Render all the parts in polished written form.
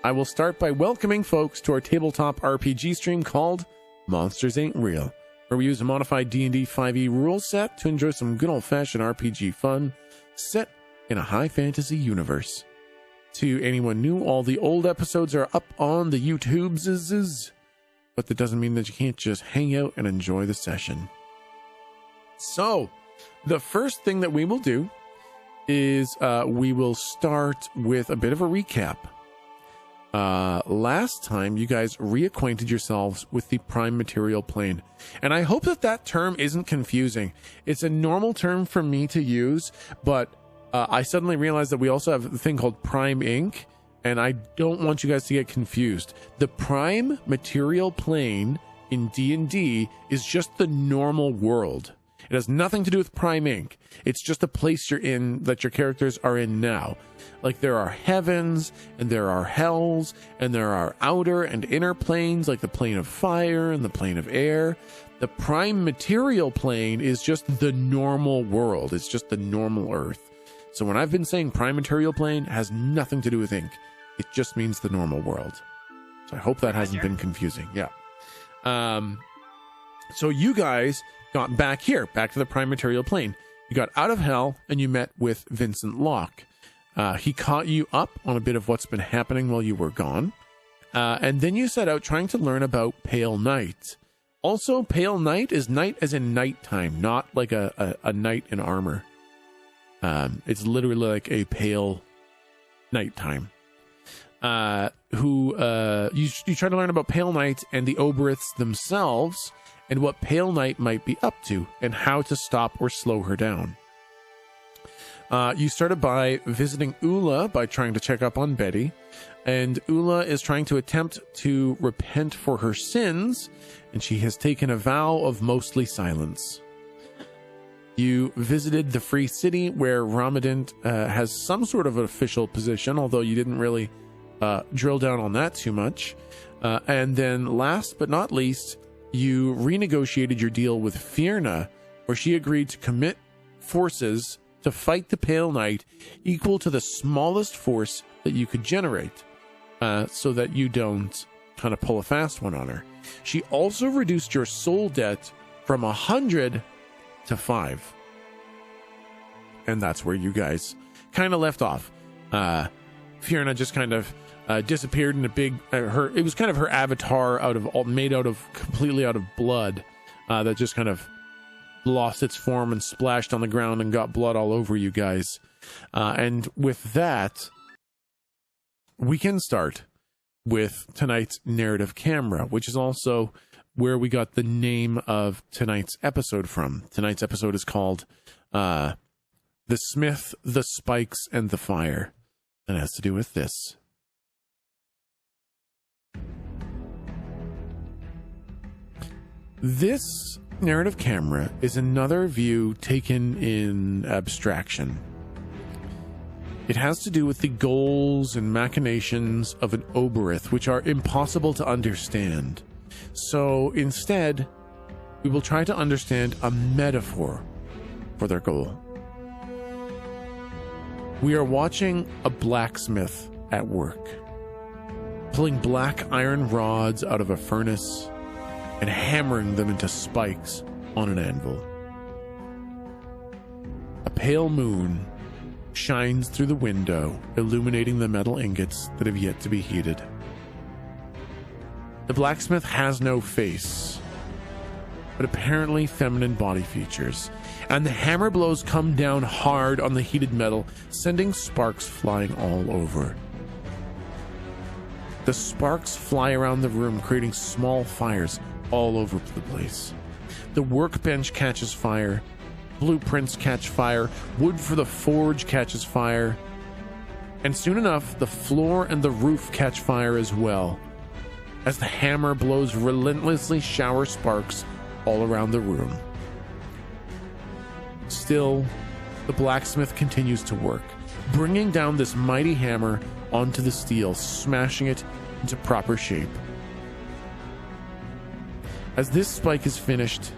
I will start by welcoming folks to our tabletop RPG stream called Monsters Ain't Real, where we use a modified D&D 5e rule set to enjoy some good old-fashioned RPG fun set in a high fantasy universe. To anyone new, all the old episodes are up on the YouTubes, but that doesn't mean that you can't just hang out and enjoy the session. So, the first thing that we will do is we will start with a bit of a recap. Last time, you guys reacquainted yourselves with the prime material plane. And I hope that that term isn't confusing. It's a normal term for me to use, but I suddenly realized that we also have a thing called Prime Inc., and I don't want you guys to get confused. The prime material plane in D&D is just the normal world. It has nothing to do with Prime Inc. It's just a place you're in that your characters are in now. Like, there are heavens, and there are hells, and there are outer and inner planes, like the plane of fire and the plane of air. The prime material plane is just the normal world. It's just the normal Earth. So when I've been saying prime material plane, it has nothing to do with Inc. It just means the normal world. So I hope that hasn't been confusing. Yeah. So you guys got back here, back to the prime material plane. You got out of hell, and you met with Vincent Locke. He caught you up on a bit of what's been happening while you were gone. And then you set out trying to learn about Pale Night. Also, Pale Night is night as in nighttime, not like a knight in armor. It's literally like a pale nighttime. You try to learn about Pale Night and the Oberiths themselves, and what Pale Night might be up to, and how to stop or slow her down. You started by visiting Ula by trying to check up on Betty, and Ula is trying to attempt to repent for her sins, and she has taken a vow of mostly silence. You visited the Free City, where Ramadant has some sort of an official position, although you didn't really drill down on that too much. And then last but not least, you renegotiated your deal with Fierna, where she agreed to commit forces to fight the Pale Knight equal to the smallest force that you could generate, so that you don't kind of pull a fast one on her. She also reduced your soul debt from 100 to 5. And that's where you guys kind of left off. Fierna just kind of disappeared in a big it was kind of her avatar made completely out of blood, that just kind of lost its form and splashed on the ground and got blood all over you guys. And with that, we can start with tonight's narrative camera, which is also where we got the name of tonight's episode from. Tonight's episode is called The Smith, the Spikes, and the Fire. And it has to do with this. This narrative camera is another view taken in abstraction. It has to do with the goals and machinations of an Oberith, which are impossible to understand. So instead, we will try to understand a metaphor for their goal. We are watching a blacksmith at work, pulling black iron rods out of a furnace and hammering them into spikes on an anvil. A pale moon shines through the window, illuminating the metal ingots that have yet to be heated. The blacksmith has no face, but apparently feminine body features, and the hammer blows come down hard on the heated metal, sending sparks flying all over. The sparks fly around the room, creating small fires all over the place. The workbench catches fire, blueprints catch fire, wood for the forge catches fire, and soon enough, the floor and the roof catch fire as well, as the hammer blows relentlessly shower sparks all around the room. Still, the blacksmith continues to work, bringing down this mighty hammer onto the steel, smashing it into proper shape. As this spike is finished,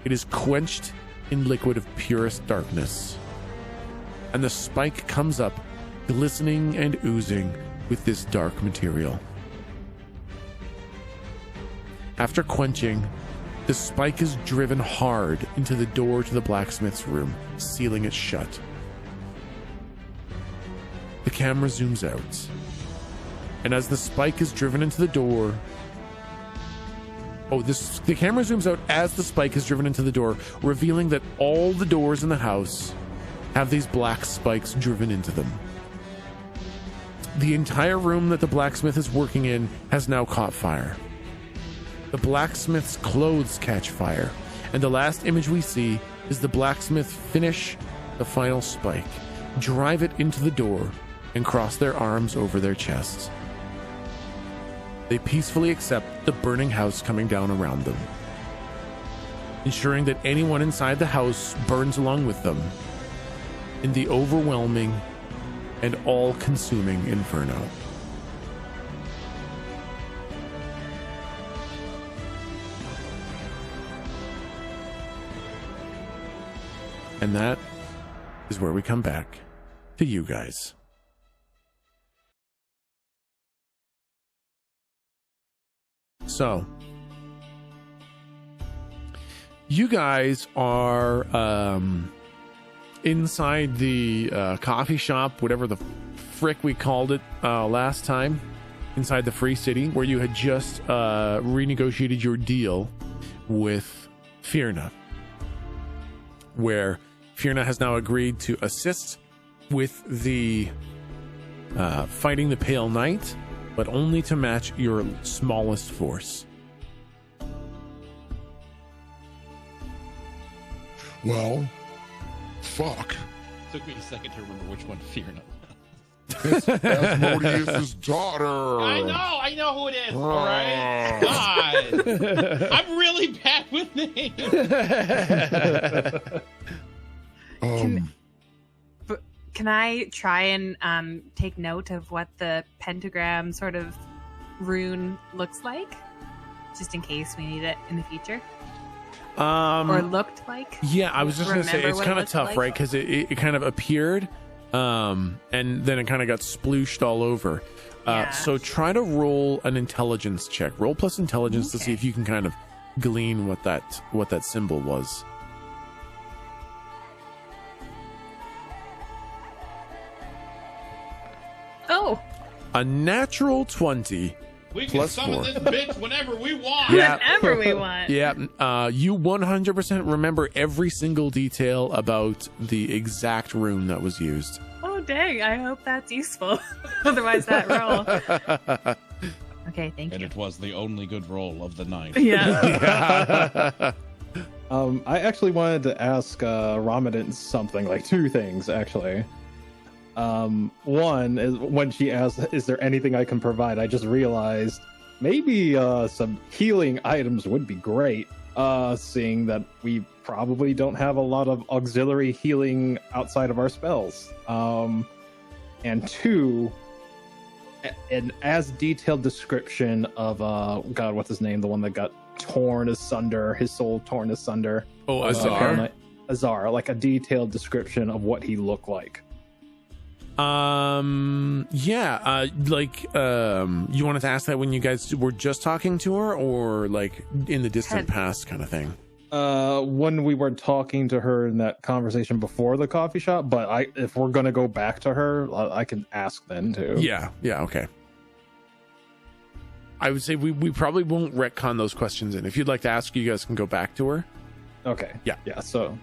it is quenched in liquid of purest darkness, and the spike comes up, glistening and oozing with this dark material. After quenching, the spike is driven hard into the door to the blacksmith's room, sealing it shut. The camera zooms out, and as the spike is driven into the door... the camera zooms out as the spike is driven into the door, revealing that all the doors in the house have these black spikes driven into them. The entire room that the blacksmith is working in has now caught fire. The blacksmith's clothes catch fire, and the last image we see is the blacksmith finish the final spike, drive it into the door, and cross their arms over their chests. They peacefully accept the burning house coming down around them, ensuring that anyone inside the house burns along with them in the overwhelming and all-consuming inferno. And that is where we come back to you guys. So, you guys are inside the coffee shop, whatever the frick we called it last time, inside the Free City, where you had just renegotiated your deal with Firna, where Firna has now agreed to assist with the fighting the Pale Knight, but only to match your smallest force. Well, fuck. Took me a second to remember which one Firna. It's Asmodeus' daughter. I know who it is. All right, God, I'm really bad with names. Can I try and take note of what the pentagram sort of rune looks like, just in case we need it in the future? Or looked like? Yeah, I was just going to say, it's kind of tough, like? right? Because it kind of appeared, and then it kind of got splooshed all over. Yeah. So try to roll an intelligence check. Roll plus intelligence to see if you can kind of glean what that symbol was. Oh, a natural 20. We can plus summon 4. this bitch whenever we want. Yeah. whenever we want. Yeah, you 100% remember every single detail about the exact rune that was used. Oh, dang. I hope that's useful. Otherwise, that roll. Okay, thank And you. it was the only good roll of the night. Yeah. I actually wanted to ask Ramadan something, like two things, actually. One is when she asked, is there anything I can provide? I just realized maybe some healing items would be great, seeing that we probably don't have a lot of auxiliary healing outside of our spells. And two, an as detailed description of God, what's his name? The one that got torn asunder, his soul torn asunder. Oh, Azar? Azar, like a detailed description of what he looked like. You wanted to ask that when you guys were just talking to her, or like in the distant past kind of thing? When we were talking to her in that conversation before the coffee shop, but if we're gonna go back to her, I can ask then too. Yeah, okay. I would say we probably won't retcon those questions in. If you'd like to ask, you guys can go back to her. Okay. Yeah. So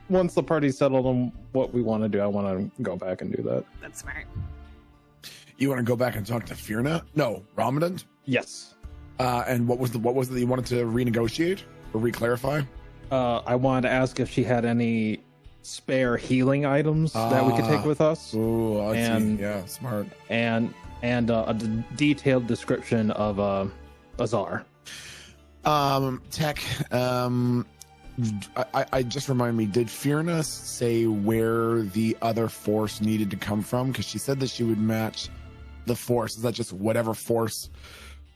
once the party's settled on what we want to do, I want to go back and do that. That's smart. You want to go back and talk to Firna? No, Ramadan? Yes. And what was it that you wanted to renegotiate or reclarify? I wanted to ask if she had any spare healing items that we could take with us. Oh, I see. Yeah, smart. And a detailed description of Azar. Tech, I just remind me, did Firna say where the other force needed to come from? Because she said that she would match the force. Is that just whatever force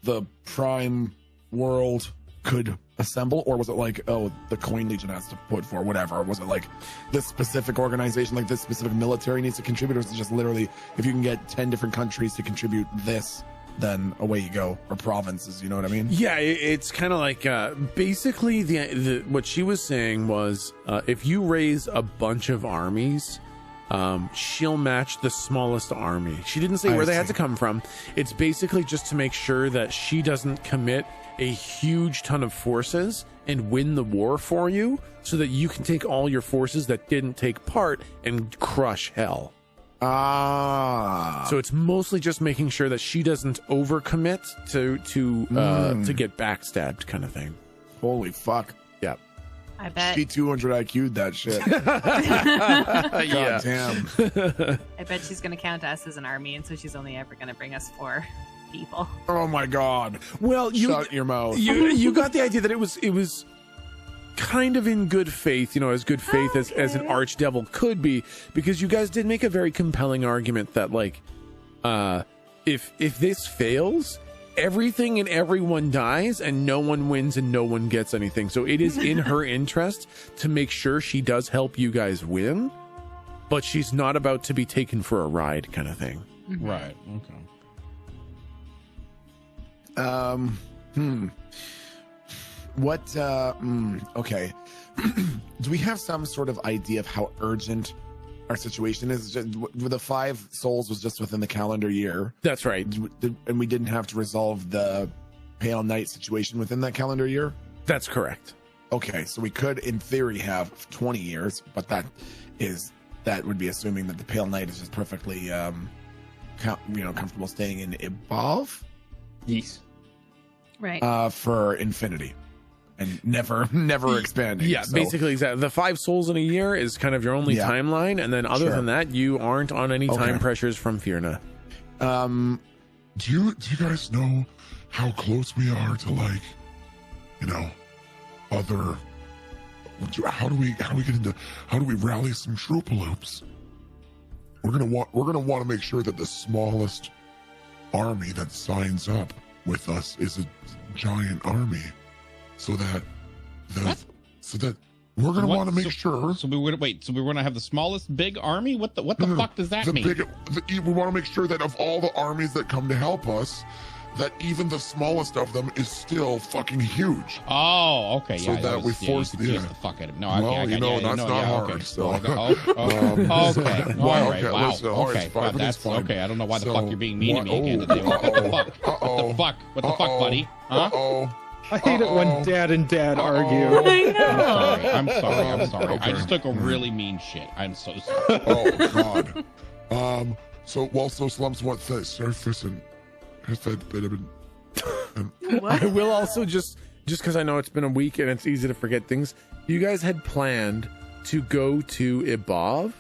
the prime world could assemble, or was it like, oh, the Coin Legion has to put for whatever? Or was it like this specific organization, like this specific military needs to contribute, or is it just literally if you can get 10 different countries to contribute this, then away you go, or provinces, you know what I mean? Yeah, it's kind of like basically the what she was saying was if you raise a bunch of armies, she'll match the smallest army. She didn't say where they had to come from. It's basically just to make sure that she doesn't commit a huge ton of forces and win the war for you, so that you can take all your forces that didn't take part and crush hell. So it's mostly just making sure that she doesn't overcommit to get backstabbed, kind of thing. Holy fuck. Yeah. I bet. She 200 IQ'd that shit. God damn. I bet she's going to count us as an army, and so she's only ever going to bring us 4 people. Oh my god. Well, Shut your mouth. You got the idea that it was kind of in good faith, as good faith as an archdevil could be, because you guys did make a very compelling argument that, like, if this fails, everything and everyone dies and no one wins and no one gets anything. So it is in her interest to make sure she does help you guys win, but she's not about to be taken for a ride, kind of thing. Right. Okay. What, okay. Do we have some sort of idea of how urgent our situation is? The 5 souls was just within the calendar year. That's right. And we didn't have to resolve the Pale Knight situation within that calendar year? That's correct. Okay, so we could, in theory, have 20 years, but that would be assuming that the Pale Knight is just perfectly, comfortable staying in Ibov? Yes. Right. For infinity. And never expanding. Yeah, basically, exactly. The 5 souls in a year is kind of your only timeline, and then other than that, you aren't on any time pressures from Fyrna. Do you guys know how close we are to, other? How do we rally some troopaloops? We're gonna want to make sure that the smallest army that signs up with us is a giant army. So that we're gonna want to make sure. So we would wait. So we want to have the smallest big army. What the fuck does that mean? We want to make sure that of all the armies that come to help us, that even the smallest of them is still fucking huge. Oh, okay. So that we force the fuck out of it. No, that's not hard. Okay. So Okay. All right. Wow. Listen, Okay. Fine, That's fine. okay. I don't know why the fuck you're being mean to me again Oh, today. What the uh-oh. fuck? What the fuck, buddy? Huh? I hate it when Dad and Dad argue. I know. I'm sorry. Okay. I just took a really mean shit. I'm so sorry. Oh God. So Slumps want the surface and has that bit of I will also just because I know it's been a week and it's easy to forget things. You guys had planned to go to Ibov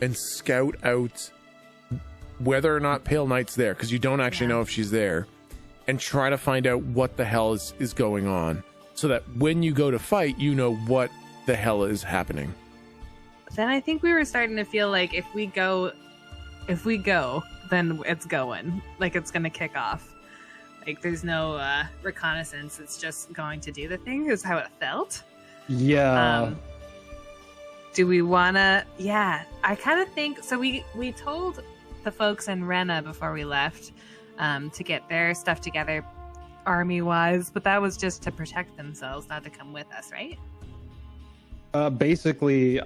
and scout out whether or not Pale Knight's there, because you don't actually know if she's there, and try to find out what the hell is going on, so that when you go to fight, you know what the hell is happening. Then I think we were starting to feel like if we go, then it's going. Like it's going to kick off. Like there's no reconnaissance. It's just going to do the thing is how it felt. Yeah. Do we want to? Yeah, I kind of think so. We told the folks in Rena before we left to get their stuff together army-wise, but that was just to protect themselves, not to come with us, right? Basically,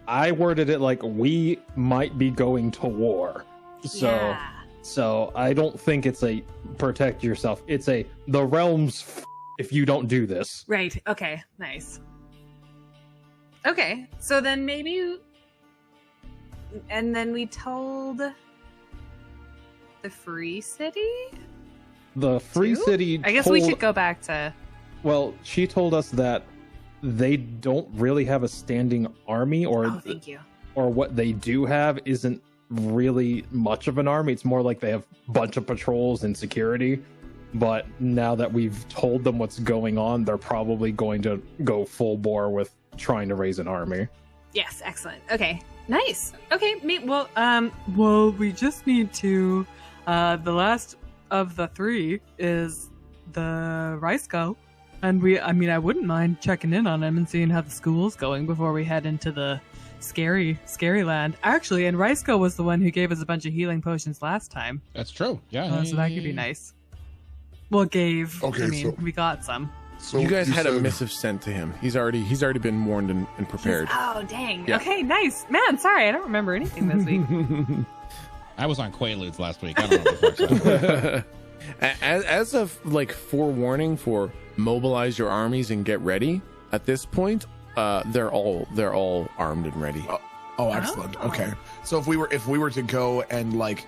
I worded it like we might be going to war. So I don't think it's a protect yourself. It's a the realm's if you don't do this. Right. Okay. Nice. Okay. So then maybe, and then we told the Free City. The Free City. I guess we should go back to. Well, she told us that they don't really have a standing army, or thank you. Or what they do have isn't really much of an army. It's more like they have a bunch of patrols and security. But now that we've told them what's going on, they're probably going to go full bore with trying to raise an army. Yes, excellent. Okay, nice. Okay, well, we just need to. The last of the 3 is the Rice Go. And I wouldn't mind checking in on him and seeing how the school's going before we head into the scary land. Actually, and Raisko was the one who gave us a bunch of healing potions last time. That's true. Yeah. So that could be nice. Well, gave. Okay, so we got some. So you guys had a said- missive sent to him. He's already been warned and prepared. Oh, dang. Yeah. Okay, nice. Man, sorry, I don't remember anything this week. I was on Quaaludes last week. I don't know what the fuck's that. As of like forewarning for mobilize your armies and get ready. At this point, they're all armed and ready. Oh, excellent. Okay. So if we were to go and like,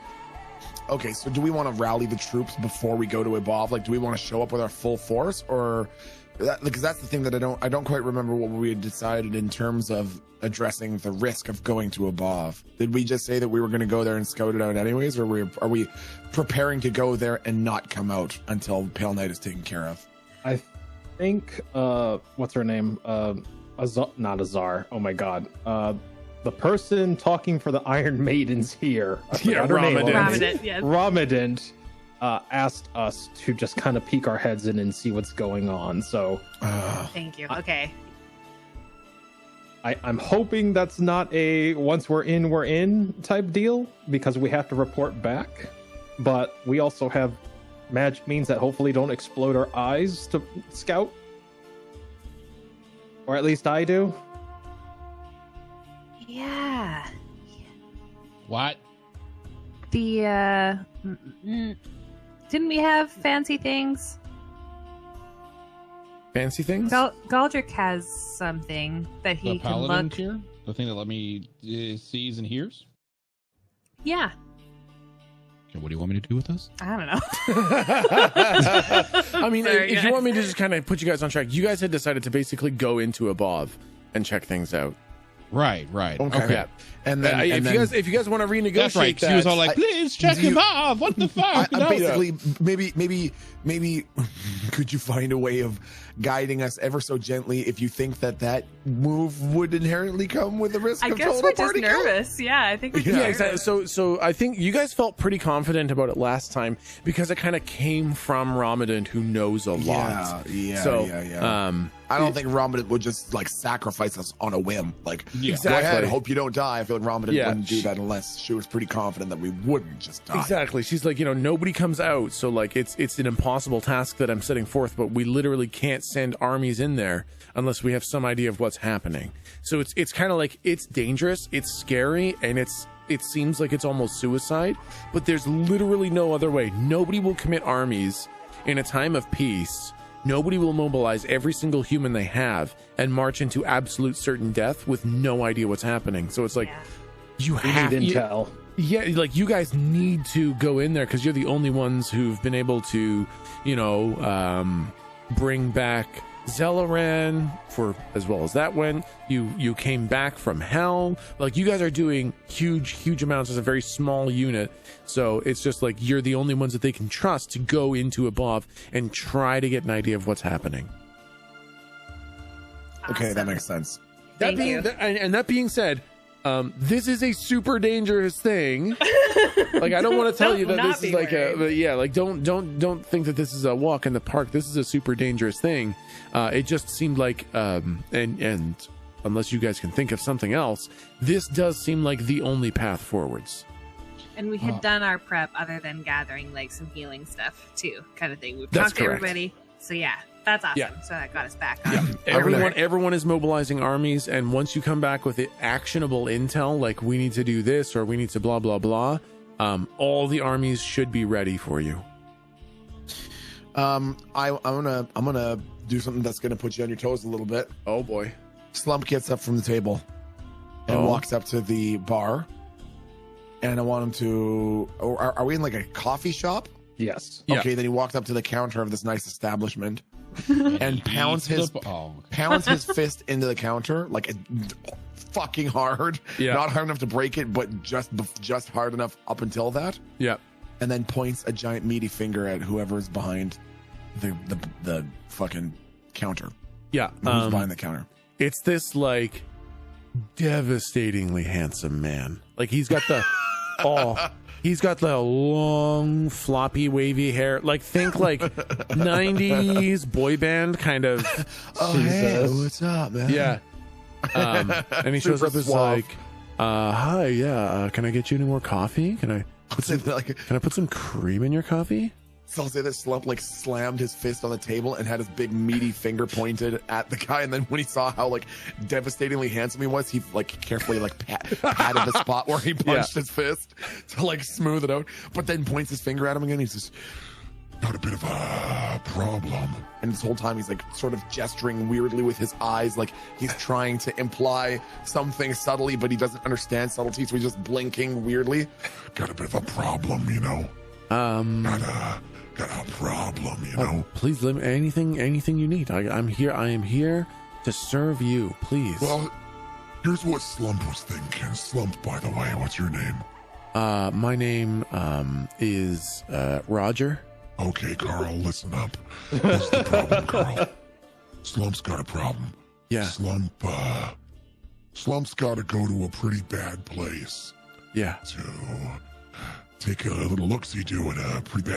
okay, so do we want to rally the troops before we go to evolve? Like, do we want to show up with our full force, or because that's the thing that I don't quite remember what we had decided in terms of addressing the risk of going to evolve. Did we just say that we were going to go there and scout it out anyways, or are we preparing to go there and not come out until Pale Knight is taken care of? I think what's her name? Not Azar. Oh my god. The person talking for the Iron Maidens here. Yeah, Ramadan, yes. Ramadan asked us to just kind of peek our heads in and see what's going on. So Thank you. Okay. I'm hoping that's not a once we're in type deal, because we have to report back. But we also have magic means that hopefully don't explode our eyes to scout. Or at least I do. Yeah. What? The didn't we have fancy things? Fancy things? Galdric has something that he The can paladin look. tier? The thing that let me sees and hears? Yeah. Okay, what do you want me to do with this? I don't know. I mean, Sorry, if guys. you want me to just kind of put you guys on track, you guys had decided to basically go into Above and check things out. Right. Okay. Yeah. And then, if you guys want to renegotiate, That's right. 'Cause he was all like, "Please check him off." What the fuck? I No. basically, maybe, could you find a way of guiding us ever so gently if you think that move would inherently come with the risk I of guess total we're just party kill? nervous. Yeah, I think we're just Yeah, nervous. exactly. So I think you guys felt pretty confident about it last time because it kind of came from Ramadan, who knows a lot. Yeah. I don't think Ramadan would just like sacrifice us on a whim. Like, Yeah. go ahead, Exactly. hope you don't die. I feel like Ramadan Yeah. wouldn't do that unless she was pretty confident that we wouldn't just die. Exactly. She's like, nobody comes out, so like it's an impossible task that I'm setting forth, but we literally can't send armies in there unless we have some idea of what's happening. So it's kind of like it's dangerous, it's scary, and it seems like it's almost suicide, but there's literally no other way. Nobody will commit armies in a time of peace. Nobody will mobilize every single human they have and march into absolute certain death with no idea what's happening. So it's like you We have need intel. Yeah, like you guys need to go in there because you're the only ones who've been able to, bring back Zellaran for as well as that went. You came back from hell. Like you guys are doing huge amounts as a very small unit. So it's just like you're the only ones that they can trust to go into Above and try to get an idea of what's happening. Okay, that Awesome. makes sense. Thank you. That being said, this is a super dangerous thing. Like I don't want to tell you that Not this is be like worried. don't think that this is a walk in the park. This is a super dangerous thing. It just seemed like and unless you guys can think of something else, this does seem like the only path forwards. And we had done our prep other than gathering like some healing stuff too, kind of thing. We've That's talked to correct. everybody. So yeah, that's awesome. Yeah. So that got us back on. Everyone is mobilizing armies, and once you come back with actionable intel, like we need to do this or we need to blah blah blah, all the armies should be ready for you. I'm gonna do something that's gonna put you on your toes a little bit. Oh boy. Slump gets up from the table and walks up to the bar, and I want him to. Are we in like a coffee shop? Yes. Yeah. Okay, then he walks up to the counter of this nice establishment and pounds his fist into the counter like fucking hard. Yeah. Not hard enough to break it, but just hard enough up until that. Yeah. And then points a giant meaty finger at whoever's behind the fucking counter. Yeah. Who's behind the counter? It's this like devastatingly handsome man. Like he's got the He's got the long, floppy, wavy hair. Like, think like 90s boy band kind of. Oh, hey, what's up, man? Yeah. And he shows Super up as suave. like, hi, yeah, can I get you any more coffee? Can I put some cream in your coffee? So I'll say that Slump like slammed his fist on the table and had his big meaty finger pointed at the guy. And then when he saw how like devastatingly handsome he was, he like carefully like patted the spot where he punched his fist to like smooth it out. But then points his finger at him again. He says, Got a bit of a problem. and this whole time he's like sort of gesturing weirdly with his eyes, like he's trying to imply something subtly, but he doesn't understand subtlety, so he's just blinking weirdly. Got a bit of a problem, you know. Got a problem, you know. Please let me anything you need. I am here to serve you. Please. Well, here's what Slump was thinking. Slump, by the way, what's your name? My name is Roger. Okay, Carl, listen up. What's the problem, Carl? Slump's got a problem. Yeah. Slump's got to go to a pretty bad place Yeah. to take a little look-see-do at a pretty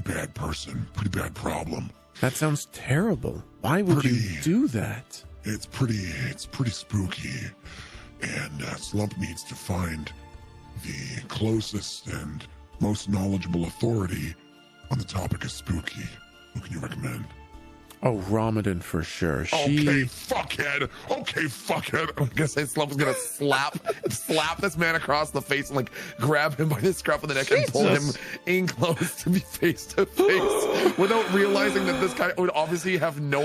bad person, pretty bad problem. That sounds terrible. Why would you do that? It's pretty spooky, and Slump needs to find the closest and most knowledgeable authority on the topic of spooky. Who can you recommend? Oh, Ramadan for sure. Okay, fuckhead. I'm gonna say Slump is gonna slap this man across the face and like grab him by the scruff of the neck and pull him in close to be face to face, without realizing that this guy would obviously have no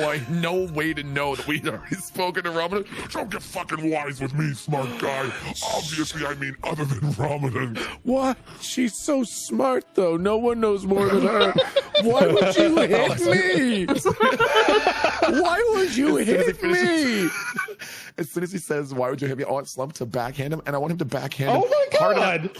way to know that we'd already spoken to Ramadan. Don't get fucking wise with me, smart guy. Obviously, I mean other than Ramadan. What? She's so smart, though. No one knows more than her. Why would you hit me? Why would you hit me? As soon as he says, "Why would you hit me?" I want Slump to backhand him, and I want him to backhand him Oh my God!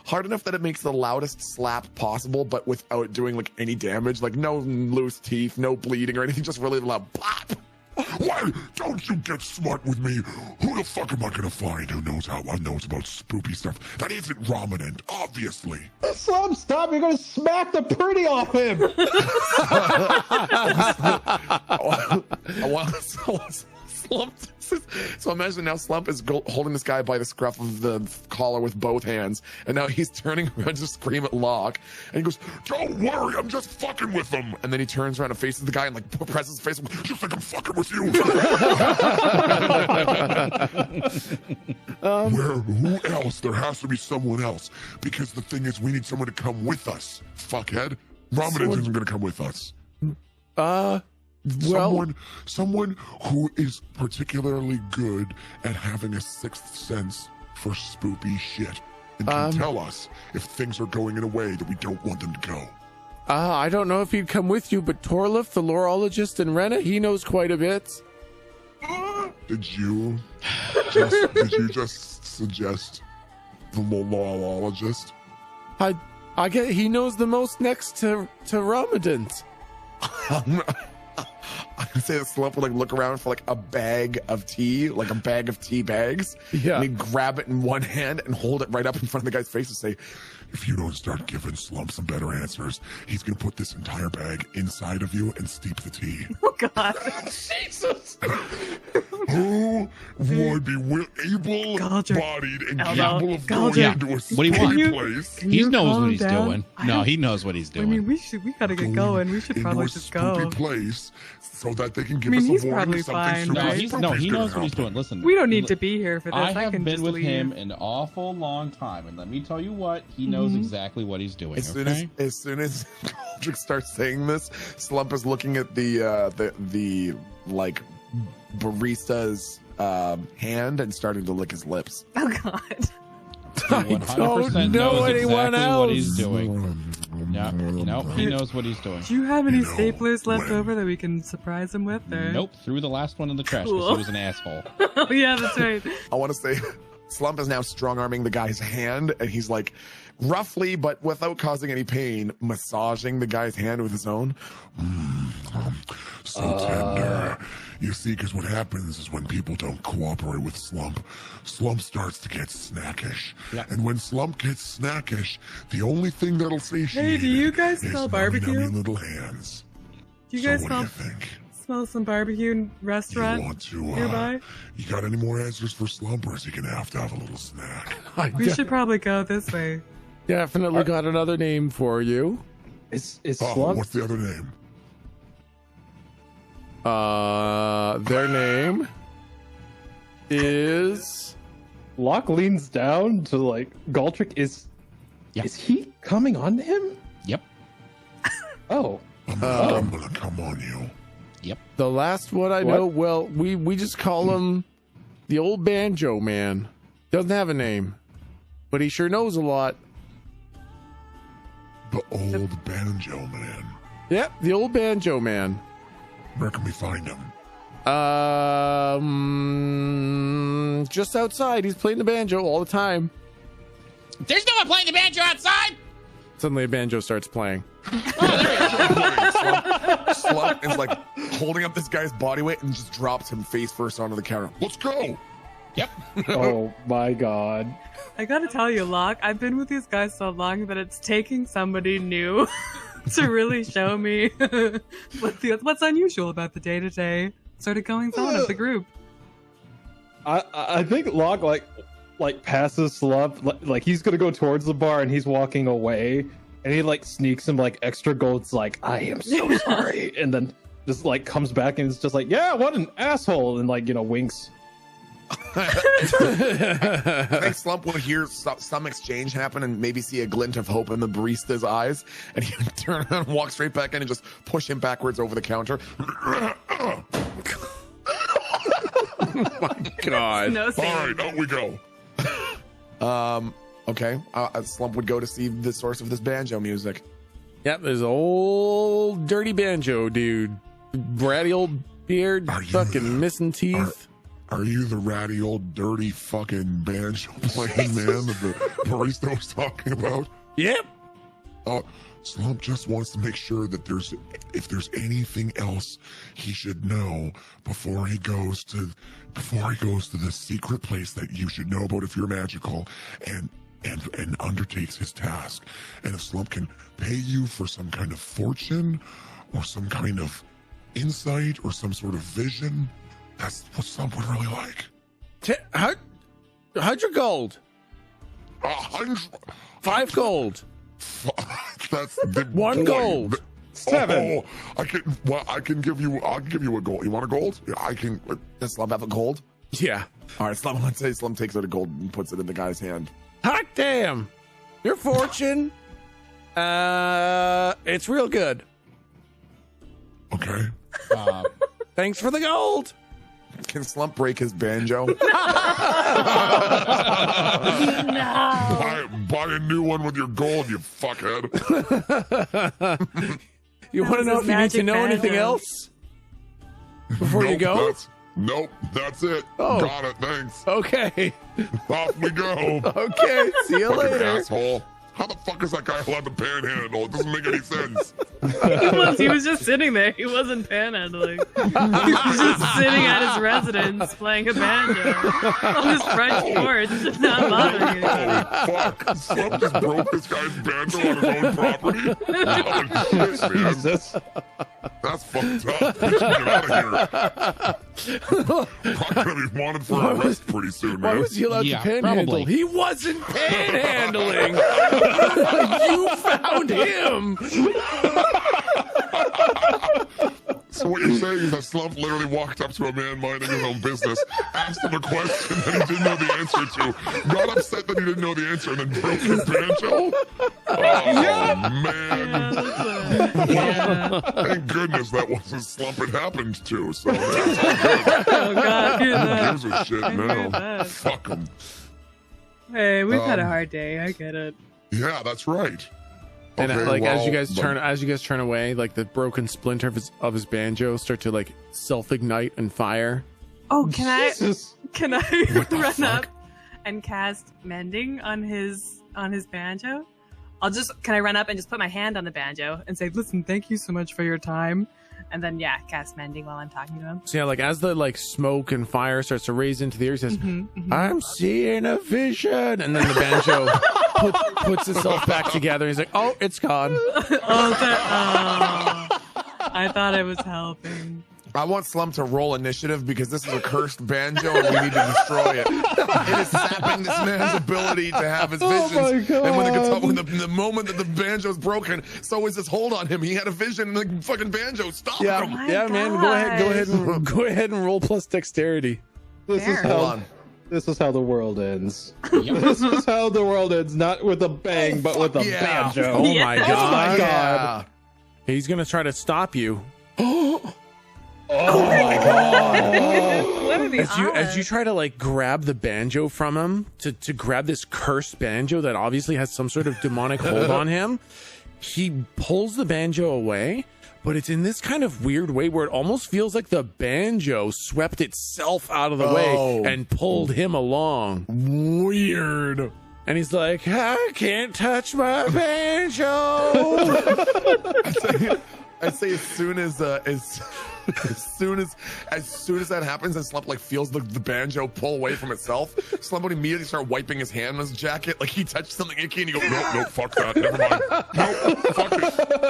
hard enough that it makes the loudest slap possible, but without doing like any damage, like no loose teeth, no bleeding or anything, just really loud pop. Why don't you get smart with me? Who the fuck am I gonna find who knows about spooky stuff? That isn't Ramadan, obviously. Slump, stop! You're gonna smack the pretty off him. I want Slump. So imagine now Slump is holding this guy by the scruff of the collar with both hands, and now he's turning around to scream at Locke, and he goes, Don't worry, I'm just fucking with them. and then he turns around and faces the guy and like presses his face. You think I'm fucking with you? Who else? There has to be someone else. Because the thing is, we need someone to come with us, fuckhead. Ramadan isn't gonna come with us. Someone who is particularly good at having a sixth sense for spoopy shit and can tell us if things are going in a way that we don't want them to go. I don't know if he'd come with you, but Torlif, the lorologist in Rena, he knows quite a bit. Did you just suggest the lolologist? I get he knows the most next to Ramadan. I would say that Slump would like look around for like a bag of tea, like a bag of tea bags. Yeah. And he'd grab it in one hand and hold it right up in front of the guy's face and say, If you don't start giving Slump some better answers, he's gonna put this entire bag inside of you and steep the tea. Oh God. Jesus. Who would be Galdric. able-bodied and Elbow. capable of going Galdric. into a What do you spooky want? place? Can He you knows calm what he's down? doing. I No, don't- he knows what he's I doing. mean, we gotta get going. We should into probably a just spooky go. place so that they can give I mean, us he's a warning probably of something fine, super right? He spooky's knows gonna what he's happen. doing. Listen, We don't need to be here for this. I I have can been just with leave. him an awful long time, and let me tell you what, he knows exactly what he's doing. as soon Okay? as Galdric starts saying this, Slump is looking at the like barista's hand and starting to lick his lips. Oh God. I 100% don't know knows anyone exactly else. what he's doing. Yeah, no, he knows what he's doing. Do you have any You know, staplers left when- over that we can surprise him with? Or? Nope, threw the last one in the trash because Cool. he was an asshole. Oh yeah, that's right. I want to say Slump is now strong-arming the guy's hand, and he's like roughly, but without causing any pain, massaging the guy's hand with his own. So tender. You see, because what happens is when people don't cooperate with Slump, Slump starts to get snackish. Yeah. And when Slump gets snackish, the only thing that'll satiate Hey, do you it guys is smell nummy, barbecue? nummy little hands. Do you So guys what do you think? smell some barbecue You restaurant want to, nearby? you got any more answers for Slump, or is he gonna have to have a little snack? We should probably go this way. Definitely got another name for you. Is Oh, Slump? what's the other name? Their name is Locke leans down to like Galdric. Is he coming on to him? Yep. Oh, I'm gonna come on you. the last one I know. Well, we just call him the old banjo man. Doesn't have a name, but he sure knows a lot. The old banjo man. Yep, the old banjo man. Where can we find him? Just outside. He's playing the banjo all the time. There's no one playing the banjo outside. Suddenly, a banjo starts playing. Slump is like holding up this guy's body weight and just drops him face first onto the counter. Let's go. Yep. oh my God! I gotta tell you, Locke, I've been with these guys so long that it's taking somebody new to really show me what's unusual about the day-to-day sort of goings on of the group. I think Locke like passes Slump, like he's gonna go towards the bar and he's walking away, and he like sneaks him like extra golds, like I am so sorry, and then just like comes back and it's just like, yeah, what an asshole, and like winks. I think Slump will hear some exchange happen and maybe see a glint of hope in the barista's eyes, and he would turn around and walk straight back in and just push him backwards over the counter. Oh my God. No All saying. right, out we go. Okay. Slump would go to see the source of this banjo music. Yep, there's old dirty banjo dude. Ratty old beard, Are you fucking the- missing teeth. Are you the ratty old dirty fucking banjo playing man that the barista was talking about? Yep. Slump just wants to make sure that if there's anything else he should know before he goes to the secret place that you should know about if you're magical, and undertakes his task. And if Slump can pay you for some kind of fortune or some kind of insight or some sort of vision, that's what Slump would really like. How'd your gold? 100. 5 gold. That's the One gold. 7. I can give you a gold. You want a gold? Yeah, I can. Does Slump have a gold? Yeah. All right, Slump. Let's say Slump takes out a gold and puts it in the guy's hand. Hot damn. Your fortune. It's real good. Okay. Thanks for the gold. Can Slump break his banjo? Buy a new one with your gold, you fuckhead. You want to know if you need to know anything else before you go? That's it. Oh. Got it. Thanks. Okay. Off we go. Okay. See you Fucking later. asshole. How the fuck is that guy allowed to panhandle? It doesn't make any sense. He was just sitting there. He wasn't panhandling. He was just sitting at his residence playing a banjo on his front porch, not bothering anyone. Oh, fuck. Slump just broke this guy's banjo on his own property? Oh, shit, man. Jesus. That's fucked up. We should get out of here. Probably gonna be wanted for arrest pretty soon, Why man. was he allowed Yeah, to panhandle? probably. He wasn't panhandling. You found him. So what you're saying is that Slump literally walked up to a man minding his own business, asked him a question that he didn't know the answer to, got upset that he didn't know the answer, and then broke his banjo? Oh, man. Yeah. Thank goodness that wasn't Slump it happened to, so that's all good. Oh, God. Who gives a shit now? bad. Fuck him. Hey, we've had a hard day. I get it. Yeah, that's right. And Okay, like as you well, guys turn away, like the broken splinter of his banjo start to like self-ignite and fire. Oh, Jesus. can I What the run fuck? up and cast mending on his banjo? Can I run up and just put my hand on the banjo and say, "Listen, thank you so much for your time. And then cast mending while I'm talking to him. So yeah, like as the like smoke and fire starts to raise into the air, he says, "I'm seeing a vision," and then the banjo puts itself back together. He's like, "Oh, it's gone." I thought I was helping. I want Slump to roll initiative because this is a cursed banjo and we need to destroy it. It is sapping this man's ability to have his visions. And when the moment that the banjo is broken, so is this hold on him. He had a vision and the fucking banjo stopped him. Man. Go ahead and roll plus dexterity. This is how the world ends. Yep. This is how the world ends, not with a bang, but with a banjo. Oh my god. Oh my god. He's gonna try to stop you. Oh my god. What are the As you try to like grab the banjo from him to grab this cursed banjo that obviously has some sort of demonic hold on him, he pulls the banjo away, but it's in this kind of weird way where it almost feels like the banjo swept itself out of the way and pulled him along. Weird. And he's like, "I can't touch my banjo." I'd say as soon as that happens and Slump like feels the banjo pull away from itself, Slump would immediately start wiping his hand on his jacket like he touched something icky and he goes, nope, fuck that, never mind. Nope, fuck it.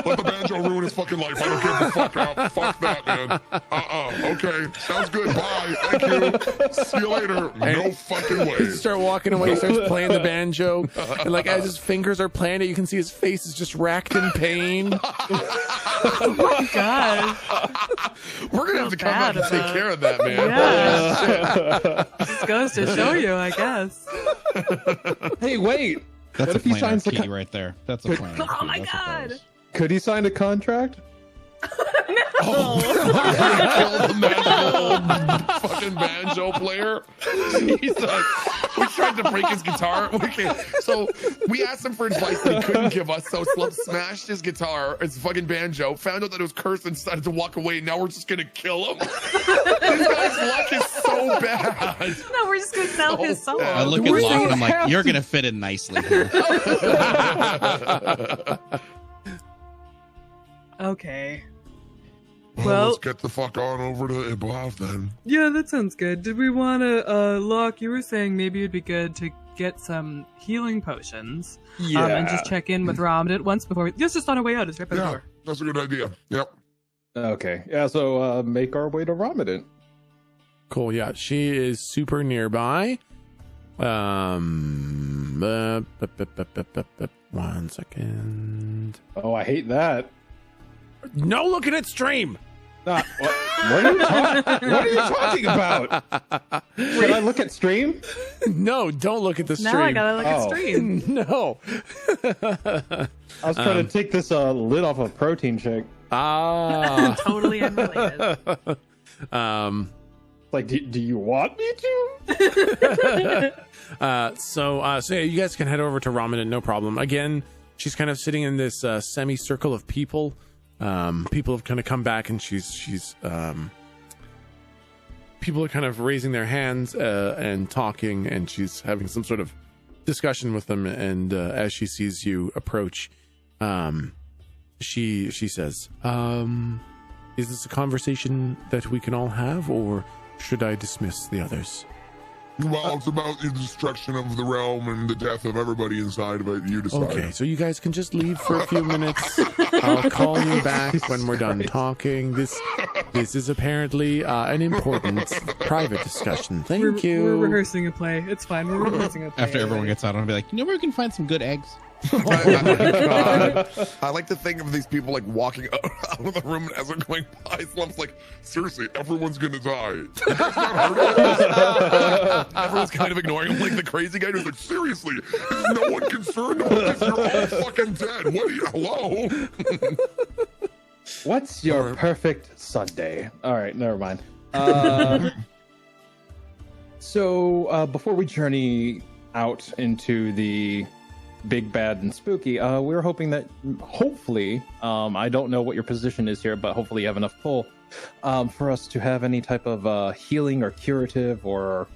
Let the banjo ruin his fucking life. I don't give the fuck out. Fuck that, man. Okay, sounds good. Bye. Thank you. See you later. No fucking way. He starts walking away, starts playing the banjo, and like as his fingers are playing it, you can see his face is just racked in pain. Oh my god. We're gonna have to come back and take care of that, man. Yeah. This goes to show you, I guess. Hey, wait. That's What a if he planar signs the key right there. That's a planar key. Oh my that's god. Could he sign a contract? Kill the magical fucking banjo player. Jesus. We tried to break his guitar. So we asked him for advice that he couldn't give us. So Slump smashed his guitar, his fucking banjo, found out that it was cursed and decided to walk away. Now we're just gonna kill him. This guy's luck is so bad. No, we're just gonna sell his soul. I look at Locke and I'm like, you're gonna fit in nicely here. Okay. Well, Well- let's get the fuck on over to Iblav then. Yeah, that sounds good. Did we want to, Locke, you were saying maybe it'd be good to get some healing potions. And just check in with Ramadan once before just on our way out. It's right by the Yeah, door. that's a good idea. Yep. Okay. Yeah, so make our way to Ramadan. Cool. Yeah, she is super nearby. 1 second. Oh, I hate that. No looking at stream. What are you talking about? Should I look at stream? No, don't look at the stream. Now I gotta look at Oh. stream. No. I was trying to take this lid off a protein shake. Totally unrelated. Like, do you want me to? So yeah, you guys can head over to Ramadan, no problem. Again, she's kind of sitting in this semicircle of people. People have kind of come back, and she's people are kind of raising their hands and talking, and she's having some sort of discussion with them. And as she sees you approach, she says, "Is this a conversation that we can all have, or should I dismiss the others?" Well, it's about the destruction of the realm and the death of everybody inside of it. You decide. Okay, so you guys can just leave for a few minutes. I'll call you back when we're done talking. This is apparently an important private discussion. Thank you. We're rehearsing a play. It's fine. We're rehearsing a play. After everyone gets out, I'll be like, you know where we can find some good eggs? I like to think of these people like walking out of the room, and as they're going by, Slump's like, Seriously, everyone's gonna die. You guys not heard of this? everyone's kind of ignoring him like the crazy guy who's like, Seriously, is no one concerned about this? You're all fucking dead. What are you? Hello? What's your perfect Sunday? All right, never mind. So before we journey out into the big, bad, and spooky, we were hoping that hopefully, I don't know what your position is here, but hopefully you have enough pull for us to have any type of healing or curative or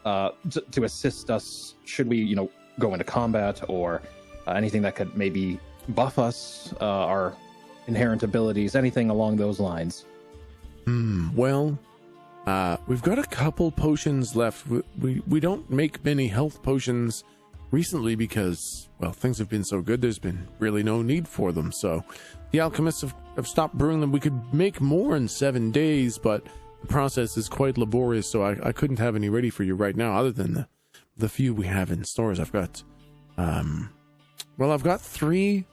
to assist us should we, go into combat or anything that could maybe buff us, our inherent abilities, anything along those lines. Well, we've got a couple potions left. We don't make many health potions recently because, well, things have been so good, there's been really no need for them. So the alchemists have stopped brewing them. We could make more in 7 days, but the process is quite laborious, so I couldn't have any ready for you right now other than the few we have in stores. I've got, I've got 3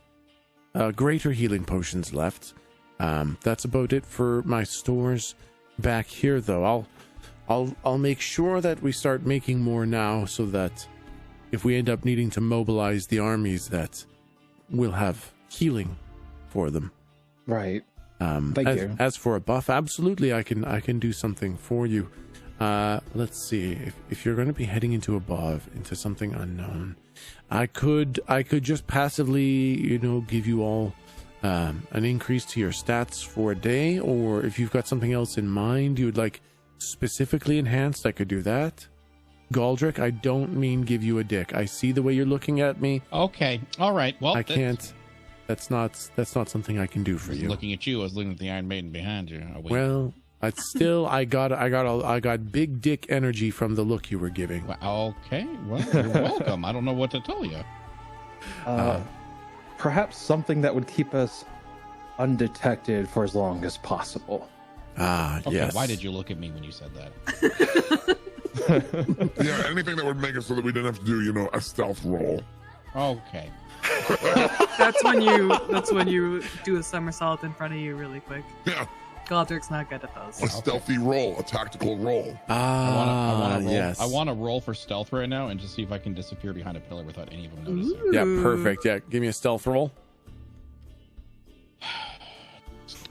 greater healing potions left. That's about it for my stores back here, though. I'll make sure that we start making more now, so that if we end up needing to mobilize the armies, that we'll have healing for them. Right. Thank you. As for a buff, absolutely, I can do something for you. Let's see, if you're going to be heading into something unknown, I could just passively, give you all an increase to your stats for a day, or if you've got something else in mind you would like specifically enhanced, I could do that. Galdric, I don't mean give you a dick. I see the way you're looking at me. Okay, all right. Well, I can't. That's not something I can do for you. Looking at you, I was looking at the Iron Maiden behind you. Well, I got big dick energy from the look you were giving. Well, okay, well, you're welcome. I don't know what to tell you. Perhaps something that would keep us undetected for as long as possible. Okay, yes. why did you look at me when you said that? Yeah, anything that would make it so that we didn't have to do, a stealth roll. Okay. That's when you do a somersault in front of you really quick. Yeah, Galdric's not good at those. a stealthy roll, a tactical roll. Yes. I want to roll for stealth right now and just see if I can disappear behind a pillar without any of them noticing. Yeah, perfect. Yeah, give me a stealth roll.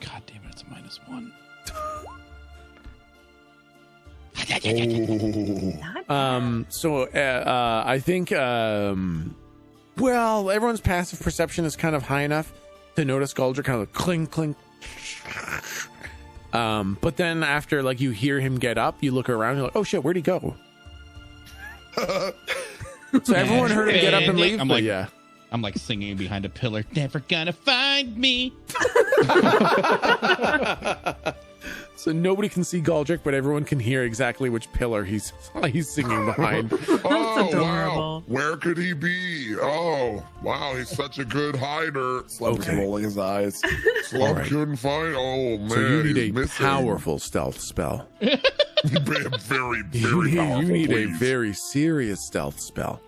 God damn it, it's a -1. I think everyone's passive perception is kind of high enough to notice Galdric kind of clink clink. But then after you hear him get up, you look around, you're like, oh shit, where'd he go? So everyone heard him get up and leave. I'm like singing behind a pillar, never gonna find me. So nobody can see Galdric, but everyone can hear exactly which pillar he's singing behind. Oh, adorable. wow. Where could he be? Oh, wow, he's such a good hider. Slump's rolling his eyes. Slump right. couldn't find. Oh, man. So you need a missing. powerful stealth spell. Very, very powerful. You need a please. very serious stealth spell.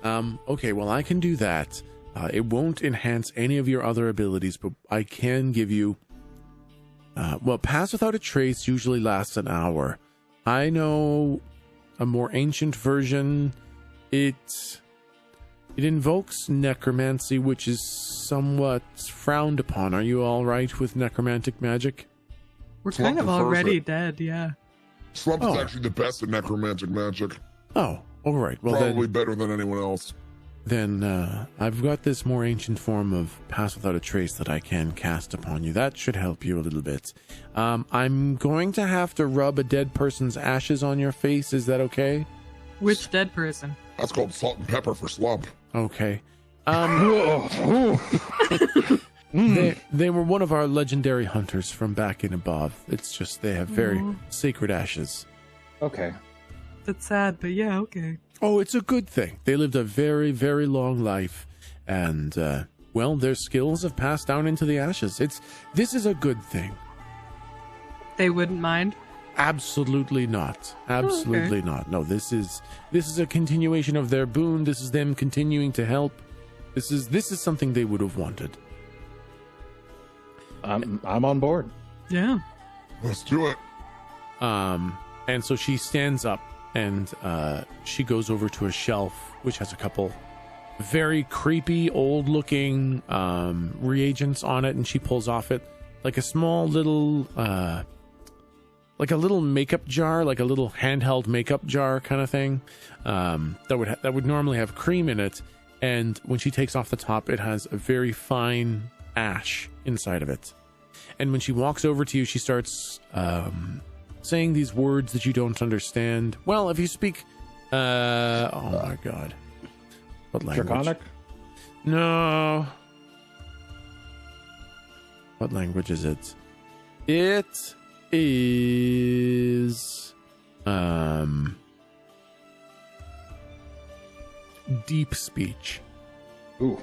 Okay, well, I can do that. It won't enhance any of your other abilities, but I can give you... Pass Without a Trace usually lasts an hour. I know a more ancient version. It invokes necromancy, which is somewhat frowned upon. Are you all right with necromantic magic? We're Slump kind of prefers already it. dead, yeah. Slump is actually the best at necromantic magic. Oh, all right. Well, Probably better than anyone else. Then I've got this more ancient form of Pass Without a Trace that I can cast upon you. That should help you a little bit. I'm going to have to rub a dead person's ashes on your face. Is that okay? Which dead person? That's called salt and pepper for Slump. Okay. They were one of our legendary hunters from back in above. It's just they have very sacred ashes. Okay. That's sad, but yeah, okay. Oh, it's a good thing. They lived a very, very long life, and their skills have passed down into the ashes. This is a good thing. They wouldn't mind? Absolutely not. Absolutely not. No, this is a continuation of their boon. This is them continuing to help. This is something they would have wanted. I'm on board. Yeah. Let's do it. And so she stands up and she goes over to a shelf which has a couple very creepy old looking reagents on it, and she pulls off it like a small little like a little makeup jar, like a little handheld makeup jar kind of thing, that would normally have cream in it, and when she takes off the top, it has a very fine ash inside of it. And when she walks over to you, she starts saying these words that you don't understand. Well, if you speak oh my god, what language? Draconic? No. What language is it? It is deep speech. Ooh.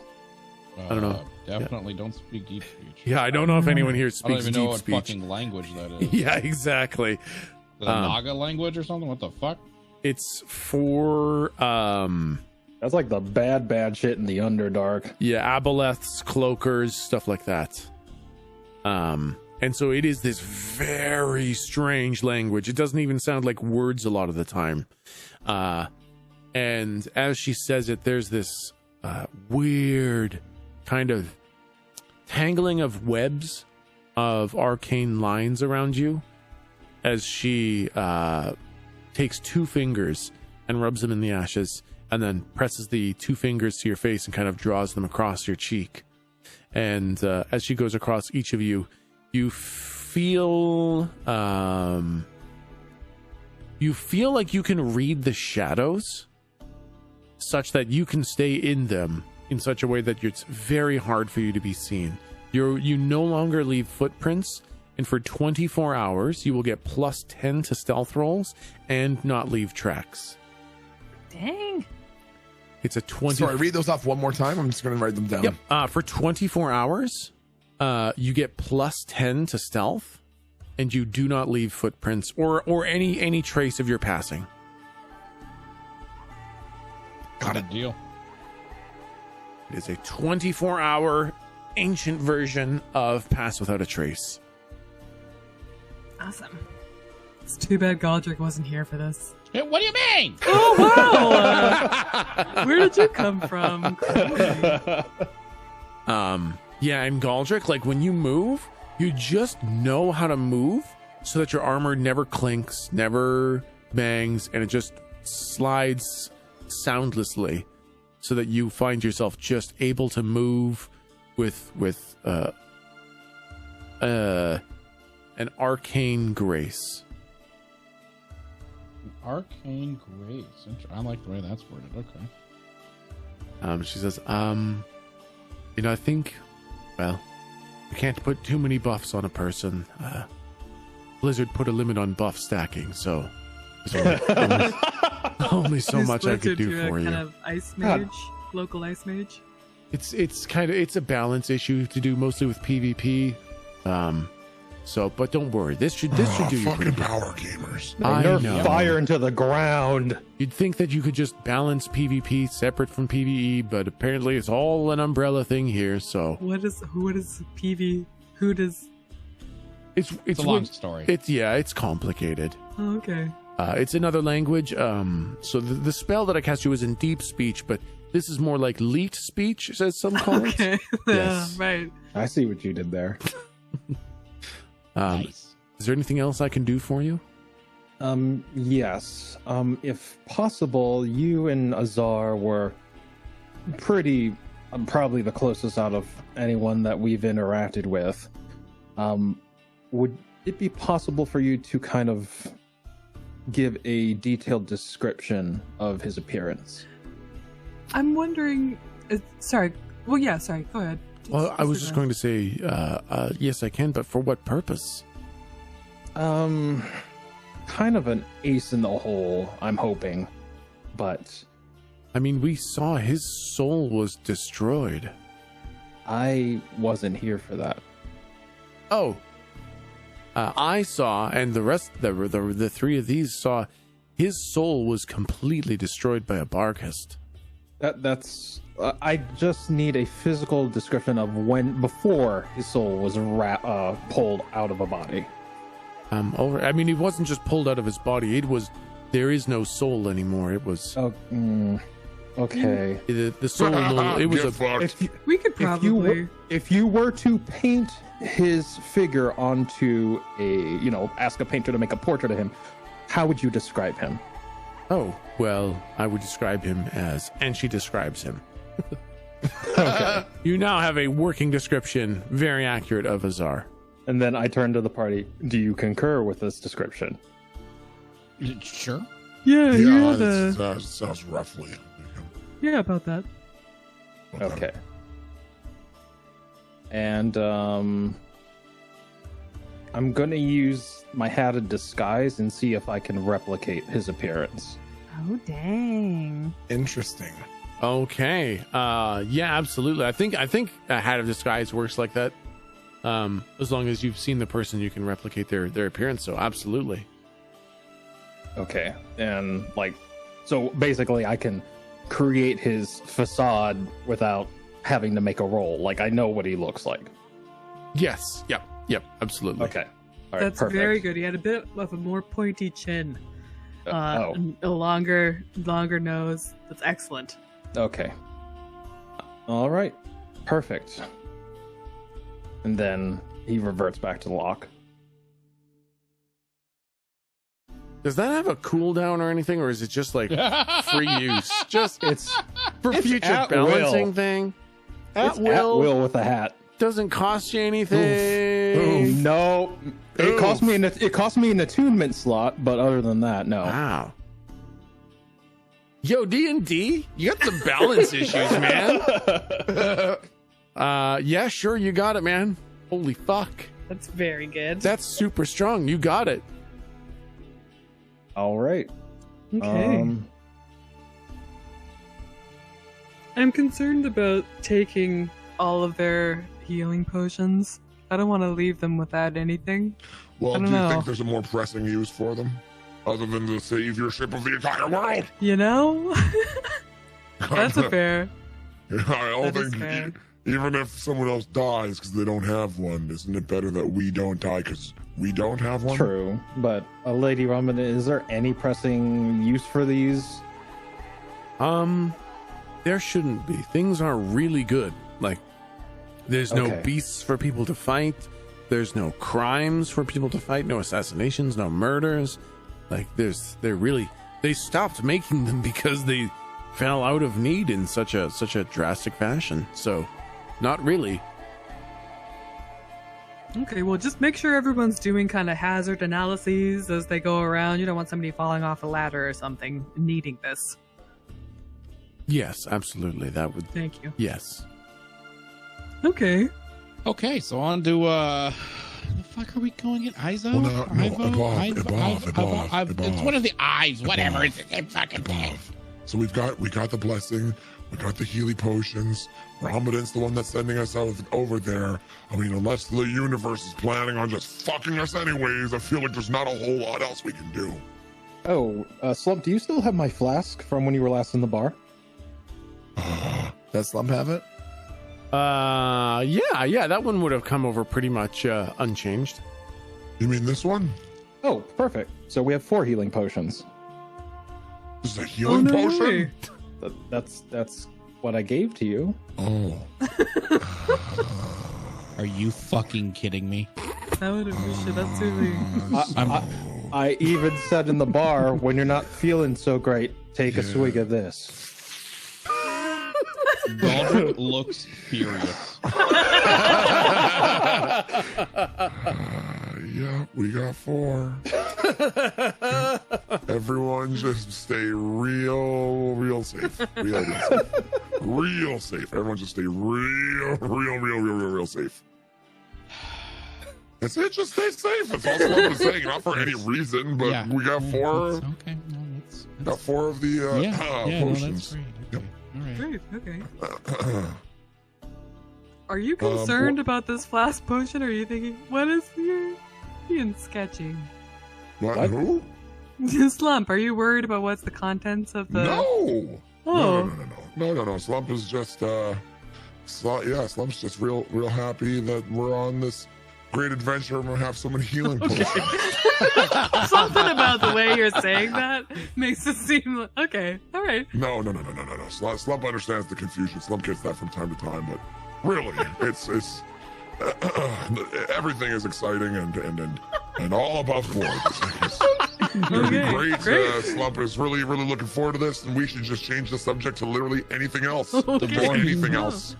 I don't know. Definitely don't speak deep speech. Yeah, I don't know if anyone here I don't speaks even know deep what speech. fucking language that is. Yeah, exactly. The Naga language or something? What the fuck? It's for That's like the bad shit in the Underdark. yeah, aboleths, cloakers, stuff like that. And so it is this very strange language. It doesn't even sound like words a lot of the time. And as she says it, there's this weird kind of tangling of webs of arcane lines around you as she takes 2 fingers and rubs them in the ashes and then presses the 2 fingers to your face and kind of draws them across your cheek. And as she goes across each of you, you feel like you can read the shadows such that you can stay in them in such a way that it's very hard for you to be seen. You no longer leave footprints, and for 24 hours you will get +10 to stealth rolls and not leave tracks. Dang. It's a 20. Sorry, read those off one more time. I'm just going to write them down. Yep. For 24 hours, you get +10 to stealth, and you do not leave footprints or any trace of your passing. Got a deal. It is a 24-hour ancient version of Pass Without a Trace. Awesome. It's too bad Galdric wasn't here for this. Hey, what do you mean? Oh wow! Where did you come from? Crazy. Yeah, and Galdric, like when you move, you just know how to move so that your armor never clinks, never bangs, and it just slides soundlessly so that you find yourself just able to move with an arcane grace. Arcane grace. I like the way that's worded. Okay. She says, I think, well, you can't put too many buffs on a person. Blizzard put a limit on buff stacking, so there's only so You much I split could it do to a for you. Kind of ice mage, local ice mage. It's a balance issue to do mostly with PvP. So, but don't worry, this should do you pretty Fucking good. power gamers. I Nerf know. fire into the ground. You'd think that you could just balance PvP separate from PvE, but apparently it's all an umbrella thing here. So What is PV? Who does? It's a long story. It's complicated. Oh, okay. It's another language. So the spell that I cast you was in deep speech, but this is more like leet speech, as some call it. Okay. Yes. Right. I see what you did there. Nice. Is there anything else I can do for you? Yes. If possible, you and Azar were pretty, probably the closest out of anyone that we've interacted with. Would it be possible for you to kind of give a detailed description of his appearance? I'm wondering. Sorry. Well, yeah. Sorry. Go ahead. Well, I was just going to say, yes, I can, but for what purpose? Kind of an ace in the hole, I'm hoping. But I mean, we saw his soul was destroyed. I wasn't here for that. Oh. I saw, and the rest, the 3 of these saw, his soul was completely destroyed by a Barghest. That's. I just need a physical description of before his soul was pulled out of a body. I mean, it wasn't just pulled out of his body. There is no soul anymore. It was. Oh, okay. The soul. It was Get a. fucked. We could probably. If you were to paint his figure onto ask a painter to make a portrait of him, how would you describe him? Oh, well, I would describe him as, and she describes him. Okay. You now have a working description, very accurate, of Azar. And then I turn to the party. Do you concur with this description? Sure. Yeah. Yeah, Yeah. that sounds roughly. Yeah. About that. Okay. And I'm gonna use my hatted disguise and see if I can replicate his appearance. Oh dang! Interesting. Okay. Yeah, absolutely. I think a hat of disguise works like that. As long as you've seen the person, you can replicate their appearance. So absolutely. Okay, and so basically, I can create his facade without having to make a roll. Like I know what he looks like. Yes. Yep. Absolutely. Okay. All right, That's perfect. very good. He had a bit of a more pointy chin, oh, a longer nose. That's excellent. okay. All right, perfect. And then he reverts back to Locke. Does that have a cooldown or anything, or is it just like free use? Just It's for It's future at balancing will. thing. It's at will with a hat. Doesn't cost you anything. No, it cost me an attunement slot, but other than that, no. Wow. Yo, D&D, you got some balance issues, man. Yeah, sure, you got it, man. Holy fuck. That's very good. That's super strong. You got it. All right. Okay. I'm concerned about taking all of their healing potions. I don't want to leave them without anything. Well, I do don't you know. think there's a more pressing use for them? Other than the saviorship of the entire world? You know? That's a fair. I don't That is think, fair. even if someone else dies because they don't have one, isn't it better that we don't die because we don't have one? True, but Lady Ramen, is there any pressing use for these? There shouldn't be. Things are really good. Like, there's no Okay. beasts for people to fight. There's no crimes for people to fight. No assassinations. No murders. Like, they stopped making them because they fell out of need in such a drastic fashion. So, not really. Okay, well, just make sure everyone's doing kind of hazard analyses as they go around. You don't want somebody falling off a ladder or something needing this. Yes, absolutely. That would. Thank you. Yes. Okay. Okay, so on to the fuck are we going at? Izo? Well, no, above. It's one of the eyes, whatever. It's the same fucking thing. Above. So we got the blessing, we got the Healy potions. Ramadan's the one that's sending us over there. I mean, unless the universe is planning on just fucking us anyways, I feel like there's not a whole lot else we can do. Oh, Slump, do you still have my flask from when you were last in the bar? Does Slump have it? Yeah, that one would have come over pretty much unchanged. You mean this one? Oh, perfect. So we have 4 healing potions. This is a healing potion? way. That's what I gave to you. Oh. Are you fucking kidding me? That would have been shit. That's really. I even said in the bar, when you're not feeling so great, take a swig of this. Galdric looks furious. Yeah, we got 4. Everyone just stay real safe. Real safe. Everyone just stay real safe. That's it, just stay safe. That's all Slump is saying, not for any reason, but Yeah. we got 4. It's okay. No, that's Got 4 of the potions. No, that's great. Okay. All right. Great. Okay. Are you concerned about this flask potion, or are you thinking, what is you're being sketchy? What? Who? Slump, are you worried about what's the contents of the? No. Oh. No. Slump is just Slump's just real happy that we're on this great adventure and we have so many healing potions. Something about the way you're saying that makes it seem like, okay, all right. No. Slump understands the confusion. Slump gets that from time to time, but really, it's everything is exciting and all above board. It's gonna be Okay, great. Slump is really looking forward to this, and we should just change the subject to literally anything else. Okay. Or anything else.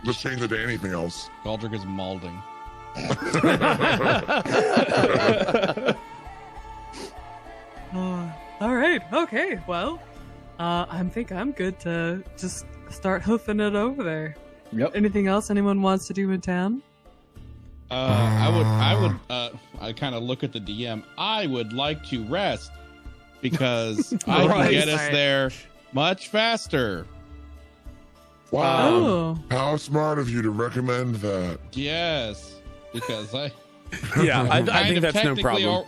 Just change it to anything else. Galdric is malding. All right. Okay. Well, I think I'm good to just start hoofing it over there. Yep. Anything else anyone wants to do in town? I I kind of look at the DM. I would like to rest because I can Right. get us there much faster. Wow. Oh. How smart of you to recommend that. Yes, because I Yeah, I kind think of that's no technically problem.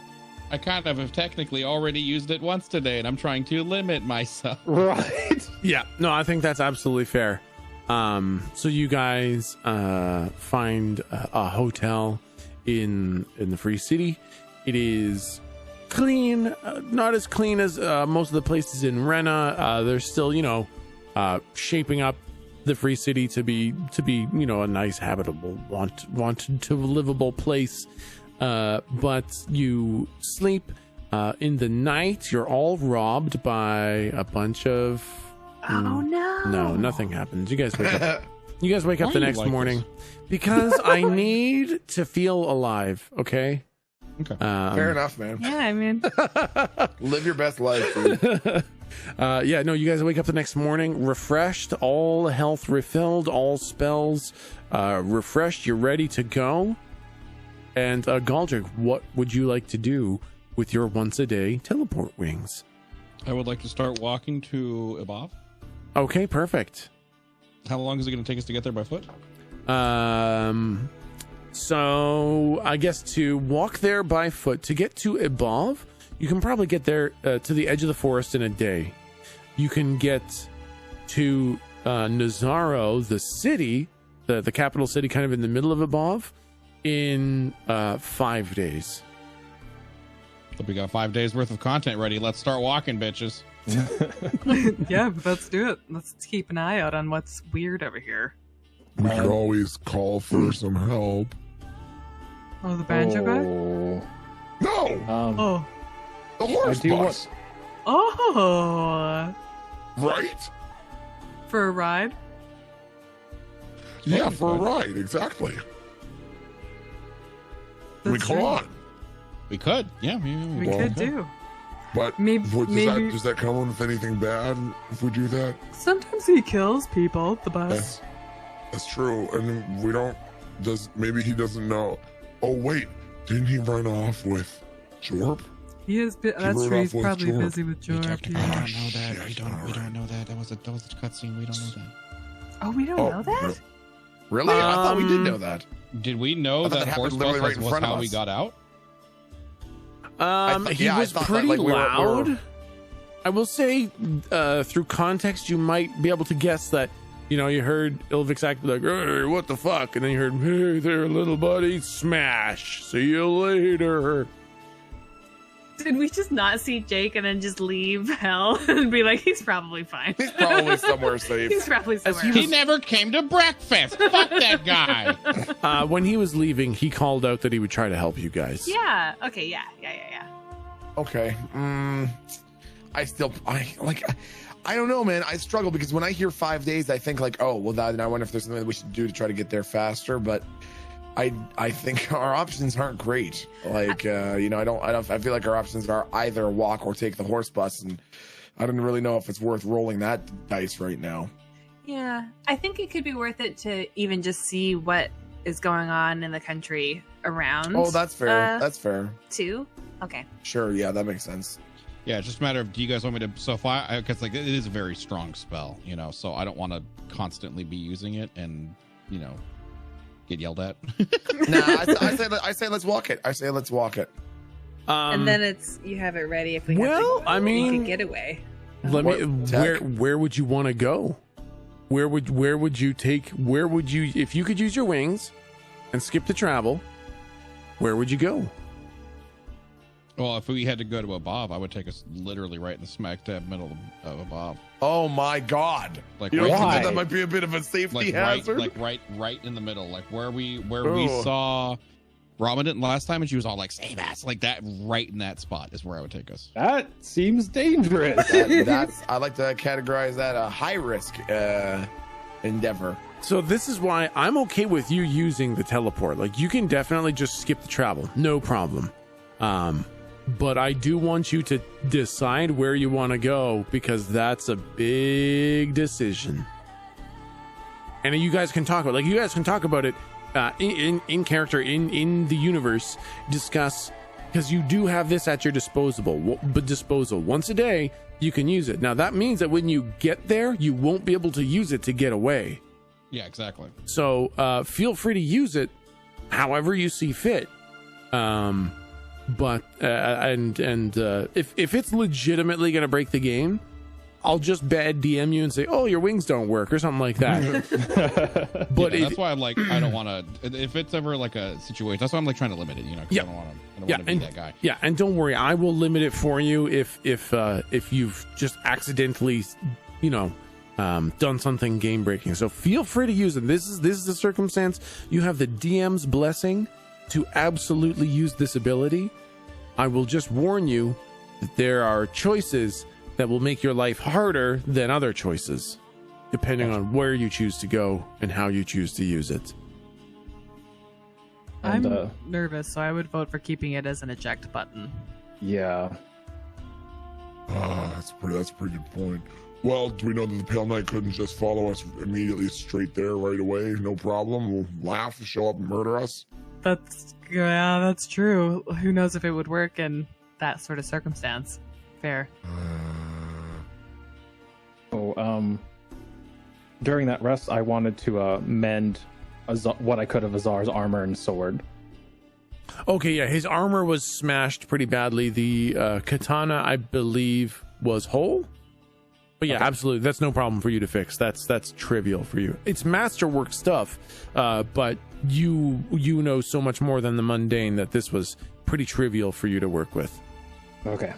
I kind of have technically already used it once today, and I'm trying to limit myself. Right. Yeah, no, I think that's absolutely fair. So you guys find a hotel in the Free City. It is clean, not as clean as most of the places in Rena. They're still, shaping up the Free City to be a nice, habitable, wanted to livable place. But you sleep in the night. You're all robbed by a bunch of. Oh no! No, nothing happens. You guys wake up. You guys wake up Why the you next like morning this? because I need to feel alive. Okay. Okay. Fair enough, man. Yeah, I mean, Live your best life, dude. Yeah, no, you guys wake up the next morning refreshed, all health refilled, all spells refreshed. You're ready to go. And Galdric, what would you like to do with your once a day teleport wings? I would like to start walking to Above. Okay, perfect. How long is it going to take us to get there by foot? So I guess to walk there by foot, to get to Ibov, you can probably get there to the edge of the forest in a day. You can get to Nazaro, the city, the capital city, kind of in the middle of Ibov, in 5 days. So we got 5 days worth of content ready. Let's start walking, bitches. yeah, let's do it. Let's keep an eye out on what's weird over here. We could always call for some help. Oh, the banjo guy? No! Oh. The horse I do bus! Oh. Right? For a ride? Yeah, for a ride, exactly. That's come right. on. We could. Yeah. We Well, could do. But Maybe- does that come with anything bad if we do that? Sometimes he kills people, the bus. That's true. And we don't, maybe he doesn't know. Oh, wait, didn't he run off with Jorp? He is. That's rode true. off He's with probably Jorp. busy with We Jorp. technically Yeah. don't know that. shit, We don't alright. know that. That was a cutscene. We don't know that. Oh, we don't know that? Really? I thought we did know that. Did we know I thought that that happened horse literally bus right in was front of how we us. got out? He yeah, I was thought that, pretty like, we were- loud. I will say, through context, you might be able to guess that, you heard Ilvix act like, hey, what the fuck? And then you heard, hey there, little buddy, smash. See you later. Did we just not see Jake and then just leave hell and be like, he's probably fine? He's probably somewhere safe. He's probably somewhere. He never came to breakfast. Fuck that guy. When he was leaving, he called out that he would try to help you guys. Yeah. Okay. Yeah. Okay. I don't know, man. I struggle because when I hear 5 days, I think like, oh, well, then I wonder if there's something that we should do to try to get there faster. But I think our options aren't great. Like, I feel like our options are either walk or take the horse bus, and I don't really know if it's worth rolling that dice right now. Yeah. I think it could be worth it to even just see what is going on in the country around. Oh, that's fair. That's fair. Too. Okay. Sure. Yeah, that makes sense. Yeah, it's just a matter of, do you guys want me to, so if I, because like it is a very strong spell, so I don't want to constantly be using it and, get yelled at. Nah, I say let's walk it. I say let's walk it. And then you have it ready if we have well, to I mean, make a getaway. where would you want to go? Where would you if you could use your wings and skip the travel, where would you go? Well, if we had to go to a Bob, I would take us literally right in the smack dab middle of a Bob. Oh my God! Like, You don't think why? that might be a bit of a safety hazard? right in the middle, like where we Oh. saw Ramadan last time, and she was all like, "Save us!" Like that, right in that spot is where I would take us. That seems dangerous. That's I like to categorize that a high risk endeavor. So this is why I'm okay with you using the teleport. Like, you can definitely just skip the travel, no problem. But I do want you to decide where you want to go, because that's a big decision. And you guys can talk about it in character in the universe, discuss, because you do have this at your disposal. Once a day, you can use it. Now that means that when you get there, you won't be able to use it to get away. Yeah, exactly. So feel free to use it however you see fit. But if it's legitimately going to break the game, I'll just bad DM you and say, "Oh, your wings don't work" or something like that. But that's why I'm like, I don't want to. If it's ever like a situation, that's why I'm like trying to limit it. You know, 'cause I don't want to be that guy. Yeah, and don't worry, I will limit it for you if you've just accidentally, done something game breaking. So feel free to use it. This is the circumstance. You have the DM's blessing to absolutely use this ability. I will just warn you that there are choices that will make your life harder than other choices, depending on where you choose to go and how you choose to use it. I'm nervous, so I would vote for keeping it as an eject button. Yeah. That's a pretty good point. Well, do we know that the Pale Knight couldn't just follow us immediately straight there right away? No problem. We'll laugh, show up, and murder us. That's true. Who knows if it would work in that sort of circumstance? Fair. During that rest, I wanted to mend what I could of Azar's armor and sword. Okay, yeah, his armor was smashed pretty badly. The katana, I believe, was whole. But yeah, absolutely, that's no problem for you to fix. That's trivial for you. It's masterwork stuff, but you know so much more than the mundane that this was pretty trivial for you to work with. Okay.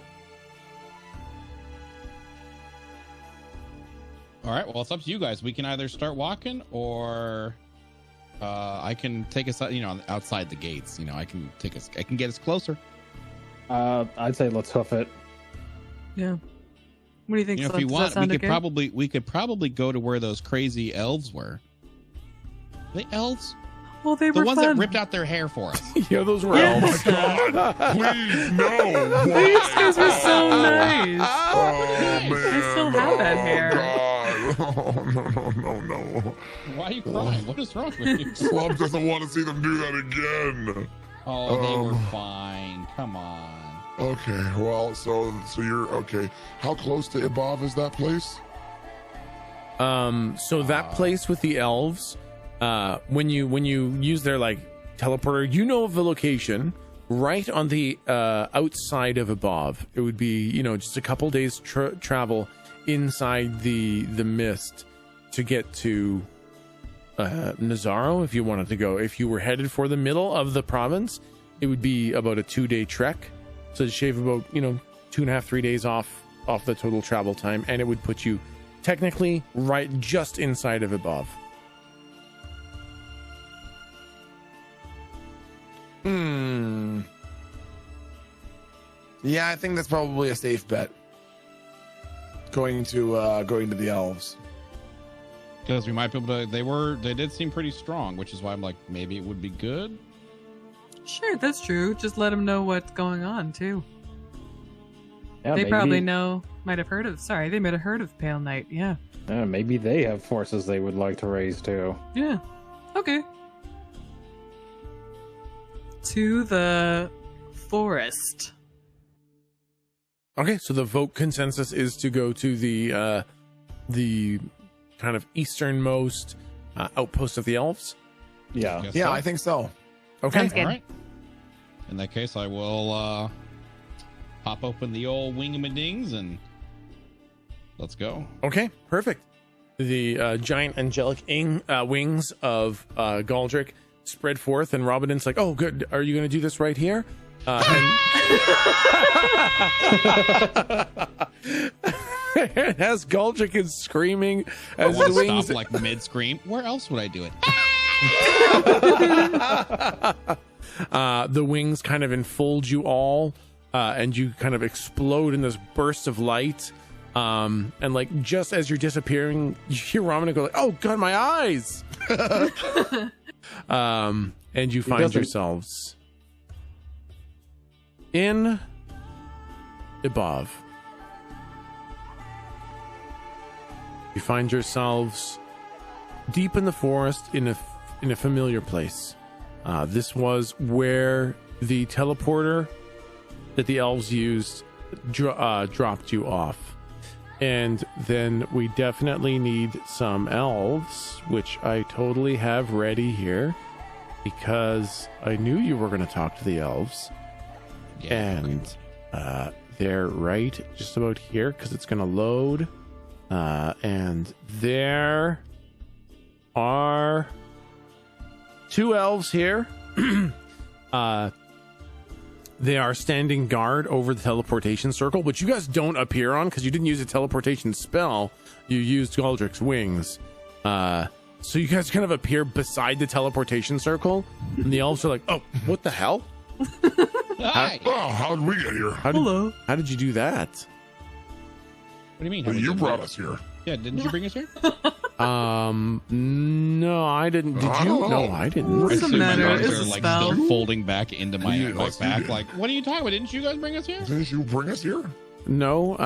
All right. Well, it's up to you guys. We can either start walking, or I can take us, outside the gates. I can get us closer. I'd say let's hoof it. Yeah. What do you think? If you want, we could probably go to where those crazy elves were. The elves? Well, they the were ones fun. that ripped out their hair for us. Yeah, those were Yes. elves. Oh my god! Please, no! These guys were so nice. Oh man! I still have that hair. God. Oh, no. Why are you crying? What is wrong with you? Slump doesn't want to see them do that again. Oh, they were fine. Come on. Okay, well, so you're okay. How close to Ibov is that place? So that place with the elves, when you use their teleporter, of the location right on the outside of Ibov. It would be just a couple days travel inside the mist to get to Nazaro if you wanted to go. If you were headed for the middle of the province, it would be about a 2-day trek. So to shave about 2.5, 3 days off the total travel time, and it would put you technically right just inside of Ibov. Yeah, I think that's probably a safe bet. Going to the elves. Because we might be able to. They did seem pretty strong, which is why I'm like, maybe it would be good. Sure, that's true. Just let them know what's going on too. Yeah, They probably might have heard of Pale Knight. Yeah. Maybe they have forces they would like to raise too. Yeah. Okay. To the forest. Okay, so the vote consensus is to go to the kind of easternmost outpost of the elves. Yeah. Yeah, I think so. Okay. Sounds good. All right. In that case, I will pop open the old wingamadings and let's go. Okay, perfect. The giant angelic wings of Galdric spread forth, and Robin's like, "Oh, good. Are you going to do this right here?" As Galdric is screaming, as I the want to wings stop like mid scream. Where else would I do it? the wings kind of enfold you all, and you kind of explode in this burst of light. And just as you're disappearing, you hear Ramana go "Oh God, my eyes!" And you find yourselves in Ibov. You find yourselves deep in the forest in a in a familiar place. This was where the teleporter that the elves used dropped you off. And then we definitely need some elves, which I totally have ready here because I knew you were going to talk to the elves. Yeah, And they're right just about here because it's going to load. And there are 2 elves here. They are standing guard over the teleportation circle, which you guys don't appear on because you didn't use a teleportation spell. You used Galdric's wings. So you guys kind of appear beside the teleportation circle, and the elves are like, "Oh, what the hell? Hi. How did we get here? Hello. How did you do that?" What do you mean? Well, you brought us here. Yeah, didn't you bring us here? No, I didn't. Did I you? don't know. No, I didn't. What's the assume matter? my arms It's are a like spell. still folding back into my Yes, you back. did. Like, what are you talking about? Didn't you guys bring us here? Didn't you bring us here? No.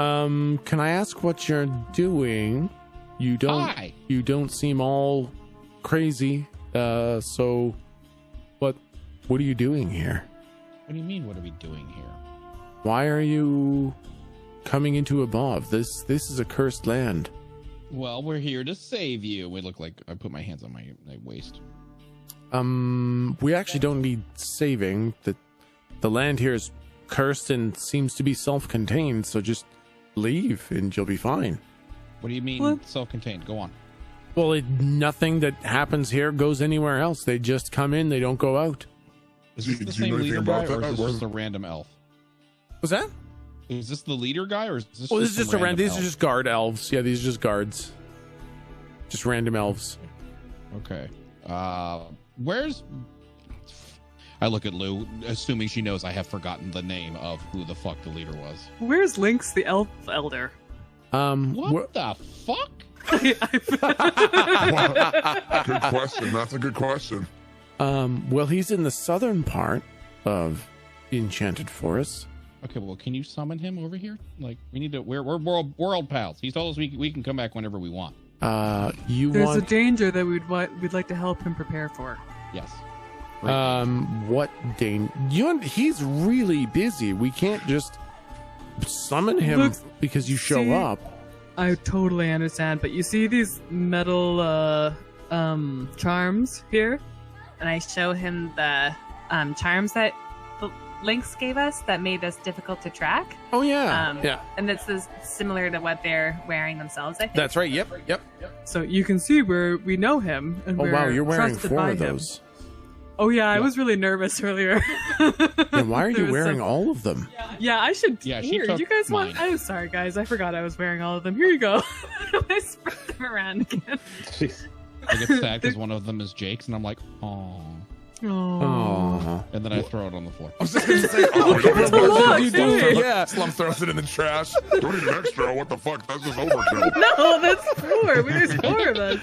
Can I ask what you're doing? You don't. Hi. You don't seem all crazy. So, what are you doing here? What do you mean? What are we doing here? Why are you coming into above? This is a cursed land. Well, we're here to save you. We look like I put my hands on my waist. We actually don't need saving. The land here is cursed and seems to be self-contained, so just leave and you'll be fine. What do you mean What? self-contained? Go on. Well, nothing that happens here goes anywhere else. They just come in, they don't go out. Is Do this you the know same anything leader about guy, or that? is this just a random elf? What's that? Is this the leader guy, or is this? Well, this is just some a random. These elf? are just guard elves. Yeah, these are just guards. Just random elves. Okay. Where's? I look at Lou, assuming she knows I have forgotten the name of who the fuck the leader was. Where's Lynx the elf elder? What the fuck? Good question. That's a good question. Well, he's in the southern part of the Enchanted Forest. Okay, well, can you summon him over here? Like, we need to. We're world pals. He's told us we can come back whenever we want. You There's want a danger that we'd like to help him prepare for. Yes. what Dane? He's really busy. We can't just summon him Look, because you show see- up. I totally understand, but you see these metal charms here? And I show him the charms that the Lynx gave us that made us difficult to track. Oh yeah, yeah. And this is similar to what they're wearing themselves, I think. That's right. Yep. So you can see where we know him and Oh we're wow, you're wearing trusted 4 by of him. those. Oh yeah, I was really nervous earlier. And why are There you was wearing some- all of them? Yeah, I should. Yeah, she Here, took you guys want? mine. I'm sorry, guys. I forgot I was wearing all of them. Here you go. I spread them around again. Jeez. I get sad because one of them is Jake's, and I'm like, oh. Oh. Oh. And then I throw it on the floor. I was just going to say, oh, It's a lot, hey. yeah. Slump throws it in the trash. Don't need an extra. What the fuck? That's just overkill. No, that's 4. There's 4 of us.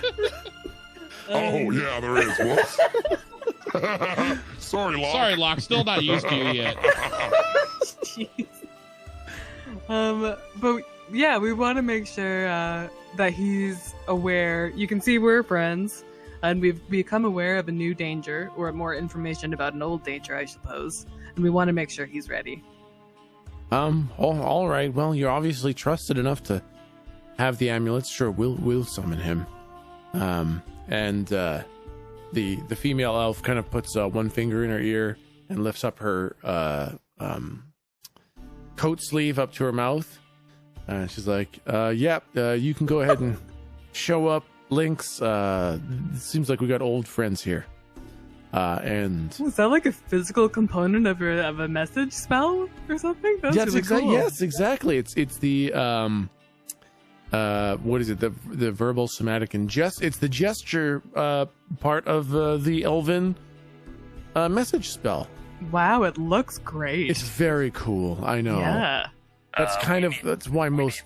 Oh, yeah, there is. Whoops. Sorry, Locke. Sorry, Locke. Still not used to you yet. Jeez. But yeah, we want to make sure that he's aware. You can see we're friends, and we've become aware of a new danger, or more information about an old danger, I suppose. And we want to make sure he's ready. All right. Well, you're obviously trusted enough to have the amulets. Sure, we'll summon him. And the female elf kind of puts one finger in her ear and lifts up her coat sleeve up to her mouth. And she's like, you can go ahead and show up, Lynx. It seems like we got old friends here. And Was that like a physical component of a message spell or something? That's really cool. yes, exactly. It's the what is it? The verbal, somatic, and it's the gesture part of the elven message spell. Wow, it looks great. It's very cool. I know. Yeah. That's that's why most.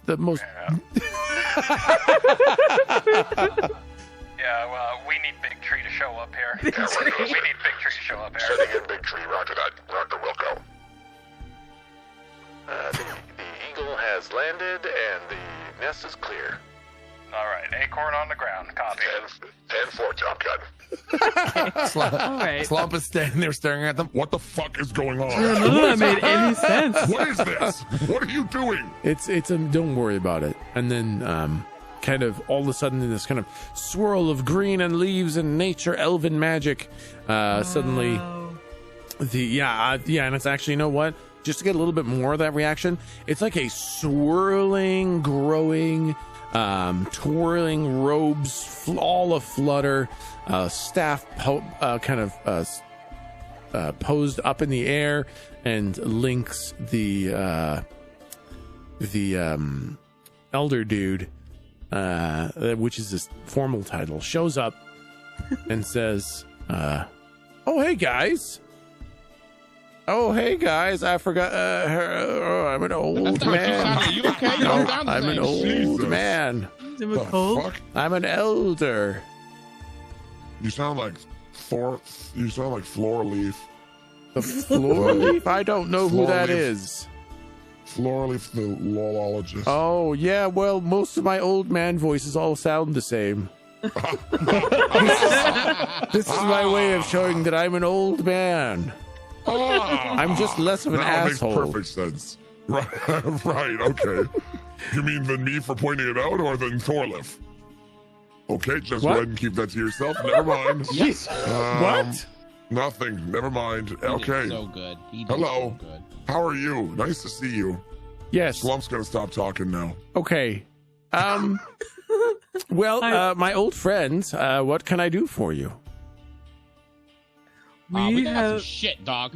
Yeah, well, we need Big Tree to show up here. Big Tree. We need Big Tree to show up here. Sitting in Big Tree. Roger that. Roger, we'll go. The eagle has landed and the nest is clear. All right, acorn on the ground. Copy. 10-4, Top Gun. All right. Slump is standing there staring at them. What the fuck is going on? None of that made any sense. What is this? What are you doing? It's don't worry about it. And then kind of all of a sudden in this kind of swirl of green and leaves and nature elven magic, suddenly and it's actually, you know what? Just to get a little bit more of that reaction, it's like a swirling, growing, twirling robes, all aflutter, staff posed up in the air, and Lynx, the elder dude, which is his formal title, shows up and says, "Oh hey guys." Oh, hey guys! I forgot. I'm an old man. Are you okay? You No, don't sound the I'm an same. old Jesus. man. Do you have a cold? Fuck? I'm an elder. You sound like You sound like Floor Leaf. The floor leaf? I don't know who Floor that leaf. is. Floor Leaf, the lolologist. Oh yeah, well, most of my old man voices all sound the same. This is my way of showing that I'm an old man. I'm just less of an Now it asshole. makes perfect sense. Right, right, okay. You mean than me for pointing it out, or than Thorliff? Okay, just go What? ahead and keep that to yourself. Never mind. Jeez. What? Nothing. Never mind. He did Okay. so good. He did Hello. so good. How are you? Nice to see you. Yes. Slump's gonna stop talking now. Okay. Well, my old friends, what can I do for you? We got some have shit, dog.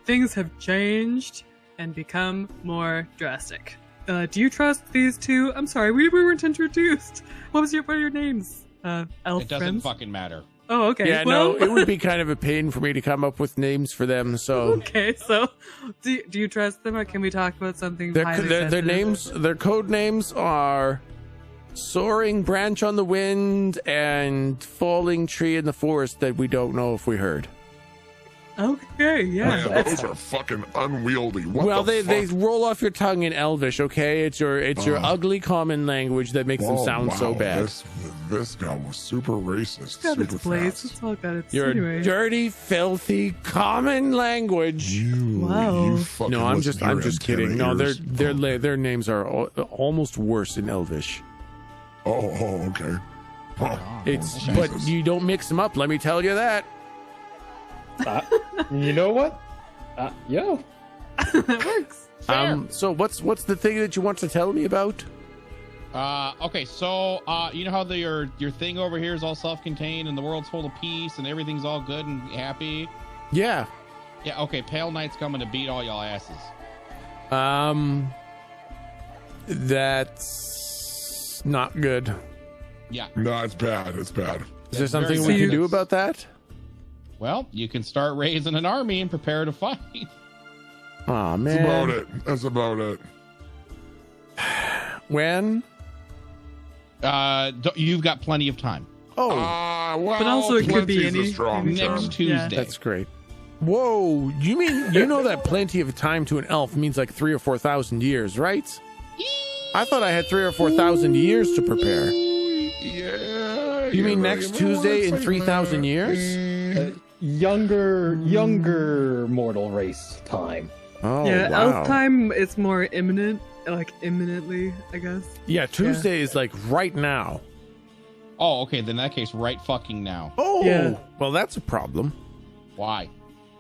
things have changed and become more drastic. Do you trust these two? I'm sorry, we weren't introduced. What are your names? Elf It doesn't friends? fucking matter. Oh, okay. Yeah, well, no, it would be kind of a pain for me to come up with names for them. So okay, so do you trust them, or can we talk about something? their highly their sensitive? names, their code names are Soaring Branch on the Wind and Falling Tree in the Forest that we don't know if we heard. Okay, yeah. Man, those are fucking unwieldy. What Well, the they fuck? roll off your tongue in Elvish, okay? It's your ugly common language that makes them Oh, sound so wow, bad. This guy was super racist. It's got super its place. fast. It's all got its. Your anyway. dirty, filthy common language. Wow. You fucking No, I'm listen just to your kidding. No, antenna ears. their names are almost worse in Elvish. Oh, okay. Huh. It's Oh, but Jesus. you don't mix them up. Let me tell you that. You know what? Yeah. That works. So what's the thing that you want to tell me about? Okay, so you know how your thing over here is all self-contained and the world's full of peace and everything's all good and happy? Yeah. Yeah, okay, Pale Knight's coming to beat all y'all asses. That's not good. Yeah. No, it's bad. It's bad. Is there something very we can bad. do about that? Well, you can start raising an army and prepare to fight. Aw, That's about man. it. That's about it. When? You've got plenty of time. Oh, Well, But also it could be plenty's a any- strong Next term. Tuesday. that's great. Whoa, you mean you know that plenty of time to an elf means like 3,000 or 4,000 years, right? I thought I had 3,000 or 4,000 years to prepare. Yeah. You mean next Tuesday in 3,000 years? Younger mortal race time. Oh, Yeah, wow. elf time is more imminent, like imminently, I guess. Yeah, Tuesday is like right now. Oh, okay, then in that case, right fucking now. Oh, Yeah. well, that's a problem. Why?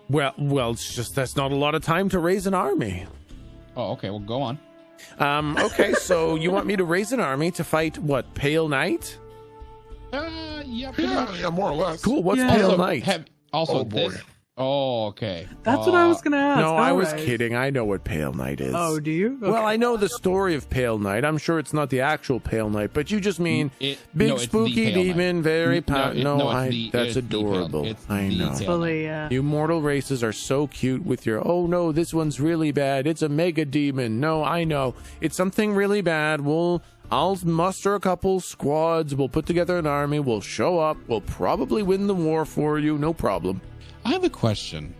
Well, it's just that's not a lot of time to raise an army. Oh, okay, well, go on. Okay, so you want me to raise an army to fight what? Pale Knight? Yeah, pretty much. Yeah, more or less. Cool. What's Yeah. Pale Also, Knight? Oh, boy. this. Oh, okay. That's what I was gonna ask. No, I was alright. kidding. I know what Pale Knight is. Oh, do you? Well, Okay. I know the story of Pale Knight. I'm sure it's not the actual Pale Knight, but you just mean It- big no, it's the spooky Pale Knight. demon, very powerful. it's That's the Pale- adorable. it's I the know. Pale fully. You mortal races are so cute with your, oh no, this one's really bad. It's a mega demon. No, I know. It's something really bad. I'll muster a couple squads. We'll put together an army. We'll show up. We'll probably win the war for you. No problem. I have a question.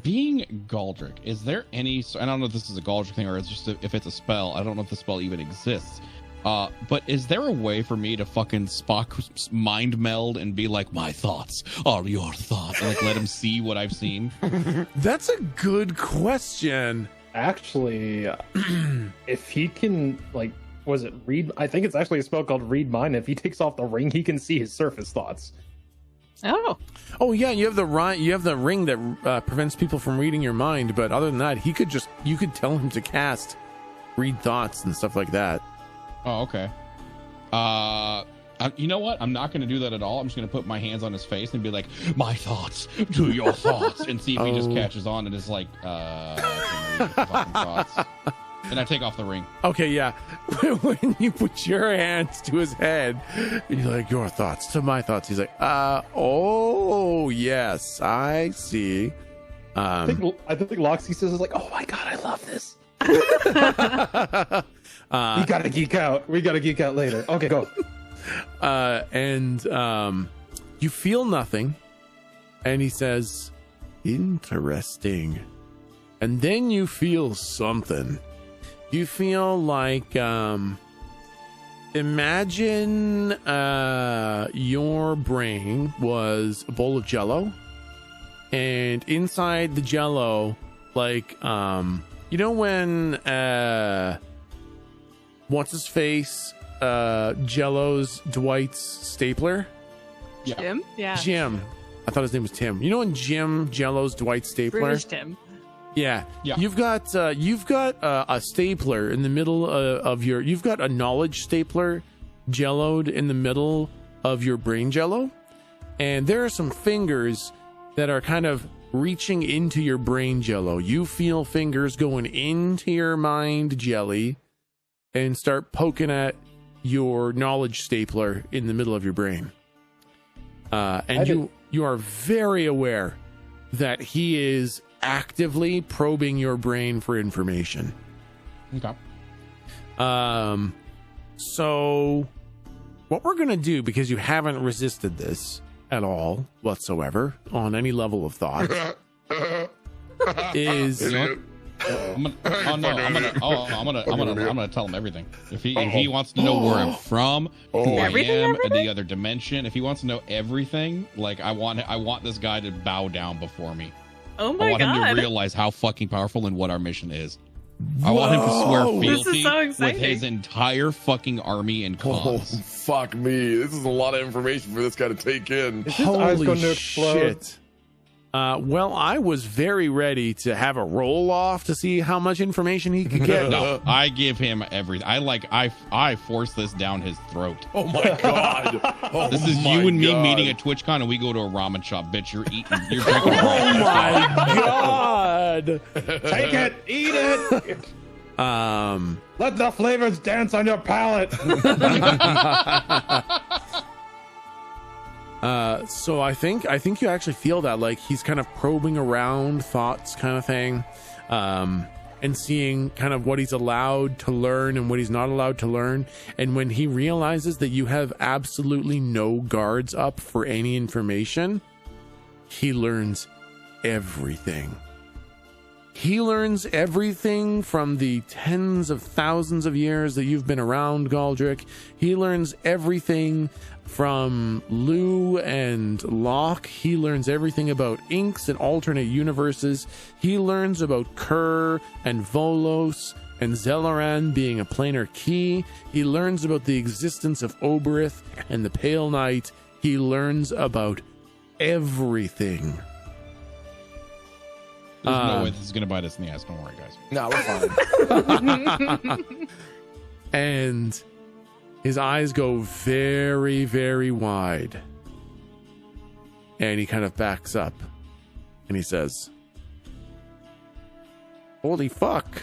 Being Galdric, is there any? I don't know if this is a Galdric thing or it's just if it's a spell. I don't know if the spell even exists. But is there a way for me to fucking Spock mind meld and be like, my thoughts are your thoughts, and like let him see what I've seen? That's a good question. Actually, if he can, like, was it read? I think it's actually a spell called Read Mind. If he takes off the ring, he can see his surface thoughts. Oh yeah, you have the ring that prevents people from reading your mind. But other than that, you could tell him to cast read thoughts and stuff like that. Oh, okay. You know what? I'm not going to do that at all. I'm just going to put my hands on his face and be like, my thoughts to your thoughts, and see if he just catches on and is like, can read your fucking thoughts. And I take off the ring. Okay, yeah. When you put your hands to his head, and you're like, your thoughts to my thoughts. He's like, oh, yes, I see. I think Loxy says is like, oh my god, I love this. We gotta geek out. We gotta geek out later. Okay, go. And you feel nothing. And he says, interesting. And then you feel something. You feel like, imagine your brain was a bowl of Jell-O, and inside the Jell-O, like, you know when what's his face, Jell-O's Dwight's stapler? Yeah. Jim? Yeah. Jim. I thought his name was Tim. You know when Jim Jell-O's Dwight's stapler? British Tim. Yeah. Yeah. You've got a stapler in the middle of your. You've got a knowledge stapler jelloed in the middle of your brain jello, and there are some fingers that are kind of reaching into your brain jello. You feel fingers going into your mind jelly and start poking at your knowledge stapler in the middle of your brain. And you are very aware that he is actively probing your brain for information. Okay. So what we're going to do, because you haven't resisted this at all whatsoever on any level of thought, is I'm gonna tell him everything. If he wants to know where I'm from, who I am, the other dimension, if he wants to know everything, like I want this guy to bow down before me. Oh my I want god. him to realize how fucking powerful and what our mission is. I want him to swear This is fealty so with exciting. his entire fucking army and Oh, cause. fuck me. This is a lot of information for this guy to take in. Is his eyes going to explode? shit. Well, I was very ready to have a roll off to see how much information he could get. No, I give him everything. I force this down his throat. Oh my god. Oh This is my you and me God. meeting at TwitchCon, and we go to a ramen shop. Bitch, you're drinking Oh ramen. my god. Take it, eat it. Let the flavors dance on your palate. So I think you actually feel that, like, he's kind of probing around thoughts kind of thing, and seeing kind of what he's allowed to learn and what he's not allowed to learn. And when he realizes that you have absolutely no guards up for any information, he learns everything. He learns everything from the tens of thousands of years that you've been around, Galdric. He learns everything from Lou and Locke. He learns everything about inks and alternate universes. He learns about Kerr and Volos and Zelleran being a planar key. He learns about the existence of Oberith and the Pale Knight. He learns about everything. There's no way this is gonna bite us in the ass. Don't worry, guys. No, we're fine. And his eyes go very, very wide. And he kind of backs up. And he says, holy fuck.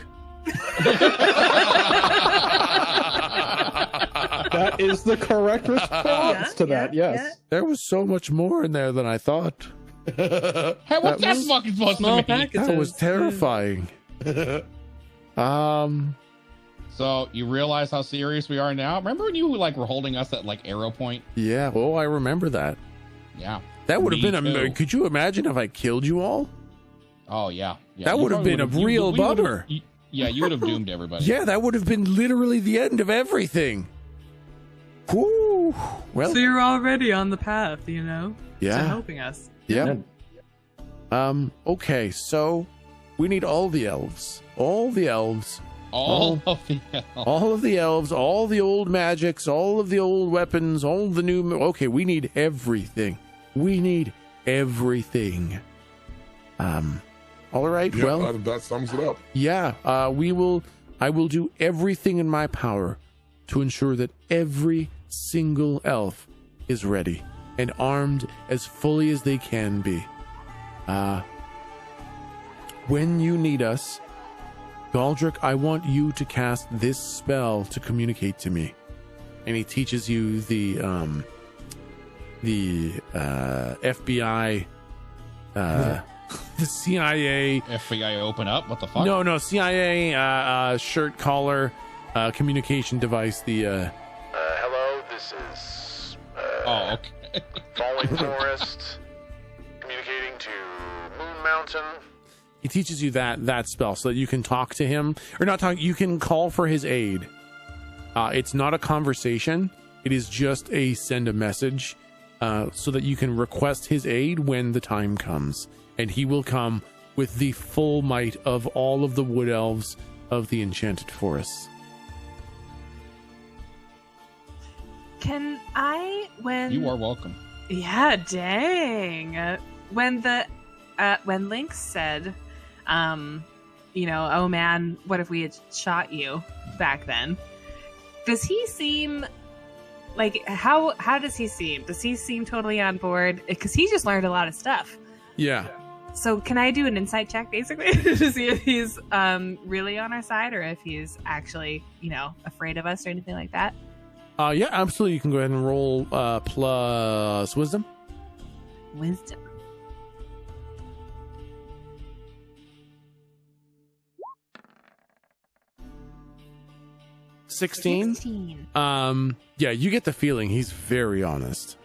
That is the correct response to that. Yes. There was so much more in there than I thought. Hey, what's that fucking supposed to Small mean? package. That was terrifying. So you realize how serious we are now? Remember when you were holding us at arrow point? Yeah, oh, I remember that. Yeah. That would have Me been too. could you imagine if I killed you all? Oh yeah. That would have been a real bummer. Yeah, you would have doomed everybody. Yeah, that would have been literally the end of everything. Whew. Well, So you're already on the path, to yeah. helping us. Yeah. Okay, so we need all the elves. All of the elves. All of the All of the elves, all the old magics, all of the old weapons, all the new... Okay, we need everything. We need everything. All right, Yeah, well... that sums it up. Yeah, I will do everything in my power to ensure that every single elf is ready and armed as fully as they can be. When you need us, Galdric, I want you to cast this spell to communicate to me. And he teaches you the FBI, the CIA. FBI open up? What the fuck? No, CIA shirt collar communication device. Hello, this is Oh, okay. Falling Forest communicating to Moon Mountain. He teaches you that spell so that you can talk to him, or not talk. You can call for his aid. It's not a conversation. It is just a send a message, so that you can request his aid when the time comes, and he will come with the full might of all of the wood elves of the enchanted forests. Can I, when... You are welcome. Yeah, dang. When Link said, oh man, what if we had shot you back then? Does he seem like, how does he seem? Does he seem totally on board? Because he just learned a lot of stuff. Yeah. So can I do an insight check basically to see if he's really on our side or if he's actually, afraid of us or anything like that? Yeah, absolutely. You can go ahead and roll plus wisdom. Wisdom. $16. 16. Yeah, you get the feeling he's very honest.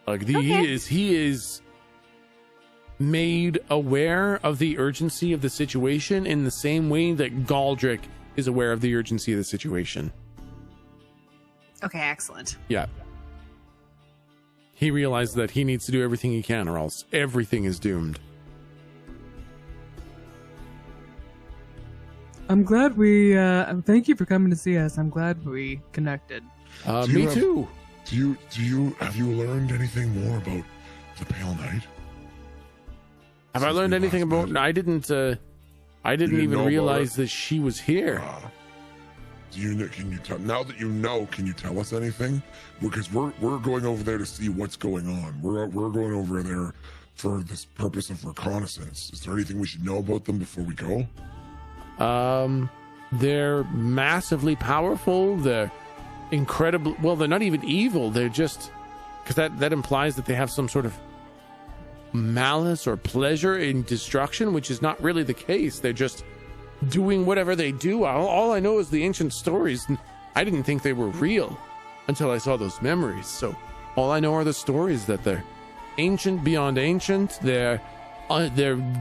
Like he is made aware of the urgency of the situation in the same way that Galdric is aware of the urgency of the situation. Okay, excellent. Yeah. He realizes that he needs to do everything he can or else everything is doomed. I'm glad we. Thank you for coming to see us. I'm glad we connected. Me too. Have you learned anything more about the Pale Knight? Have I learned anything about? I didn't even realize that she was here. Do you know? Can you tell? Now that you know, can you tell us anything? Because we're going over there to see what's going on. We're going over there for this purpose of reconnaissance. Is there anything we should know about them before we go? They're massively powerful. They're incredible. Well, they're not even evil. They're just, because that implies that they have some sort of malice or pleasure in destruction, which is not really the case. They're just doing whatever they do. All I know is the ancient stories. I didn't think they were real until I saw those memories. So all I know are the stories that they're ancient beyond ancient. Their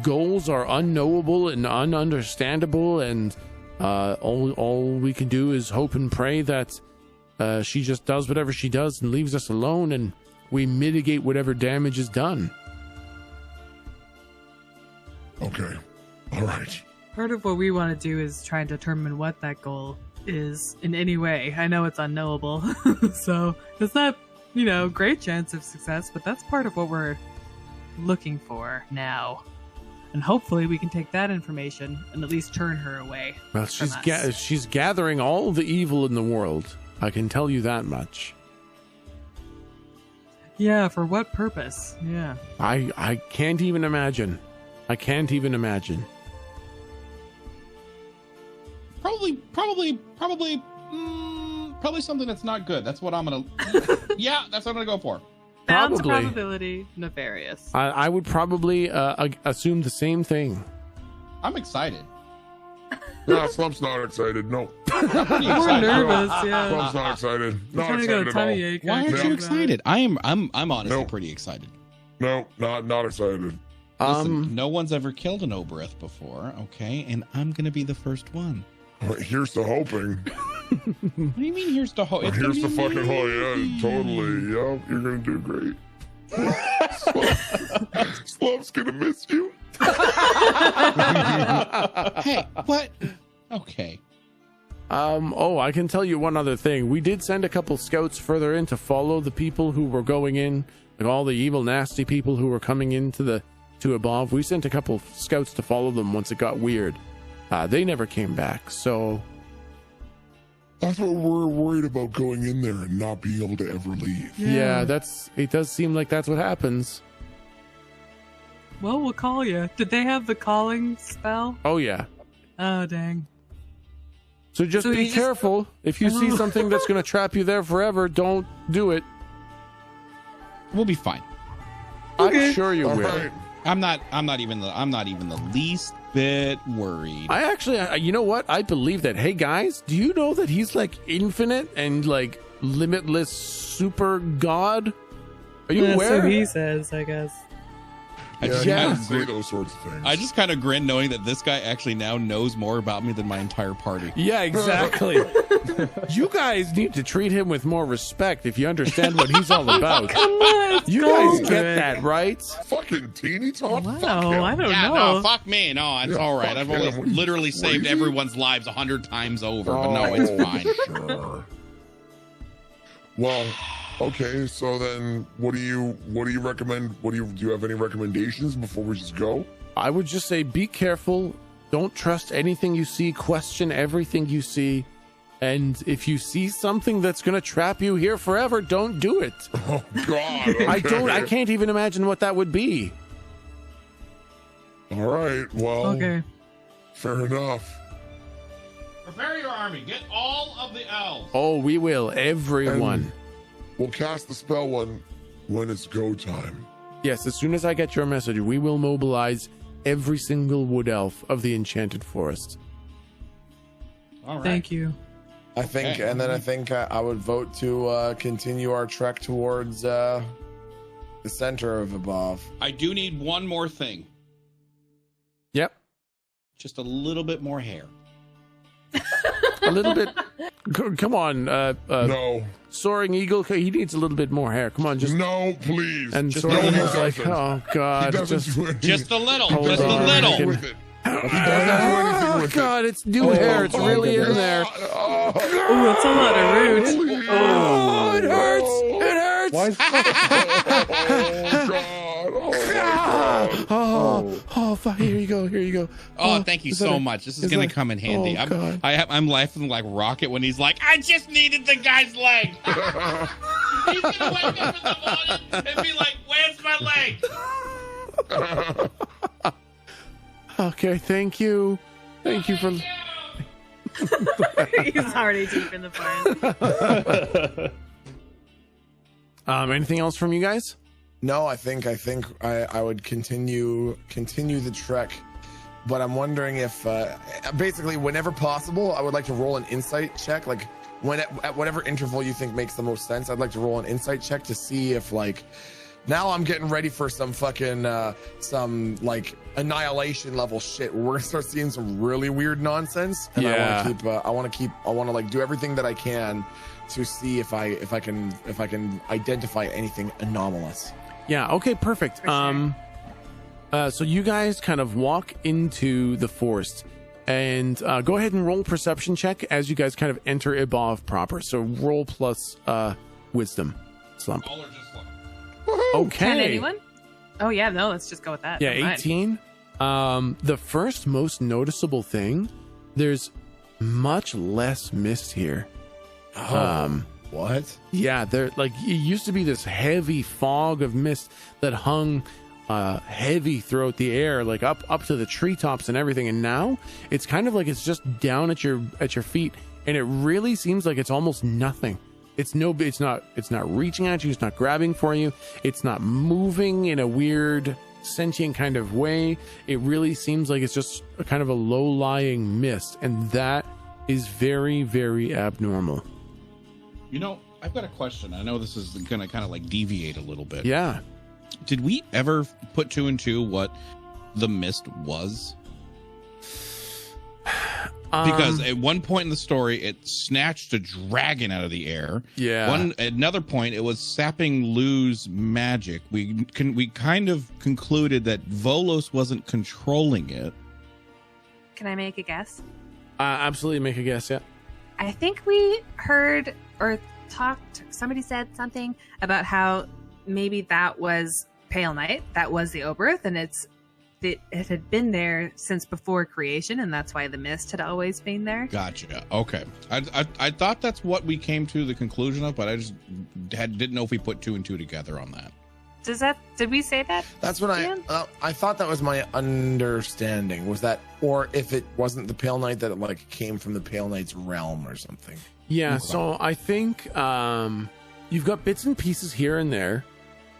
goals are unknowable and ununderstandable, and all we can do is hope and pray that she just does whatever she does and leaves us alone, and we mitigate whatever damage is done. Okay. All right. Part of what we want to do is try and determine what that goal is in any way. I know it's unknowable, so it's not, great chance of success, but that's part of what we're looking for now. And hopefully we can take that information and at least turn her away. Well, she's gathering all the evil in the world. I can tell you that much. Yeah, for what purpose? Yeah. I can't even imagine. I can't even imagine. Probably something that's not good. That's what I'm gonna. Yeah, that's what I'm gonna go for. Bounds Probably. probability, nefarious. I would probably assume the same thing. I'm excited. No, Slump's not excited. No. We're nervous, yeah. Slump's not excited. I'm Not trying to get a excited at tummy all. ache. Why aren't Yeah. you excited? I'm honestly Nope. pretty excited. No, not excited. Listen, no one's ever killed an Oberith before, okay? And I'm gonna be the first one. Here's to hoping. What do you mean? Here's the hole. Here's the fucking hole. Yeah, totally. Yep, you're gonna do great. Slump's gonna miss you. Hey, what? Okay. I can tell you one other thing. We did send a couple scouts further in to follow the people who were going in, like all the evil, nasty people who were coming into to above. We sent a couple scouts to follow them once it got weird. They never came back, so... That's what we're worried about, going in there and not being able to ever leave. Yeah, it does seem like that's what happens. Well, we'll call you. Did they have the calling spell? Oh, yeah. Oh, dang. So just So be you careful. If you see something that's going to trap you there forever, don't do it. We'll be fine. I'm sure you All will. right. I'm not even the least bit worried. I actually, you know what? I believe that. Hey guys, do you know that he's like infinite and like limitless super god? Are you aware? So he says, I guess. I Yeah, just he kinda doesn't say those sorts of things. I just kind of grin knowing that this guy actually now knows more about me than my entire party. Yeah, exactly. You guys need to treat him with more respect if you understand what he's all about. Come on, You guys get that, right? fucking teeny tot. Wow, Fuck him. I don't Yeah, know. no, fuck me. No, it's Yeah, all right. fuck I've him. only What are you, literally saved crazy? everyone's lives 100 times over, but no, Oh, it's fine. Sure. Well, okay. So then, what do you recommend? Do you have any recommendations before we just go? I would just say be careful. Don't trust anything you see. Question everything you see. And if you see something that's going to trap you here forever, don't do it. Oh God! Okay. I can't even imagine what that would be. All right. Well. Okay. Fair enough. Prepare your army. Get all of the elves. Oh, we will. Everyone. And we'll cast the spell when it's go time. Yes, as soon as I get your message, we will mobilize every single wood elf of the Enchanted Forest. All right. Thank you. I think, Okay. and then I think I would vote to continue our trek towards the center of above. I do need one more thing. Yep. Just a little bit more hair. A little bit. Come on. No, Soaring Eagle, he needs a little bit more hair. Come on, just. no, please. And just Soaring no, he Eagle's like, doesn't. oh, He God. doesn't Just, do anything. Just a little. Hold Just a on. little. with it. He doesn't do oh, anything with God, it's new hair. It's really in there. Oh, Oh, that's a lot of root. please. Oh, it hurts. It hurts. Why is Oh, God. Oh, fuck. Here you go. Here you go. Oh, thank you is that so a- much. This is is going that- to come in handy. Oh, God. I'm laughing like Rocket when he's like, I just needed the guy's leg. He's going to wake up in the morning and be like, where's my leg? Okay, thank you. Thank you for. He's already deep in the forest. Anything else from you guys? No, I think I would continue the trek, but I'm wondering if basically whenever possible, I would like to roll an insight check. Like at whatever interval you think makes the most sense, I'd like to roll an insight check to see if like now I'm getting ready for some fucking some like annihilation level shit. We're gonna start seeing some really weird nonsense, and Yeah. I want to like do everything that I can to see if I can identify anything anomalous. Yeah, okay, perfect. For sure. So you guys kind of walk into the forest and go ahead and roll perception check as you guys kind of enter Ibov proper. So roll plus wisdom. Slump. All are just like, Okay. Can anyone? Oh yeah, no. Let's just go with that. Yeah, Never mind. 18. The first most noticeable thing, there's much less mist here. What? Yeah, there like it used to be this heavy fog of mist that hung heavy throughout the air, like up to the treetops and everything. And now it's kind of like it's just down at your feet, and it really seems like it's almost nothing. It's not reaching at you, it's not grabbing for you, it's not moving in a weird sentient kind of way. It really seems like it's just a kind of a low-lying mist, and that is very, very abnormal. you know, I've got a question. I know this is going to kind of like deviate a little bit. Yeah. Did we ever put two and two what the mist was? Because at one point in the story, it snatched a dragon out of the air. Yeah. Another point, it was sapping Lou's magic. We kind of concluded that Volos wasn't controlling it. Can I make a guess? Absolutely, make a guess. Yeah. I think we heard or talked. Somebody said something about how maybe that was Pale Night. That was the Oberth, and it had been there since before creation, and that's why the mist had always been there. Gotcha. Okay. I thought that's what we came to the conclusion of, but I just didn't know if we put 2 and 2 together on that. Did we say that? That's what I thought. That was my understanding. Was that, or if it wasn't the Pale Knight, that it like came from the Pale Knight's realm or something. Yeah. Okay. So I think you've got bits and pieces here and there.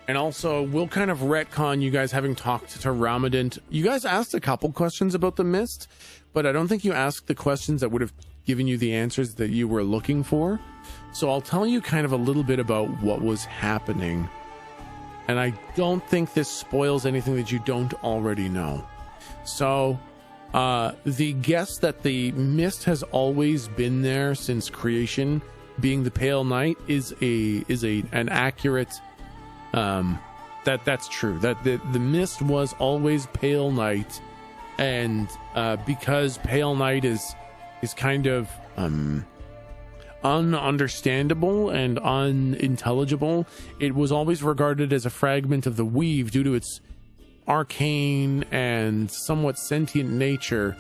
And also, we'll kind of retcon you guys having talked to Ramadant. You guys asked a couple questions about the mist, but I don't think you asked the questions that would have given you the answers that you were looking for. So I'll tell you kind of a little bit about what was happening. And I don't think this spoils anything that you don't already know. So the guess that the mist has always been there since creation, being the Pale Knight, is an accurate... that's true, that the mist was always Pale Night, and because Pale Night is kind of ununderstandable and unintelligible, it was always regarded as a fragment of the weave due to its arcane and somewhat sentient nature,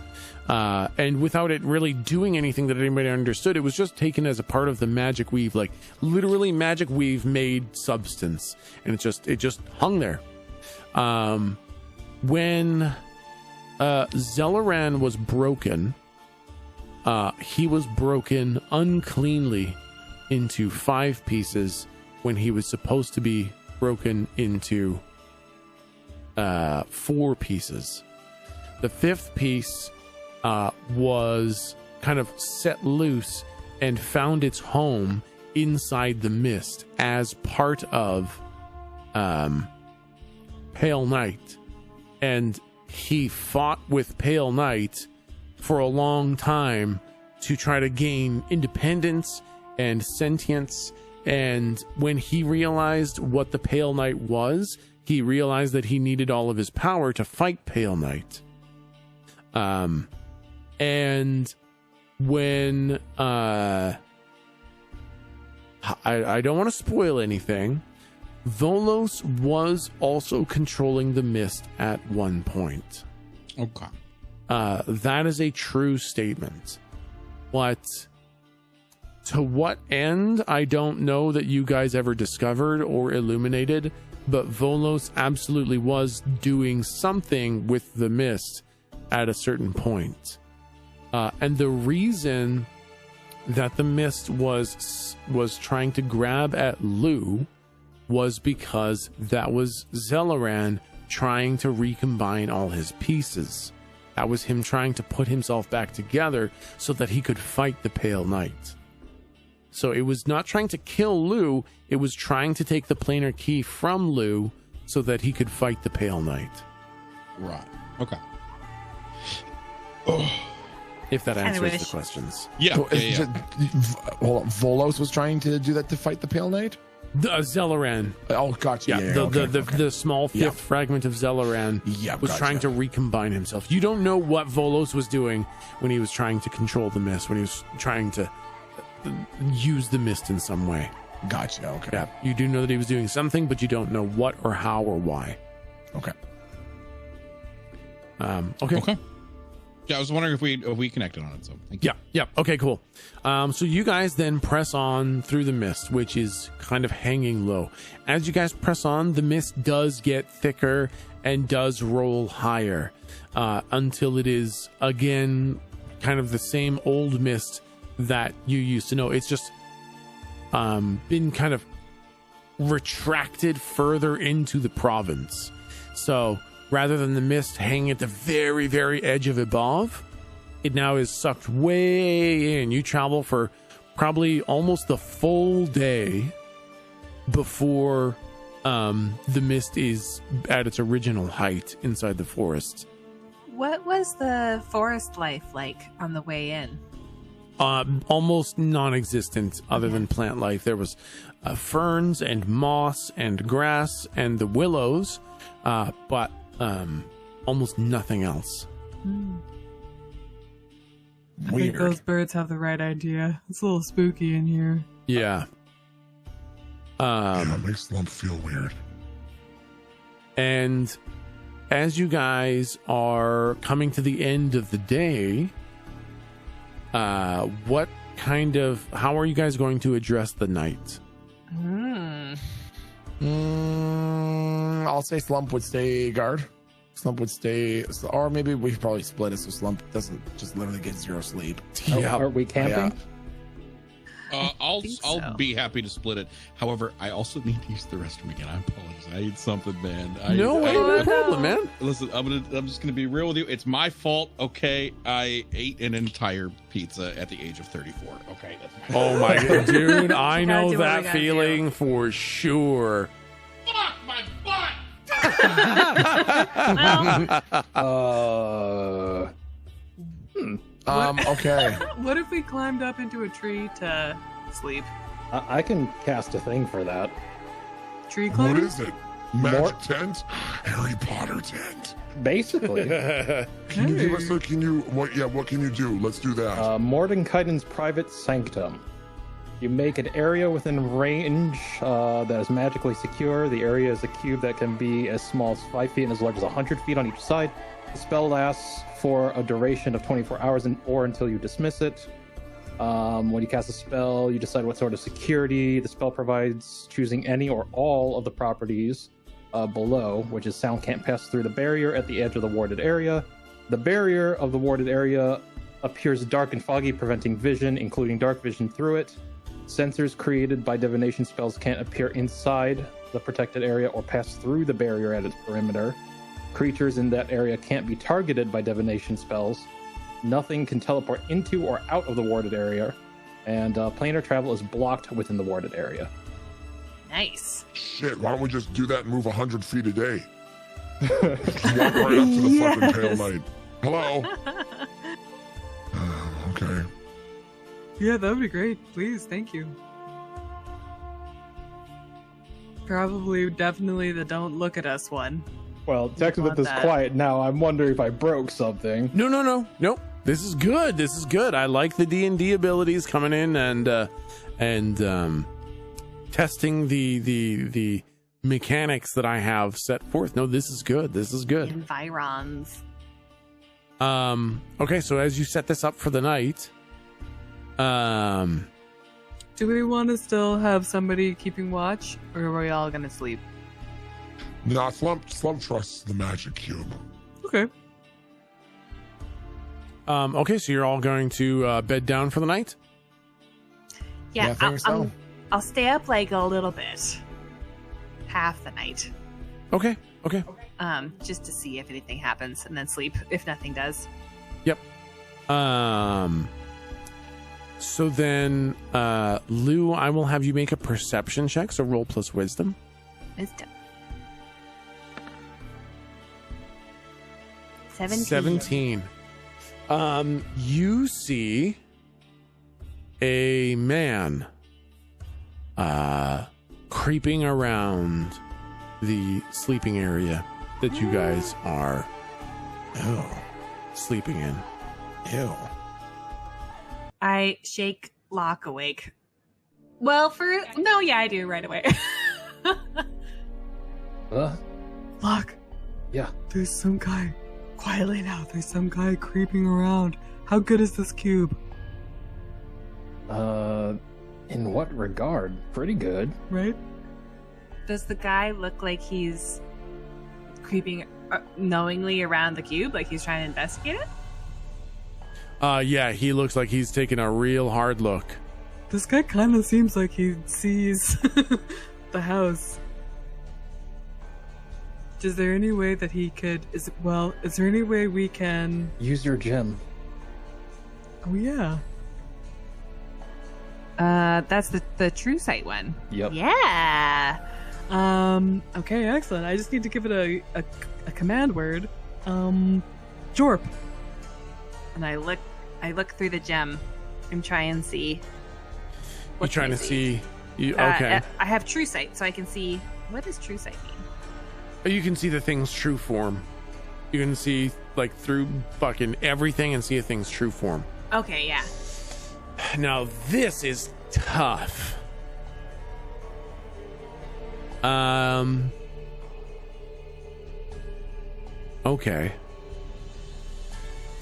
and without it really doing anything that anybody understood. It was just taken as a part of the magic weave, like literally magic weave made substance, and it just hung there. When Zelleran was broken, he was broken uncleanly into 5 pieces when he was supposed to be broken into 4 pieces. The 5th piece was kind of set loose and found its home inside the mist as part of Pale Knight, and he fought with Pale Knight for a long time to try to gain independence and sentience. And when he realized what the Pale Knight was, he realized that he needed all of his power to fight Pale Knight. And when I don't want to spoil anything, Volos was also controlling the mist at one point. Okay. That is a true statement. But to what end, I don't know that you guys ever discovered or illuminated, but Volos absolutely was doing something with the mist at a certain point. And the reason that the mist was trying to grab at Lou was because that was Zelleran trying to recombine all his pieces. That was him trying to put himself back together so that he could fight the Pale Knight. So it was not trying to kill Lou, it was trying to take the planar key from Lou so that he could fight the Pale Knight. Right. Okay. If that answers wish. the questions. Yeah. So it's just, hold on, Volos was trying to do that to fight the Pale Knight? Zelleran. Oh, gotcha. Yeah, okay. the small 5th fragment of Zelleran was trying to recombine himself. You don't know what Volos was doing when he was trying to control the mist, when he was trying to use the mist in some way. Gotcha. Okay. Yeah, you do know that he was doing something, but you don't know what or how or why. Okay. Okay. Yeah, I was wondering if we connected on it. So thank you. Yeah. Okay, cool. So you guys then press on through the mist, which is kind of hanging low. As you guys press on, the mist does get thicker and does roll higher until it is again kind of the same old mist that you used to know. It's just been kind of retracted further into the province. So rather than the mist hanging at the very, very edge of above, it now is sucked way in. You travel for probably almost the full day before the mist is at its original height inside the forest. What was the forest life like on the way in? Almost non-existent other than plant life. There was ferns and moss and grass and the willows, but almost nothing else. I think those birds have the right idea. It's a little spooky in here. Yeah. Yeah, it makes Slump feel weird. And as you guys are coming to the end of the day, how are you guys going to address the night? I'll say Slump would stay guard. Slump would stay, or maybe we could probably split it so Slump doesn't just literally get zero sleep. Yeah. Are we camping? I'll so. be happy to split it. However, I also need to use the restroom again. I apologize. I ate something, man. No problem, man. Listen, I'm just gonna be real with you. It's my fault. Okay, I ate an entire pizza at the age of 34. Okay, that's my Oh my god, dude! I know do what we that gotta feeling for sure. fuck my butt. Okay. What if we climbed up into a tree to sleep? I can cast a thing for that. Tree What climbing? is it? Magic tent? Harry Potter tent. Basically, Can you give us a, what can you do? Let's do that. Mordenkainen's private sanctum. You make an area within range that is magically secure. The area is a cube that can be as small as 5 feet and as large as 100 feet on each side. The spell lasts for a duration of 24 hours or until you dismiss it. When you cast a spell, you decide what sort of security the spell provides, choosing any or all of the properties below, which is sound can't pass through the barrier at the edge of the warded area. The barrier of the warded area appears dark and foggy, preventing vision, including dark vision through it. Sensors created by divination spells can't appear inside the protected area or pass through the barrier at its perimeter. Creatures in that area can't be targeted by divination spells. Nothing can teleport into or out of the warded area, and planar travel is blocked within the warded area. Nice. Shit, why don't we just do that and move 100 feet a day? Just walk right up to the fucking Pale Knight. Hello? Okay. Yeah, that would be great. Please, thank you. Probably, definitely the don't look at us one. Well, Techsmith want is that. quiet now. I'm wondering if I broke something. No. Nope. This is good. This is good. I like the D&D abilities coming in and testing the mechanics that I have set forth. No, this is good. This is good. Environs. Okay, so as you set this up for the night, Do we want to still have somebody keeping watch, or are we all gonna sleep? Nah, Slump trusts the magic cube. Okay. okay, so you're all going to bed down for the night? Yeah, I think so. I'll stay up like a little bit. Half the night. Okay. Just to see if anything happens and then sleep if nothing does. Yep. So then, Lou, I will have you make a perception check. So roll plus wisdom. Wisdom. 17. 17. You see a man creeping around the sleeping area that you guys are sleeping in. Ew. I shake Locke awake. Well, I do right away. Locke, Yeah. there's some guy. Quietly now, there's some guy creeping around. How good is this cube? In what regard? Pretty good. Right? Does the guy look like he's creeping knowingly around the cube, like he's trying to investigate it? Yeah, he looks like he's taking a real hard look. This guy kind of seems like he sees the house. Is there any way that he could? Is there any way we can? Use your gem. Oh yeah. That's the true sight one. Yep. Yeah. Okay, excellent. I just need to give it a command word. Jorp. And I look through the gem and try and see. You're what trying can to I see. Okay. I have true sight, so I can see. What does true sight mean? You can see the thing's true form. You can see like through fucking everything and see a thing's true form. Okay, yeah. Now this is tough. Okay.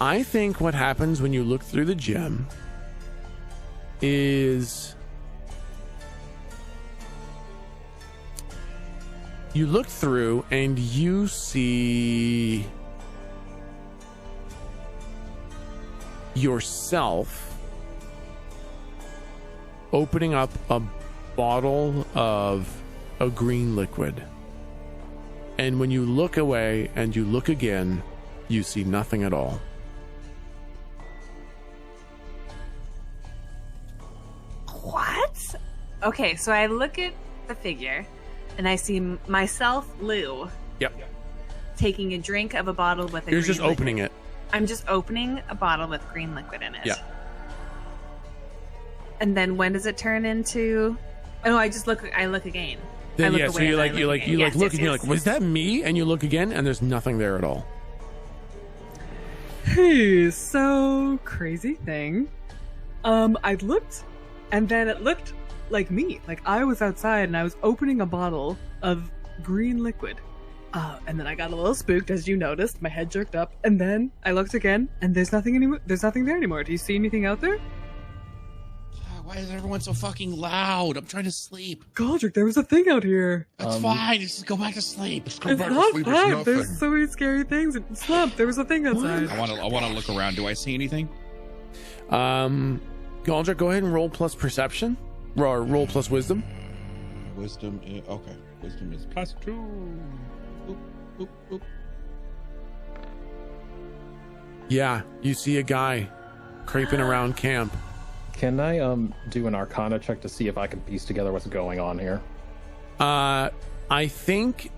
I think what happens when you look through the gem is you look through and you see yourself opening up a bottle of a green liquid. And when you look away and you look again, you see nothing at all. What? Okay, so I look at the figure and I see myself, Lou, Yep. taking a drink of a bottle with a You're green just liquid. opening it. I'm just opening a bottle with green liquid in it. Yeah. And then when does it turn into? Oh, I look again. I Then look yeah, away so you and I like you look like again. you Yes, like look yes, and you're yes. like, was that me? And you look again and there's nothing there at all. Hey, so crazy thing. I looked, and then it looked like me. Like I was outside and I was opening a bottle of green liquid. And then I got a little spooked, as you noticed. My head jerked up, and then I looked again, and there's nothing anymore. There's nothing there anymore. Do you see anything out there? Why is everyone so fucking loud? I'm trying to sleep. Galdric, there was a thing out here. That's fine. Just go back to sleep. Just go It's back to not sleep. fun. It's There's nothing. so many scary things. Slump, there was a thing outside. I want to look around. Do I see anything? Galdric, go ahead and roll plus perception. Roll plus wisdom. Wisdom. Okay. Wisdom is +2. Oop, oop, oop. Yeah, you see a guy creeping around camp. Can I do an Arcana check to see if I can piece together what's going on here? I think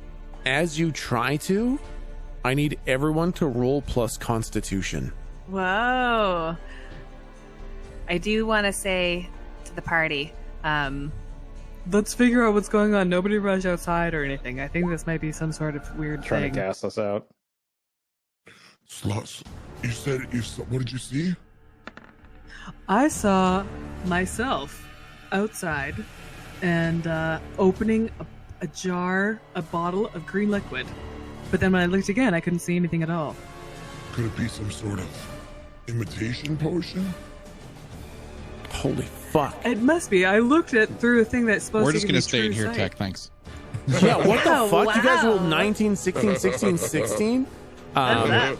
as you try to, I need everyone to roll plus Constitution. Whoa. I do want to say to the party, Let's figure out what's going on. Nobody rush outside or anything. I think this might be some sort of weird Trying thing. to gas us out. Sluts. You said you saw. What did you see? I saw myself outside and opening a bottle of green liquid. But then when I looked again, I couldn't see anything at all. Could it be some sort of imitation potion? Holy fuck. It must be. I looked at through a thing that's supposed We're to just give gonna me stay in true here, sight. Tech. Thanks. Yeah, what the Oh, fuck? You guys wow. rolled 19, 16, 16, 16. that?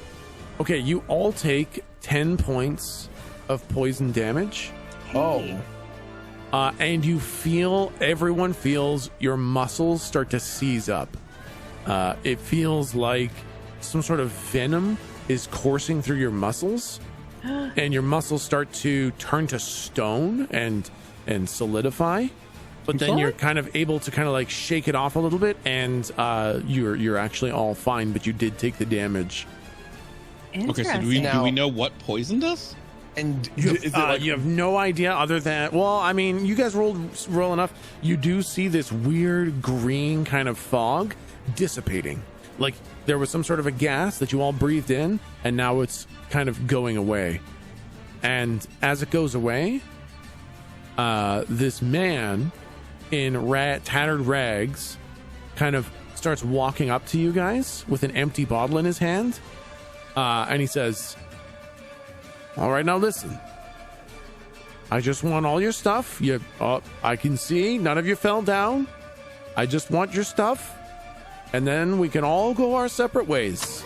Okay, you all take 10 points of poison damage. Hey. And everyone feels your muscles start to seize up. It feels like some sort of venom is coursing through your muscles, and your muscles start to turn to stone and solidify. But then you're kind of able to kind of like shake it off a little bit, and you're actually all fine. But you did take the damage. Okay, so do Interesting. we know what poisoned us? And You have no idea other than, well, I mean, you guys roll enough. You do see this weird green kind of fog dissipating. Like there was some sort of a gas that you all breathed in, and now it's kind of going away. And as it goes away, this man in tattered rags kind of starts walking up to you guys with an empty bottle in his hand. And he says, all right, now listen. I just want all your stuff. I can see none of you fell down. I just want your stuff. And then we can all go our separate ways.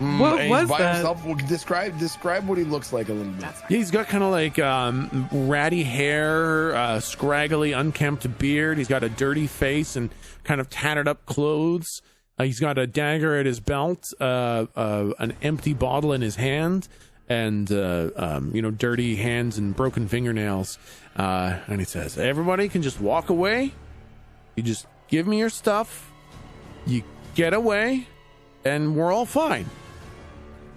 What and was he's by that? himself. Well, describe what he looks like a little bit. He's got kind of like ratty hair, scraggly, unkempt beard. He's got a dirty face and kind of tattered up clothes. He's got a dagger at his belt, an empty bottle in his hand, and dirty hands and broken fingernails. And he says, "Everybody can just walk away. You just give me your stuff, you get away, and we're all fine.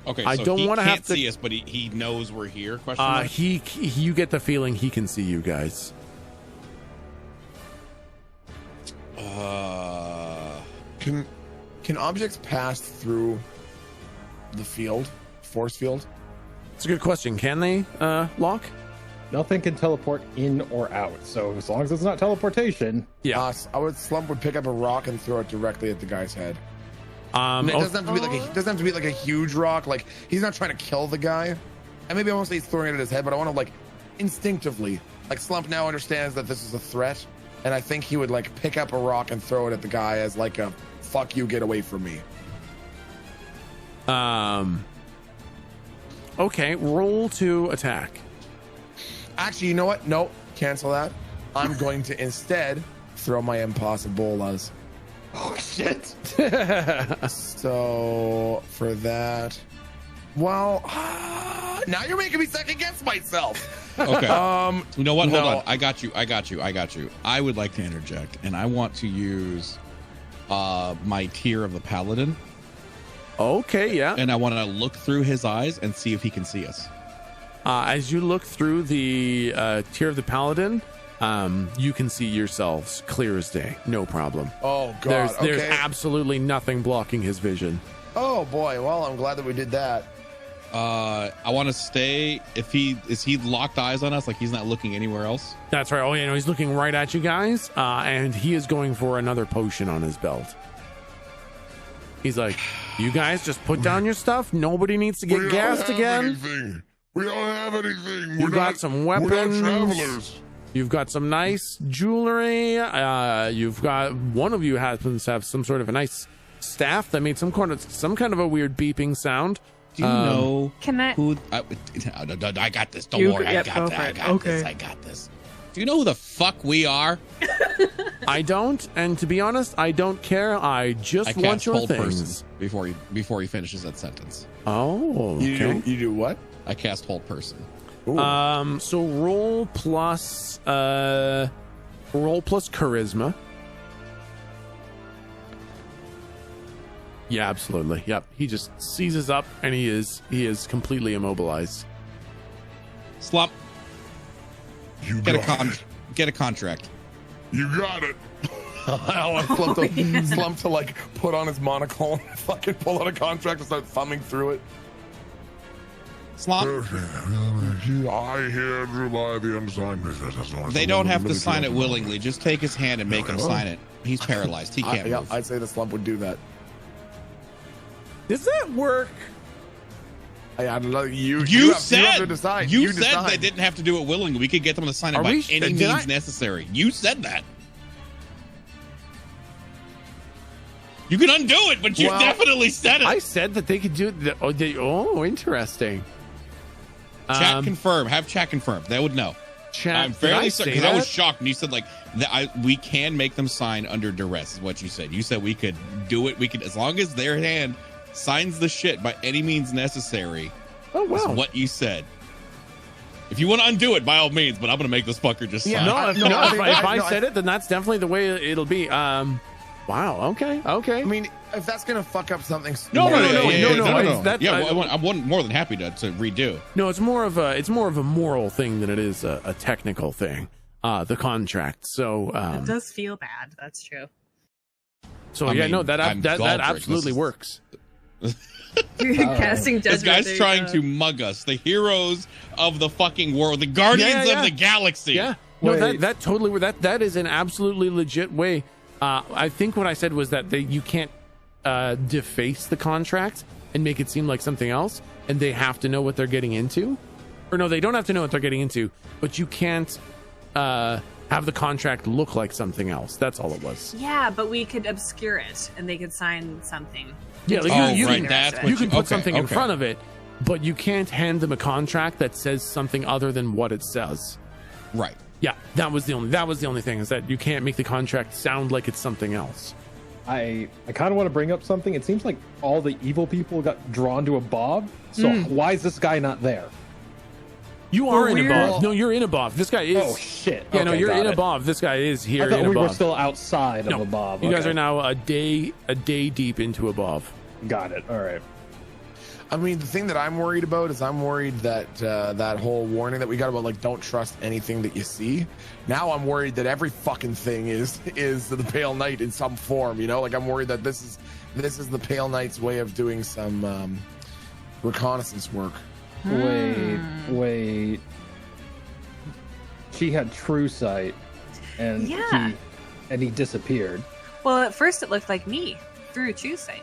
Okay, I so don't he want to can't have to see us, but he knows we're here. Question mark? You get the feeling he can see you guys. Can objects pass through the field, force field? It's a good question. Can they, Locke? Nothing can teleport in or out. So as long as it's not teleportation. Yeah. Slump would pick up a rock and throw it directly at the guy's head. It Oh, doesn't have to be like a huge rock. Like, he's not trying to kill the guy. And maybe I won't say he's throwing it at his head, but I want to, like, instinctively, like, Slump now understands that this is a threat, and I think he would, like, pick up a rock and throw it at the guy as like a fuck you, get away from me. Okay, roll to attack. Actually, you know what? No, cancel that. I'm going to instead throw my impossibolas. Oh shit. So for that, well, now you're making me second guess myself. Okay. You know what? Hold no. on. I got you. I would like to interject, and I want to use my tier of the paladin, Okay, yeah. and I want to look through his eyes and see if he can see us. As you look through the tier of the paladin, you can see yourselves clear as day. No problem. Oh god. There's absolutely nothing blocking his vision. Oh boy. Well, I'm glad that we did that. I want to stay. If he locked eyes on us, like he's not looking anywhere else. That's right. Oh yeah, no, he's looking right at you guys, and he is going for another potion on his belt. He's like, "You guys just put down your stuff. Nobody needs to get gassed again. We don't have anything. You've got some weapons. We're not travelers. You've got some nice jewelry. You've got one of you happens to have some sort of a nice staff that made some kind of a weird beeping sound. Do you know Can I? who? I got this. Don't worry. I got this. I got this. Do you know who the fuck we are? I don't, and to be honest, I don't care. I just want cast your hold things. person before he finishes that sentence. Oh, okay. You do what? I cast hold person. Ooh. So roll plus charisma. Yeah, absolutely. Yep. He just seizes up and he is completely immobilized. Slump. You Get got it. Get a contract. You got it. I want Slump to like put on his monocle and fucking pull out a contract and start thumbing through it. Slump. I hereby the unsigned. They don't have to sign it willingly. Just take his hand and make him sign it. He's paralyzed. He can't move. I'd say the Slump would do that. Does that work? I don't know. You said have to decide. You You said decide. they didn't have to do it willingly. We could get them to sign it Are by we- any did means I- necessary. You said that. You can undo it, but you Well, definitely said it. I said that they could do it. Oh, interesting. Chat confirm. Have chat confirm. They would know. Chat. I'm did fairly I certain say because I was that? shocked when you said like we can make them sign under duress. Is what you said. You said we could do it. We could as long as their hand signs the shit by any means necessary. Oh Is wow. what you said. If you want to undo it, by all means. But I'm gonna make this fucker just sign. No, if I no, said it, then that's definitely the way it'll be. Wow. Okay. I mean, if that's gonna fuck up something. No. That's- Yeah, I'm more than happy to redo. No, it's more of a moral thing than it is a technical thing. The contract. So It does feel bad. That's true. I yeah, mean, no, that I'm Galdric. absolutely This is- works. Casting This judgment. guy's there you trying go. to mug us, the heroes of the fucking world, the guardians Yeah. of the galaxy. Yeah. No, Wait. that totally that is an absolutely legit way. I think what I said was that you can't deface the contract and make it seem like something else, and they have to know what they're getting into. Or no, they don't have to know what they're getting into, but you can't have the contract look like something else. That's all it was. Yeah, but we could obscure it, and they could sign something. Yeah, like Oh, you right. can, That's what you can put okay, something in okay. front of it, but you can't hand them a contract that says something other than what it says. Right. Yeah, that was the only thing, is that you can't make the contract sound like it's something else. I kind of want to bring up something. It seems like all the evil people got drawn to a Bob. So why is this guy not there? You are in weird- above. No, you're in above. This guy is. Oh shit! Yeah, no, Okay, you're got in it. above. This guy is here I thought in we above. were still outside No, of above. You guys Okay. are now a day deep into above. Got it. All right. I mean, the thing that I'm worried about is I'm worried that that whole warning that we got about like don't trust anything that you see. Now I'm worried that every fucking thing is the Pale Knight in some form. You know, like I'm worried that this is the Pale Knight's way of doing some reconnaissance work. Wait. She had true sight, and Yeah. he disappeared. Well, at first it looked like me through true sight,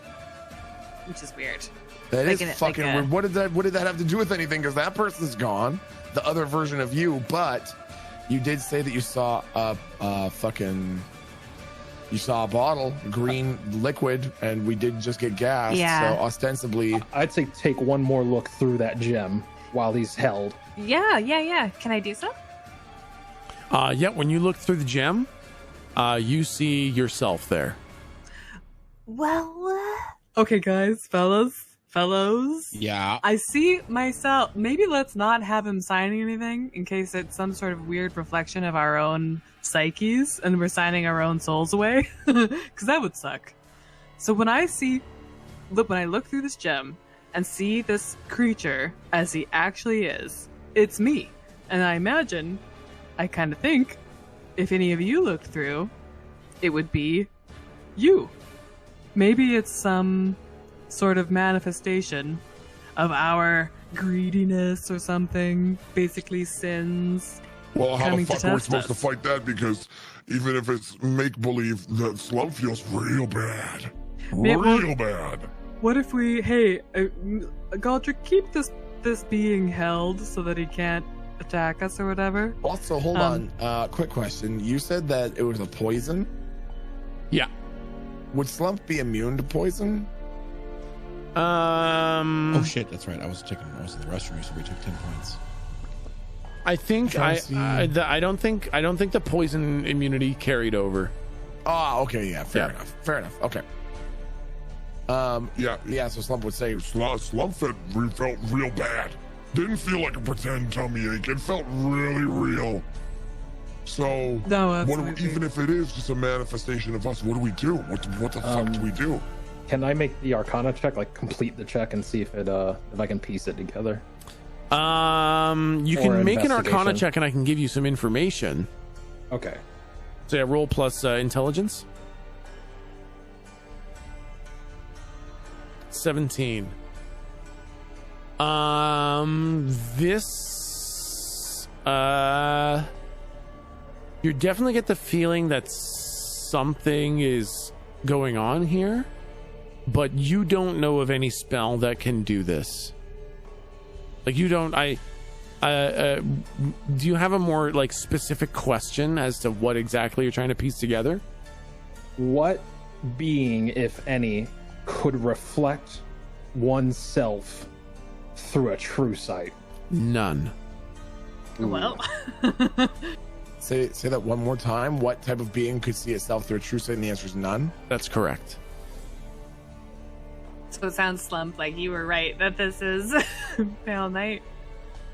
which is weird. That Like is an- fucking like a- weird. What did that have to do with anything? Because that person's gone, the other version of you. But you did say that you saw a bottle, green liquid, and we did just get gassed. Yeah. So ostensibly, I'd say take one more look through that gem while he's held. Yeah. Can I do so? Yeah, when you look through the gem, you see yourself there. Well, Okay, guys, fellows. Yeah. I see myself. Maybe let's not have him signing anything in case it's some sort of weird reflection of our own psyches and we're signing our own souls away. Because that would suck. So when I look through this gem and see this creature as he actually is, it's me. And I kind of think, if any of you looked through, it would be you. Maybe it's some sort of manifestation of our greediness or something, basically sins. Well, how the Coming to fuck are we test supposed to us. fight that? Because even if it's make believe, that Slump feels real bad. Yeah, well- Real bad. What if we, Galdric, keep this being held so that he can't attack us or whatever? also hold on. Quick question. You said that it was a poison. Yeah. Would Slump be immune to poison? Oh shit, that's right. I was in the restroom, so we took 10 points. I think Trying to see. I don't think the poison immunity carried over. Oh, okay, yeah, fair Yeah. enough. Okay. Yeah. So Slump would say, Slump felt real bad. Didn't feel like a pretend tummy ache. It felt really real. So, No, what absolutely. even if it is just a manifestation of us, what do we do? What the fuck do we do? Can I make the Arcana check, like complete the check, and see if I can piece it together? You Or can make an Arcana investigation. check, and I can give you some information. Okay. So yeah, roll plus intelligence. 17. This you definitely get the feeling that something is going on here, but you don't know of any spell that can do this. Like you don't. Do you have a more like specific question as to what exactly you're trying to piece together? What being, if any, could reflect oneself through a true sight? None. well, say that one more time. What type of being could see itself through a true sight? And the answer is none. That's correct. so it sounds Slump like you were right that this is Pale Knight.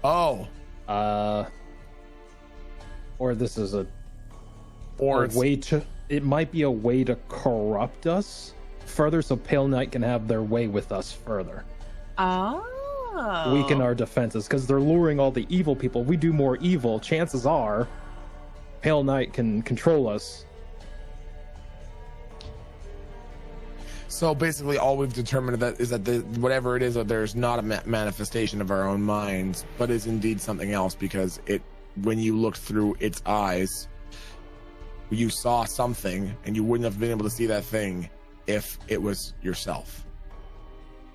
Oh, Or this is a or it's, way to. It might be a way to corrupt us further, so Pale Knight can have their way with us further. Oh. Weaken our defenses because they're luring all the evil people. If we do more evil, chances are Pale Knight can control us. so basically all we've determined is that whatever it is, that there's not a manifestation of our own minds, but is indeed something else, because when you looked through its eyes, you saw something, and you wouldn't have been able to see that thing if it was yourself.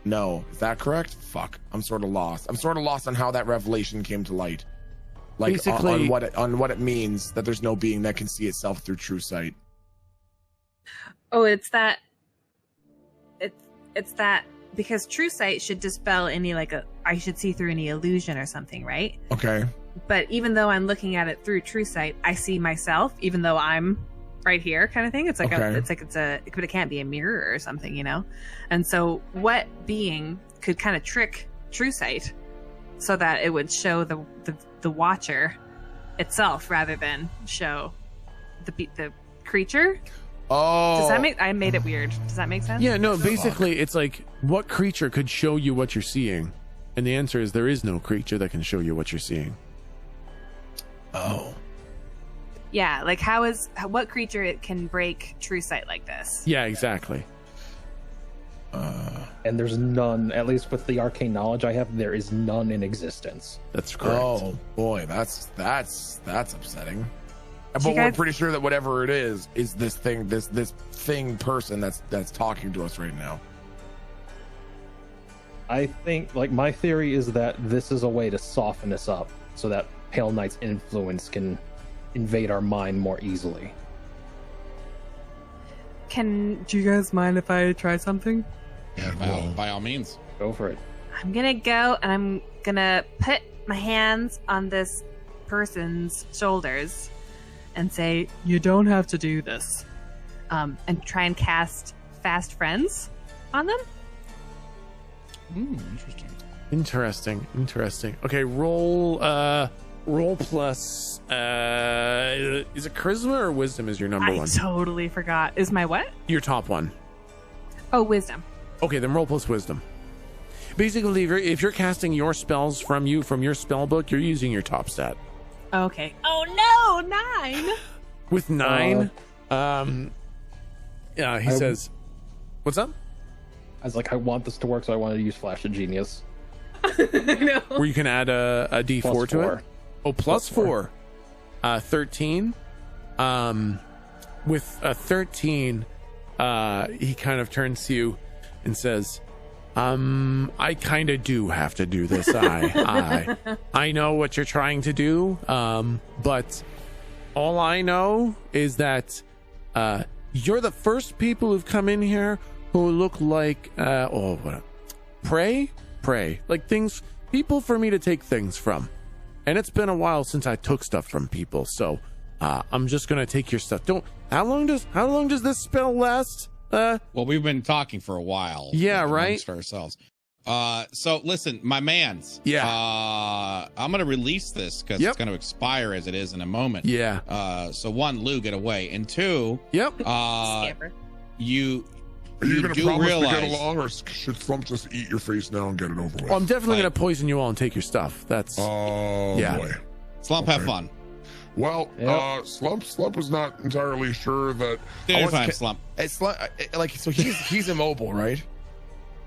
No, is that correct? Fuck, I'm sort of lost. I'm sort of lost on how that revelation came to light. Like Basically- on what it means that there's no being that can see itself through true sight. Oh, it's that because true sight should dispel any I should see through any illusion or something, right? Okay. But even though I'm looking at it through true sight, I see myself, even though I'm right here, kind of thing. It's like Okay. but it can't be a mirror or something, you know. And so, what being could kind of trick true sight so that it would show the watcher itself rather than show the creature. Oh, Does that make? I made it weird. Does that make sense? Yeah, no, basically it's like, what creature could show you what you're seeing? And the answer is there is no creature that can show you what you're seeing. Oh. Yeah, like what creature it can break true sight like this? Yeah, exactly. And there's none, at least with the arcane knowledge I have, there is none in existence. That's correct. Oh boy, that's upsetting. But you we're guys- pretty sure that whatever it is this thing, this thing person that's talking to us right now. I think, like, my theory is that this is a way to soften us up so that Pale Knight's influence can invade our mind more easily. Do you guys mind if I try something? Yeah, by all means. Go for it. I'm gonna go and I'm gonna put my hands on this person's shoulders and say, You don't have to do this. and try and cast Fast Friends on them. Interesting. Interesting. Okay, roll plus is it charisma or wisdom is your number I one? totally forgot. Is my what? Your top one. Oh, wisdom. Okay, then roll plus wisdom. Basically, if you're casting your spells from your spell book, you're using your top stat. Okay. Oh no, 9. With 9, yeah, he says, "What's up?" I was like, I want this to work, so I wanted to use Flash of Genius. No. Where you can add a D4 Plus to 4. it. Oh, plus 4. 13. With a 13, he kind of turns to you and says, I kind of do have to do this. I know what you're trying to do, but all I know is that you're the first people who've come in here who look like prey, like people for me to take things from. And it's been a while since I took stuff from people, so I'm just gonna take your stuff. How long does this spell last? Well, we've been talking for a while. Yeah, like, right? amongst ourselves. So listen, my mans. Yeah. I'm gonna release this because Yep. it's gonna expire as it is in a moment. Yeah. So one, Lou, get away, and two, Yep. Scamper. you Are you going to do promise realize to get along, or should Slump just eat your face now and get it over with? Well, I'm definitely Like- gonna poison you all and take your stuff. That's Oh, Yeah. boy. Slump, have Okay. fun. Well, Yep. Slump was not entirely sure that. Dinner was time, ca- Slump. It's like so he's immobile, right?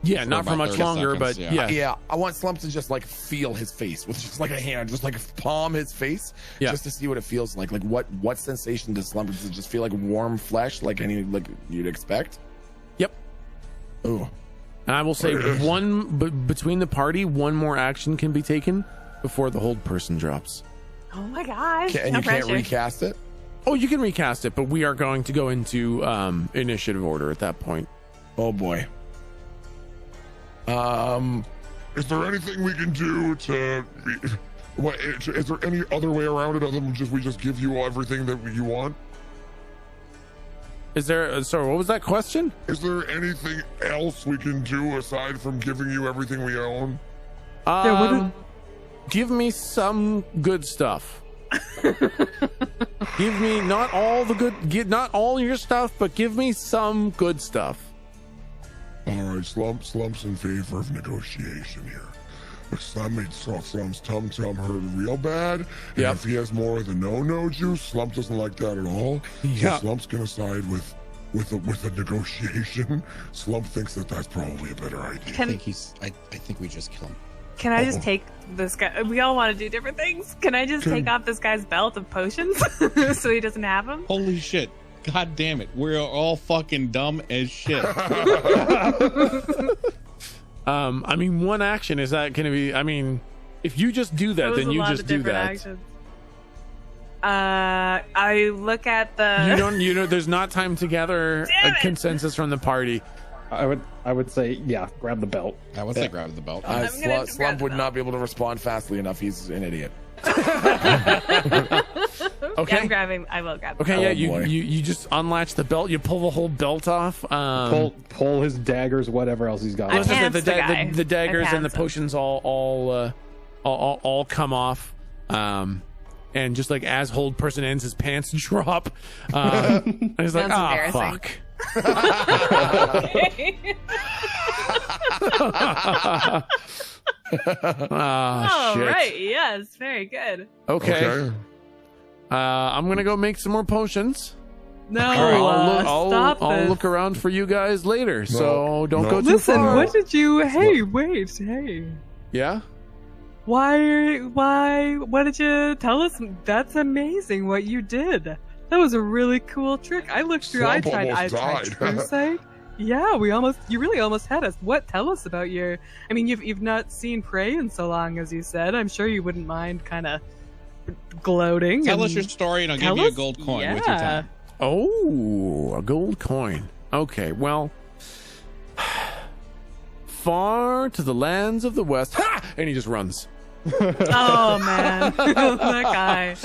yeah, not for about much 30 longer, seconds, but yeah. yeah. I want Slump to just like feel his face with just like a hand, just like palm his face, Yeah. just to see what it feels like. Like what sensation does Slump? Does it just feel like warm flesh, like you'd expect? Yep. Ooh. And I will say between the party, one more action can be taken before the hold person drops. Oh my gosh. And no you can't pressure. recast it. Oh, you can recast it, but we are going to go into initiative order at that point. Oh boy. Is there anything we can do to? Is there any other way around it other than we just give you everything that you want? Is there? Sorry, what was that question? Is there anything else we can do aside from giving you everything we own? Give me some good stuff. Give me not all your stuff, but give me some good stuff. All right, Slump's in favor of negotiation here. Because that made Slump's tum hurt real bad. And Yep. if he has more of the no juice, Slump doesn't like that at all. Yeah. So Slump's gonna side with a negotiation. Slump thinks that that's probably a better idea. I think we just kill him. Can I just take this guy? We all want to do different things. Can I just take off this guy's belt of potions so he doesn't have them? Holy shit. God damn it. We're all fucking dumb as shit. I mean, one action is that going to be? I mean, if you just do that, was then a you lot just of do different that. actions. I look at the. You don't. There's not time to gather a Damn it. consensus from the party. I would say, yeah, grab the belt. I would say grab the belt. gonna grab Slump the would belt. not be able to respond fastly enough. He's an idiot. Okay. Yeah, I'm grabbing. I will grab. Okay, Oh, yeah, boy. you just unlatch the belt, you pull the whole belt off. Pull his daggers, whatever else he's got. I Let's just say pants the guy. the daggers I and the pants him. potions all all come off. And just like as hold person ends, his pants drop. And he's like, Sounds fuck. Oh, shit. right. Yes, very good. Okay. I'm gonna go make some more potions. No, I'll stop I'll this. look around for you guys later. So don't go too Listen, far. what did you? Hey, wait, hey. Yeah. Why? What did you tell us? That's amazing what you did. That was a really cool trick. I looked through. Slump I almost tried died. True Sight. Yeah, you really almost had us. What? Tell us about your. I mean, you've not seen prey in so long, as you said. I'm sure you wouldn't mind kind of gloating. Tell and us your story, and I'll tell give you a us- gold coin yeah. with your time. Oh, a gold coin. Okay, well, far to the lands of the west. Ha! And he just runs. Oh man, that guy.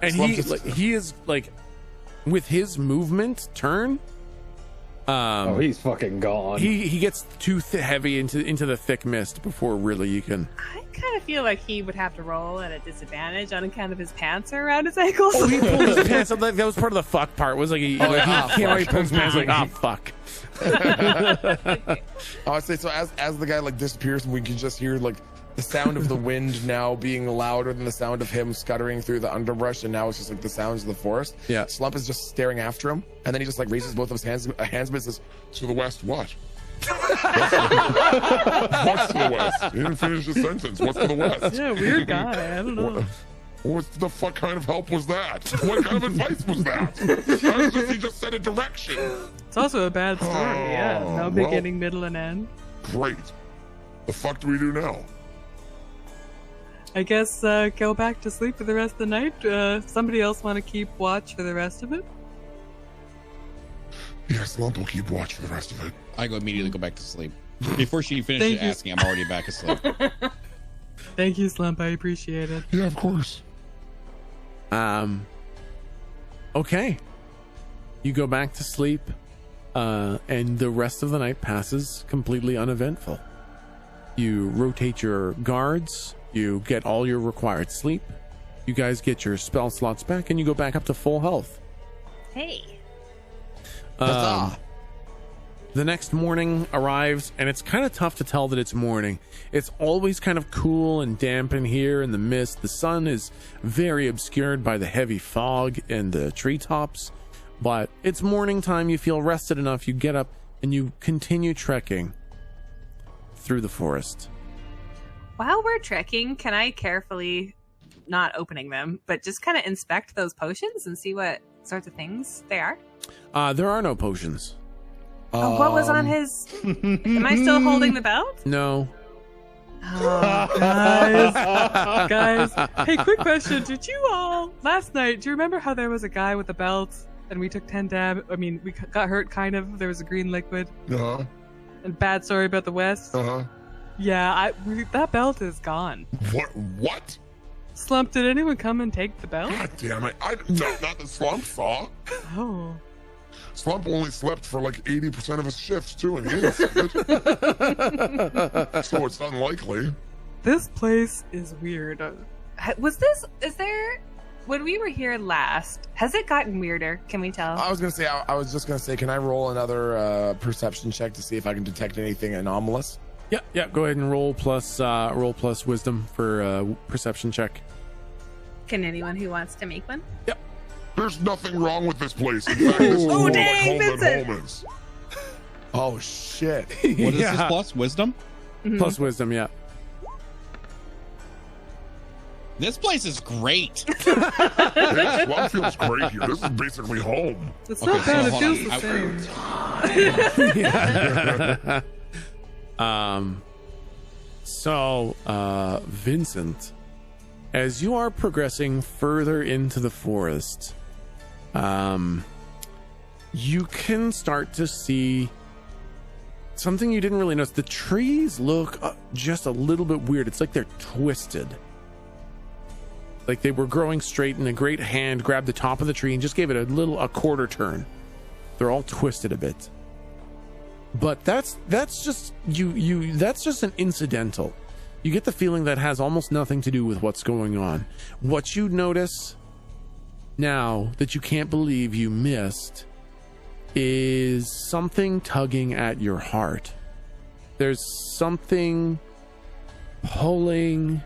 And he is like, with his movement turn. He's fucking gone. He gets too heavy into the thick mist before really you can. I kind of feel like he would have to roll at a disadvantage on account of his pants are around his ankles. Oh, he pulled his pants up. That was part of the fuck part. Was like he can't really pull his pants. Like fuck. I would say so. As the guy like disappears, we can just hear like the sound of the wind now being louder than the sound of him scuttering through the underbrush, and now it's just like the sounds of the forest. Yeah. Slump is just staring after him, and then he just like raises both of his hands, but says, To the west, what? What's to the west? He didn't finish his sentence. What's to the west? Yeah, weird guy. I don't know. What the fuck kind of help was that? What kind of advice was that? He just said a direction. It's also a bad story. Yeah, no well. beginning, middle, and end. Great. The fuck do we do now? I guess go back to sleep for the rest of the night. Somebody else want to keep watch for the rest of it? Yeah, Slump will keep watch for the rest of it. I immediately go back to sleep. Before she finishes Thank you. asking, I'm already back asleep. Thank you, Slump. I appreciate it. Yeah, of course. Okay. You go back to sleep, and the rest of the night passes completely uneventful. You rotate your guards. You get all your required sleep. You guys get your spell slots back, and you go back up to full health. Hey. The next morning arrives, and it's kind of tough to tell that it's morning. It's always kind of cool and damp in here in the mist. The sun is very obscured by the heavy fog and the treetops, but it's morning time. You feel rested enough. You get up and you continue trekking through the forest. While we're trekking, can I carefully, not opening them, but just kind of inspect those potions and see what sorts of things they are? There are no potions. Oh, what was on his... Am I still holding the belt? No. Oh, Guys, hey, quick question. Did you all, last night, do you remember how there was a guy with a belt and we took 10 dab? I mean, we got hurt kind of. There was a green liquid. Uh-huh. And bad story about the West. Uh-huh. Yeah, that belt is gone. What? Slump, did anyone come and take the belt? God damn it. Not the Slump saw. Oh. Slump only slept for like 80% of his shifts, too, and he didn't see it. So it's unlikely. This place is weird. is there... When we were here last, has it gotten weirder? Can we tell? I was just gonna say, can I roll another perception check to see if I can detect anything anomalous? Yeah. Go ahead and roll plus wisdom for perception check. Can anyone who wants to make one? Yep. There's nothing wrong with this place. In fact, this is more like dang, home than Vincent. home is. Oh shit! What is this plus? Wisdom? Plus wisdom, yeah. This place is great. Yeah, Slump feels great here. This is basically home. It's Okay, not bad. so It hold feels on. the same. So, Vincent, as you are progressing further into the forest, you can start to see something you didn't really notice. The trees look just a little bit weird. It's like they're twisted. Like they were growing straight and a great hand grabbed the top of the tree and just gave it a quarter turn. They're all twisted a bit. But that's just that's just an incidental. You get the feeling that has almost nothing to do with what's going on. What you notice now that you can't believe you missed is something tugging at your heart. There's something pulling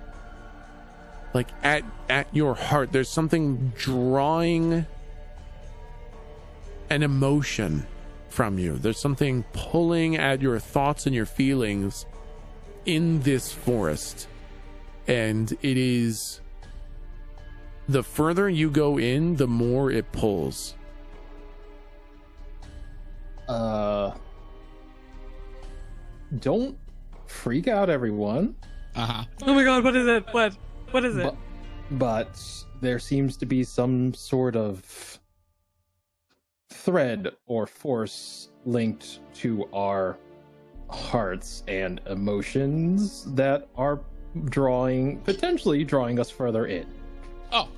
like at your heart. There's something drawing an emotion from you. There's something pulling at your thoughts and your feelings in this forest. And it is, the further you go in, the more it pulls. Don't freak out, everyone. Uh-huh. Oh my god, what is it? What is it? But there seems to be some sort of thread or force linked to our hearts and emotions that are potentially drawing us further in. Oh.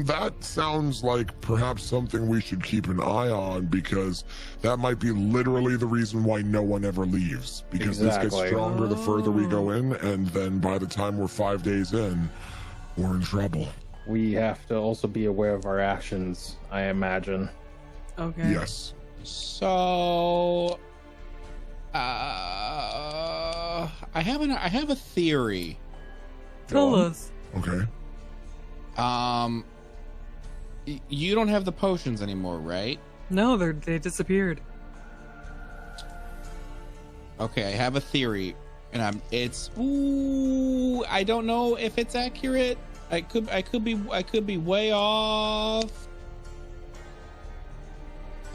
That sounds like perhaps something we should keep an eye on, because that might be literally the reason why no one ever leaves. Because this gets stronger the further we go in, and then by the time we're 5 days in, we're in trouble. We have to also be aware of our actions, I imagine. Okay. Yes. So, I have a theory. Tell us. Okay. You don't have the potions anymore, right? No, they disappeared. Okay, I have a theory, and I don't know if it's accurate. I could be way off.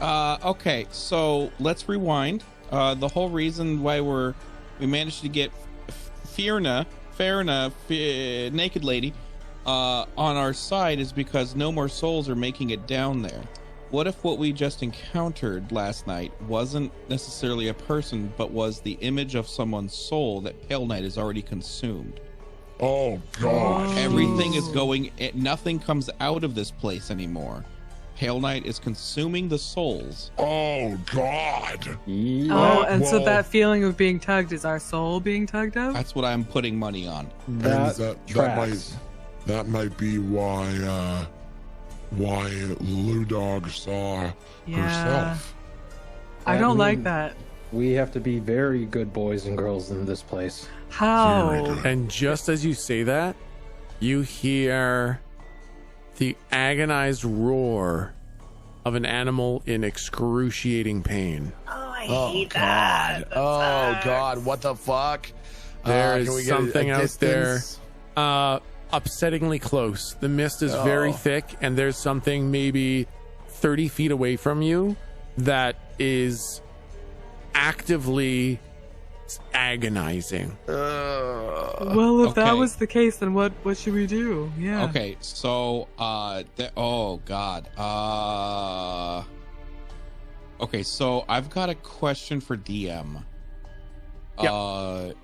Okay, so let's rewind. The whole reason why we managed to get Farina, Naked Lady, on our side is because no more souls are making it down there. What if what we just encountered last night wasn't necessarily a person, but was the image of someone's soul that Pale Knight has already consumed? Oh, God. Everything is going... Nothing comes out of this place anymore. Pale Knight is consuming the souls. Oh, God. Oh, and so that feeling of being tugged is our soul being tugged out? That's what I'm putting money on. That might be why Ludog saw herself. I don't like that. We have to be very good boys and girls in this place. How? And just as you say that, you hear the agonized roar of an animal in excruciating pain. I hate that. God, what the fuck? There Can we is get something a out distance? there. Upsettingly close. The mist is very thick, and there's something maybe 30 feet away from you that is actively agonizing. Well, if that was the case, then what should we do? Yeah. Okay, so oh God. Okay, so I've got a question for DM. Yep.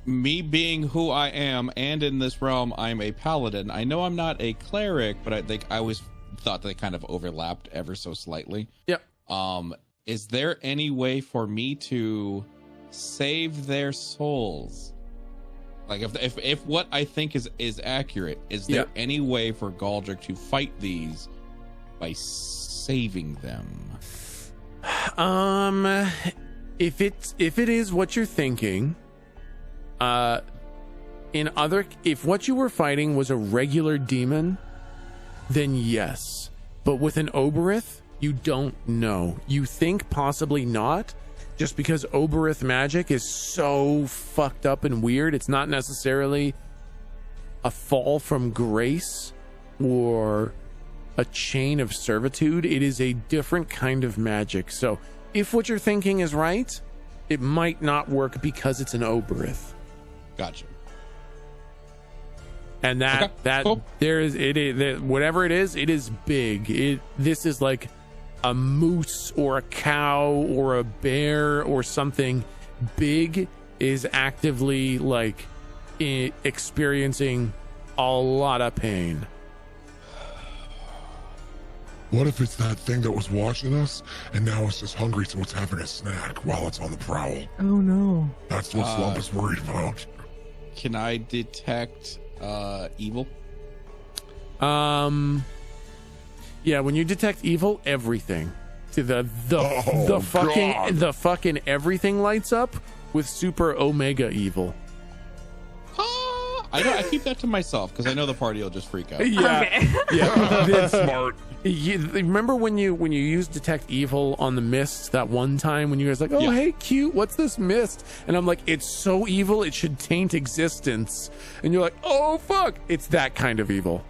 Me being who I am, and in this realm I'm a paladin. I know I'm not a cleric, but I think I always thought they kind of overlapped ever so slightly. Yep. Is there any way for me to save their souls? Like if what I think is accurate, is there any way for Galdric to fight these by saving them? If it is what you're thinking, if what you were fighting was a regular demon, then yes. But with an Oberith, you don't know. You think possibly not, just because Oberith magic is so fucked up and weird. It's not necessarily a fall from grace or a chain of servitude. It is a different kind of magic. So if what you're thinking is right, it might not work because it's an Oberith. Gotcha. And cool. Whatever it is big. This is like a moose or a cow or a bear or something big is actively like experiencing a lot of pain. What if it's that thing that was watching us and now it's just hungry, so it's having a snack while it's on the prowl? Oh no. That's what Slump is worried about. Can I detect evil? Yeah, when you detect evil, everything. See, the Oh, fucking everything lights up with super omega evil. I keep that to myself because I know the party will just freak out. Yeah, Okay. yeah. That's smart. Remember when you used detect evil on the mist that one time when you guys like, oh Yeah. hey cute, what's this mist? And I'm like, it's so evil it should taint existence. And you're like, oh fuck, it's that kind of evil,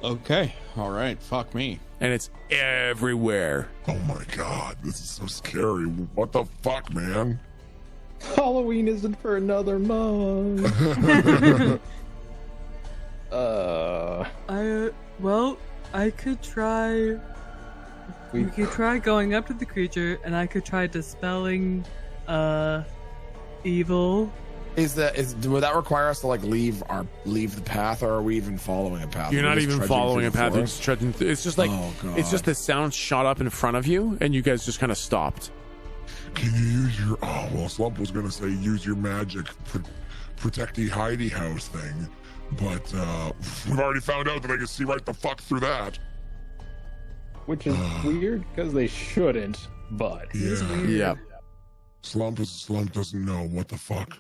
Okay, all right, fuck me. and it's everywhere. Oh my god, this is so scary. What the fuck, man? Halloween isn't for another month. I could try. We could try going up to the creature, and I could try dispelling, evil. Would that require us to like leave the path, or are we even following a path? You're We're not just even trudging following through a the path. You're forest? just trudging through. It's just like Oh, God. it's just the sound shot up in front of you, and you guys just kind of stopped. Can you use your... Oh, well, Slump was going to say use your magic protecty hidey house thing. But we've already found out that they can see right the fuck through that. Which is weird because they shouldn't, but Yeah. Yeah. Slump doesn't know what the fuck.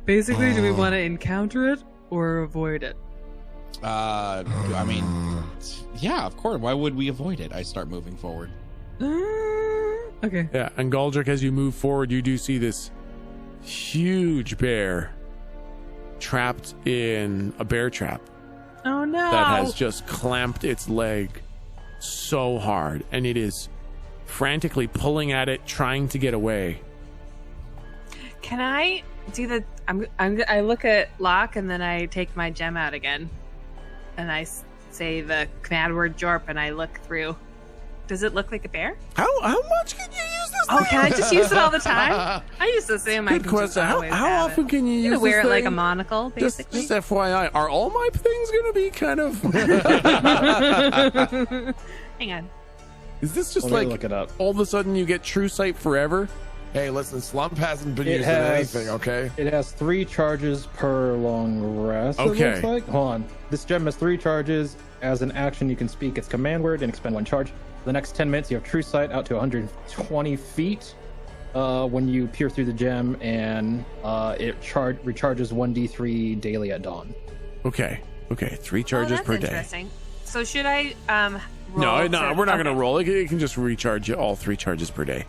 Basically, do we want to encounter it or avoid it? I mean, yeah, of course. Why would we avoid it? I start moving forward. Okay. Yeah, and Galdric, as you move forward, you do see this huge bear trapped in a bear trap Oh no. that has just clamped its leg so hard, and it is frantically pulling at it, trying to get away. Can I do the? I look at Locke and then I take my gem out again, and I say the command word "jorp" and I look through. Does it look like a bear? How much can you use this Oh, thing? can I just use it all the time? I just assume I Good can question. just always How have often it. can you I'm use gonna wear this it like a thing? monocle, basically. Just FYI, are all my things going to be kind of... Hang on. Is this just let me like look it up. all of a sudden you get true sight forever? Hey, listen, Slump hasn't been It using has- anything, okay? It has 3 charges per long rest. Okay. It looks like. Hold on. This gem has 3 charges. As an action, you can speak its command word and expend 1 charge. For the next 10 minutes, you have true sight out to 120 feet. When you peer through the gem, and it recharges 1d3 daily at dawn. Okay. 3 charges that's per day. interesting. So should I No, roll? we're not going to okay. roll. It can just recharge you all 3 charges per day.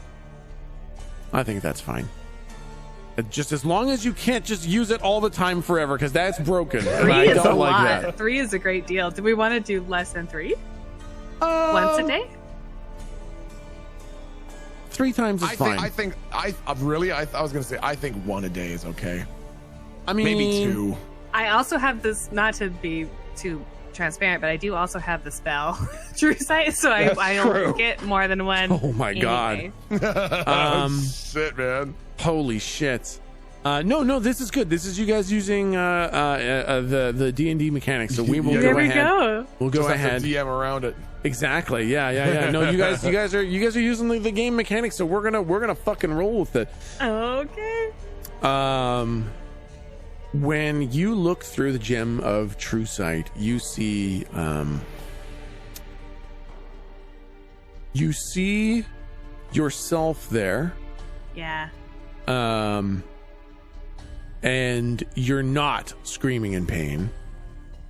I think that's fine. Just as long as you can't just use it all the time forever, because that's broken. And 3 I is don't a like lot. that. 3 is a great deal. Do we want to do less than 3? Once a day? 3 times is fine. I was gonna say I think 1 a day is okay. I mean, Maybe 2. I also have this, not to be too transparent, but I do also have the spell True Sight, so I true. don't get more than 1. Oh my God. anyway. Shit, man. Holy shit. No, this is good. This is you guys using the D&D mechanics. So we will Yeah, go There we ahead. go. We'll go Just have ahead. to DM around it. Exactly. Yeah. No, you guys are using the game mechanics, so we're gonna fucking roll with it. Okay. When you look through the gem of True Sight, you see yourself there. Yeah. And you're not screaming in pain.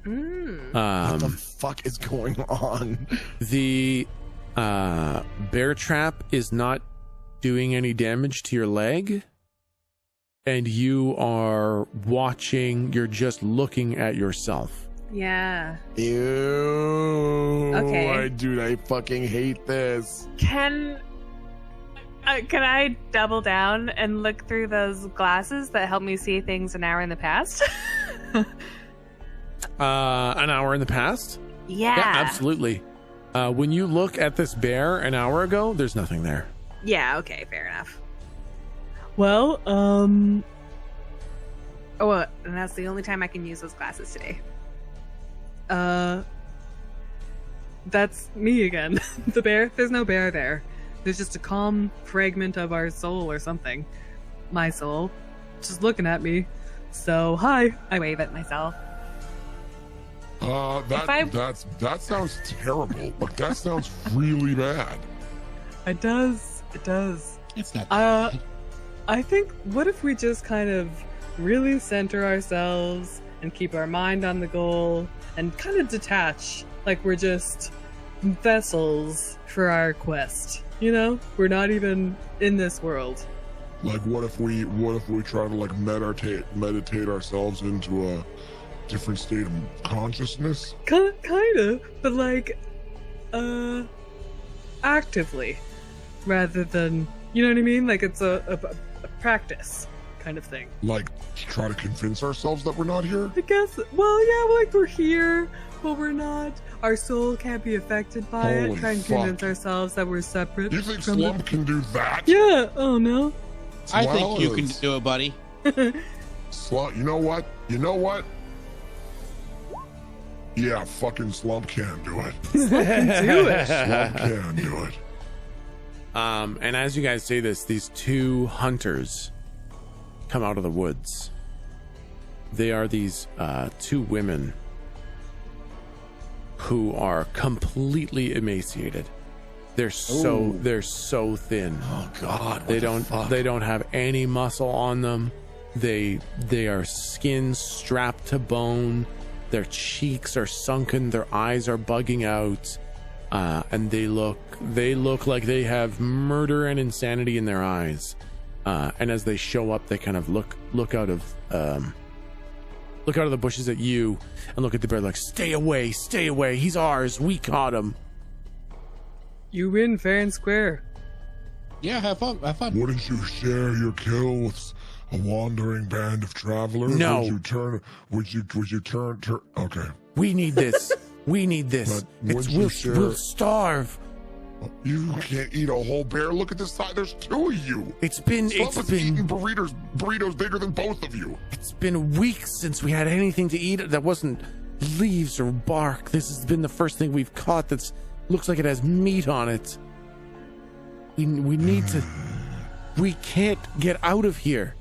What the fuck is going on? The bear trap is not doing any damage to your leg, and you are watching. You're just looking at yourself. Yeah. Ew. Okay. I fucking hate this. Can I double down and look through those glasses that help me see things an hour in the past? An hour in the past? Yeah. Yeah, absolutely. When you look at this bear an hour ago, there's nothing there. Yeah, okay, fair enough. Well, Oh, well, and that's the only time I can use those glasses today. That's me again. The bear? There's no bear there. There's just a calm fragment of our soul or something. My soul. Just looking at me. So, hi. I wave at myself. That sounds terrible. Like, that sounds really bad. It does. It does. It's not bad. I think, what if we just kind of really center ourselves and keep our mind on the goal and kind of detach, like we're just vessels for our quest, you know? We're not even in this world. Like, what if we try to like meditate ourselves into a different state of consciousness? Kind of, but like, actively, rather than, you know what I mean? Like it's a practice kind of thing. Like, try to convince ourselves that we're not here? I guess, well, yeah, like we're here, but we're not. Our soul can't be affected by it. Holy Try and fuck. convince ourselves that we're separate. You think from Slump can do that? Yeah, oh no. I think you can do it, buddy. Slump, you know what? Yeah, fucking Slump can do it. Do it. Slump can do it. And as you guys say this, these two hunters come out of the woods. They are these two women who are completely emaciated. They're so thin. Oh God! They don't have any muscle on them. They are skin strapped to bone. Their cheeks are sunken. Their eyes are bugging out, and they look like they have murder and insanity in their eyes. And as they show up, they kind of look out of the bushes at you and look at the bear like, stay away, he's ours, we caught him. You win fair and square. Yeah, have fun. Wouldn't you share your kill with a wandering band of travelers? No. Would you turn? Okay. We need this. But would you share? We'll starve. You can't eat a whole bear. Look at this side. There's two of you. It's been eating burritos bigger than both of you. It's been weeks since we had anything to eat that wasn't leaves or bark. This has been the first thing we've caught that's looks like it has meat on it. We need to. We can't get out of here.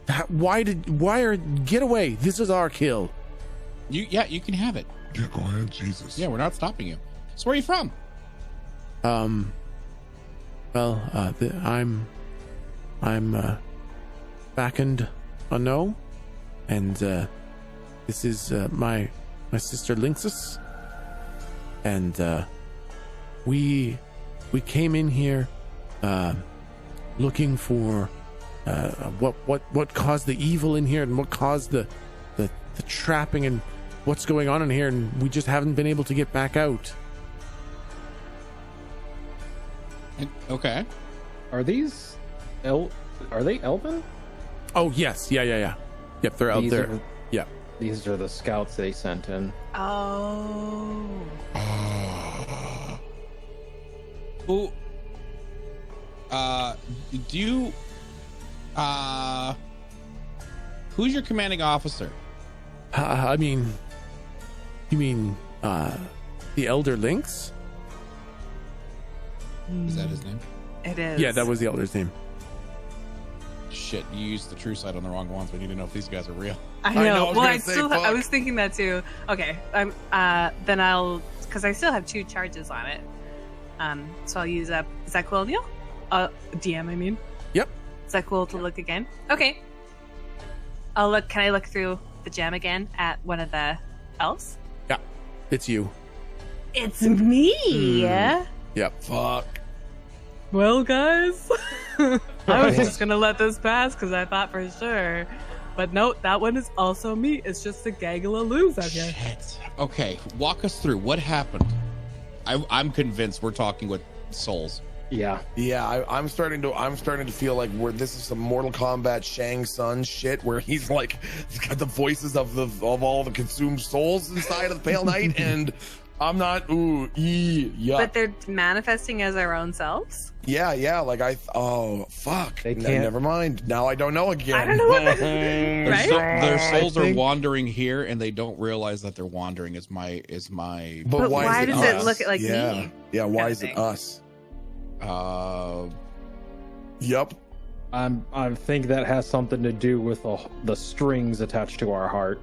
Get away. This is our kill. You can have it. Yeah, go ahead, Jesus. Yeah, we're not stopping you. So where are you from? I'm back and no, and this is my sister Lynxus, and we came in here looking for what caused the evil in here and what caused the trapping and what's going on in here, and we just haven't been able to get back out. Okay. Are these are they elven? Oh yes, yeah. Yep, they're out there. Yeah. These are the scouts they sent in. Oh. Who? Do you? Who's your commanding officer? I mean, you mean the Elder Lynx? Is that his name? It is. Yeah, that was the Elder's name. Shit, you used the true side on the wrong ones. We need to know if these guys are real. I know. I was gonna say, I was thinking that too. Okay. Then I'll, because I still have 2 charges on it. So I'll use up. Is that cool, Neil? DM, I mean. Yep. Is that cool to look again? Okay. I'll look. Can I look through the gem again at one of the elves? Yeah, it's you. It's me. Yep. Fuck. Well, guys, I was just gonna let this pass because I thought for sure, but no, that one is also me. It's just a gaggle of loos out here. Shit. Okay, walk us through what happened. I'm convinced we're talking with souls. Yeah. Yeah, I'm starting to feel like this is some Mortal Kombat Shang Tsung shit where he's got the voices of all the consumed souls inside of the Pale Knight, and I'm not. Ooh, yeah. But they're manifesting as our own selves? Yeah. Like oh, fuck. They can't- Never mind. Now I don't know again. I don't know what that Their, right? their souls I are think- wandering here, and they don't realize that they're wandering. Is my But why does it us? look like yeah. me? Yeah, why Kinda is it thing. us? Yep. I think that has something to do with the strings attached to our heart.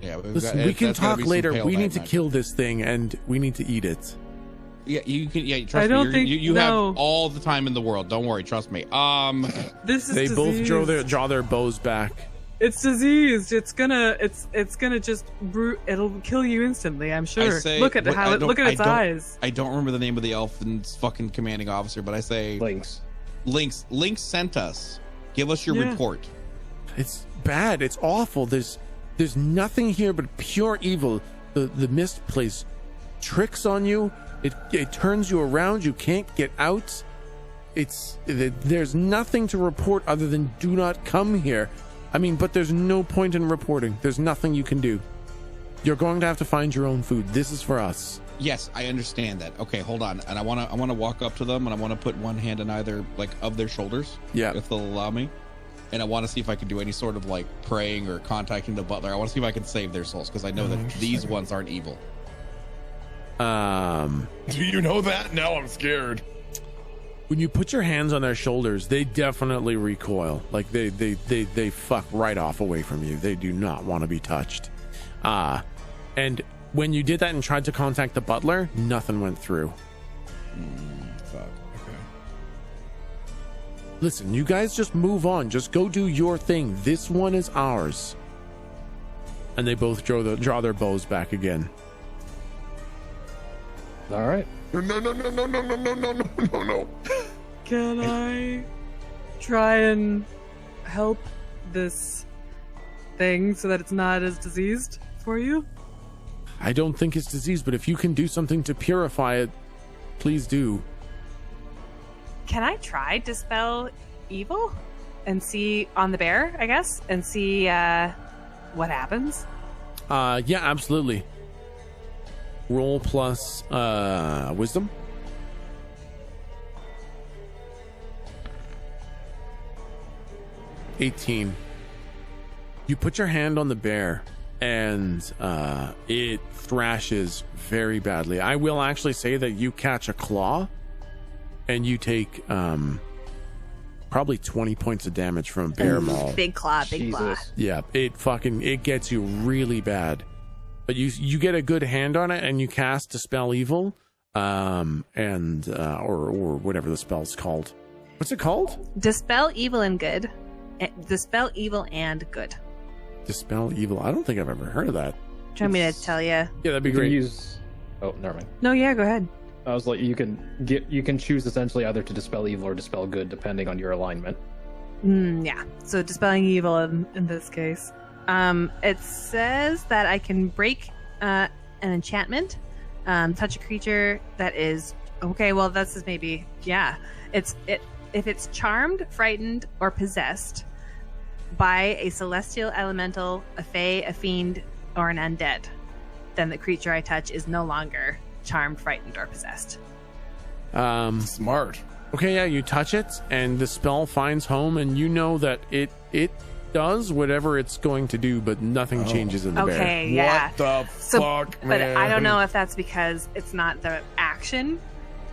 Yeah. Listen, we can talk later. We need to kill this thing, and we need to eat it. Yeah, you can. Yeah, trust I me. don't think- you no. have all the time in the world. Don't worry. Trust me. This is They both diseased. draw their bows back. It's diseased. It's gonna just it'll kill you instantly. I'm sure. say- look at wait, I don't- look at its I don't- eyes. I don't remember the name of the elfin's fucking commanding officer, but I say Links. Lynx sent us. Give us your Yeah. report. It's bad. It's awful. There's nothing here but pure evil. The mist plays tricks on you. It turns you around. You can't get out. There's nothing to report other than do not come here. I mean, but there's no point in reporting. There's nothing you can do. You're going to have to find your own food. This is for us. Yes, I understand that. Okay, hold on. And I wanna walk up to them, and I wanna put one hand on either of their shoulders. Yeah. If they'll allow me. And I want to see if I can do any sort of praying or contacting the butler. I want to see if I can save their souls, because I know that these ones aren't evil. Do you know that? No, I'm scared. When you put your hands on their shoulders, they definitely recoil. Like they fuck right off away from you. They do not want to be touched. And when you did that and tried to contact the butler, nothing went through. Fuck. Okay. Listen, you guys just move on. Just go do your thing. This one is ours. And they both draw their bows back again. All right. No. Can I try and help this thing so that it's not as diseased for you? I don't think it's disease, but if you can do something to purify it, please do. Can I try dispel evil and see on the bear, I guess, and see what happens? Yeah, absolutely. Roll plus wisdom. 18. You put your hand on the bear and it thrashes very badly. I will actually say that you catch a claw and you take probably 20 points of damage from a bear maul. Big claw, big claw. Jesus. Yeah, it gets you really bad. But you get a good hand on it and you cast Dispel Evil, and or whatever the spell's called. What's it called? Dispel evil and good. Dispel evil and good. Dispel Evil. I don't think I've ever heard of that. Do you want me to tell you? Yeah, that'd be You can great. use. Oh, never mind. No, yeah, go ahead. I was like, you can choose essentially either to dispel evil or dispel good, depending on your alignment. Yeah. So dispelling evil in this case. It says that I can break an enchantment, touch a creature that is okay. Well, this is maybe if it's charmed, frightened, or possessed by a celestial elemental, a fae, a fiend, or an undead, then the creature I touch is no longer charmed, frightened, or possessed. Smart. Okay, yeah, you touch it and the spell finds home, and you know that it does whatever it's going to do, but nothing changes in the bear. Okay, yeah. What the fuck, But man? I don't know if that's because it's not the action,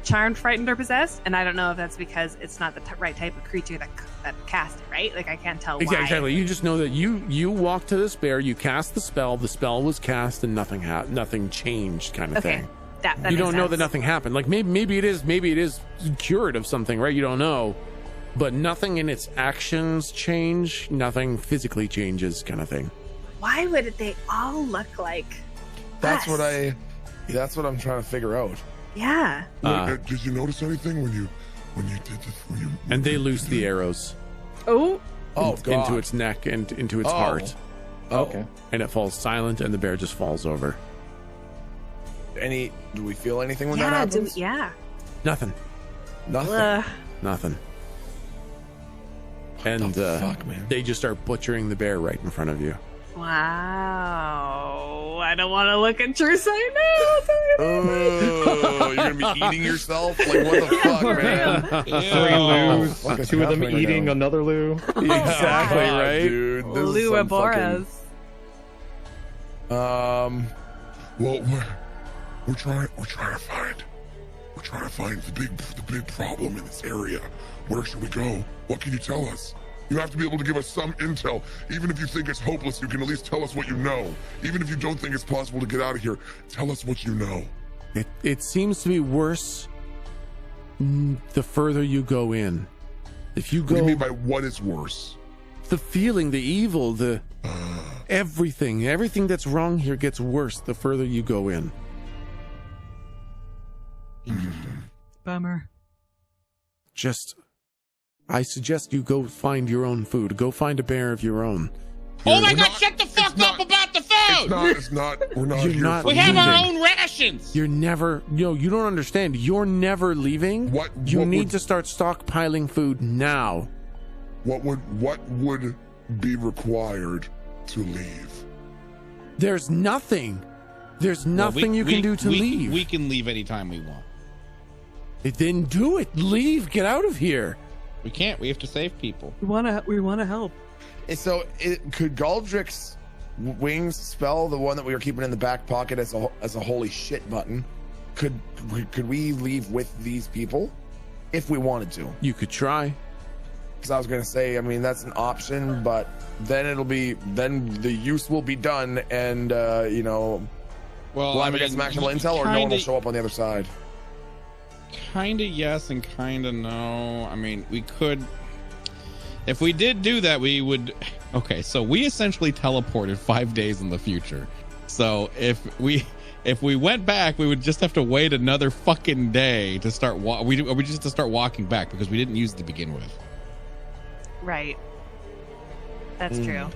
charmed, frightened, or possessed, and I don't know if that's because it's not the right type of creature that cast it, right? Like, I can't tell why. Exactly. You just know that you walk to this bear, you cast the spell was cast, and nothing changed, kind of Okay, thing. that You makes don't know that sense. nothing happened. Like maybe it is cured of something, right? You don't know, but nothing in its actions change. Nothing physically changes, kind of thing. Why would they all look like That's us? That's what I'm trying to figure out. Yeah. Did you notice anything when you did this? And they loose the arrows Oh, Oh, God. into its neck and into its Oh. heart, Okay. and it falls silent, and the bear just falls over. Do we feel anything when that yeah, happens? Nothing. Nothing. Nothing. And fuck, man? they just start butchering the bear right in front of you. Wow. I don't want to look at True Sight now. Oh, you're gonna be eating yourself? Like what the fuck, man? 3 loos, Fuck is 2 of them happening right eting now? another loo. Exactly, God, right? dude. This is some Luaboras. fucking- Well, we're trying to find the big problem in this area. Where should we go? What can you tell us? You have to be able to give us some intel. Even if you think it's hopeless, you can at least tell us what you know. Even if you don't think it's possible to get out of here, tell us what you know. It seems to be worse the further you go in. If you What do go, you mean by what is worse? the feeling, the evil, the everything that's wrong here gets worse the further you go in. Bummer. I suggest you go find your own food. Go find a bear of your own. Oh my We're God! not- Shut the fuck it's up not- about the food. It's not. We're not You're here not for We have our leaving. own rations. You're never, you don't understand. You're never leaving. What You need would- to start stockpiling food now. What would be required to leave? There's nothing. There's nothing you can do to leave. We can leave anytime we want. Then do it. Leave. Get out of here. We can't. We have to save people. We wanna help. So, could Galdric's wings spell the one that we were keeping in the back pocket as a holy shit button? Could we leave with these people if we wanted to? You could try. Because I was gonna say, I mean, that's an option, but then then the use will be done, and you know, Well, we'll either get some actual intel or no one will show up on the other side. Kinda yes and kinda no. I mean, we could. If we did do that, we would. Okay, so we essentially teleported 5 days in the future. So if we went back, we would just have to wait another fucking day to start. We just have to start walking back because we didn't use it to begin with. Right. That's true.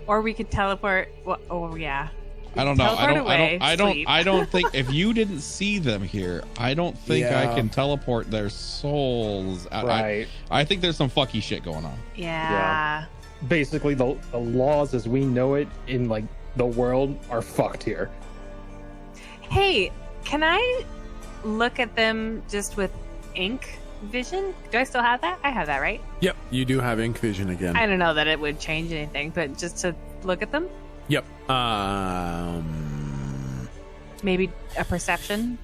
Or we could teleport. Well, oh yeah. I don't know. Teleport away, sleep. I don't think if you didn't see them here, I don't think I Yeah. can teleport their souls. Right. I think there's some fucky shit going on. Yeah. Basically, the laws as we know it in like the world are fucked here. Hey, can I look at them just with ink vision? Do I still have that? I have that, right? Yep. You do have ink vision again. I don't know that it would change anything, but just to look at them, Yep. maybe a perception.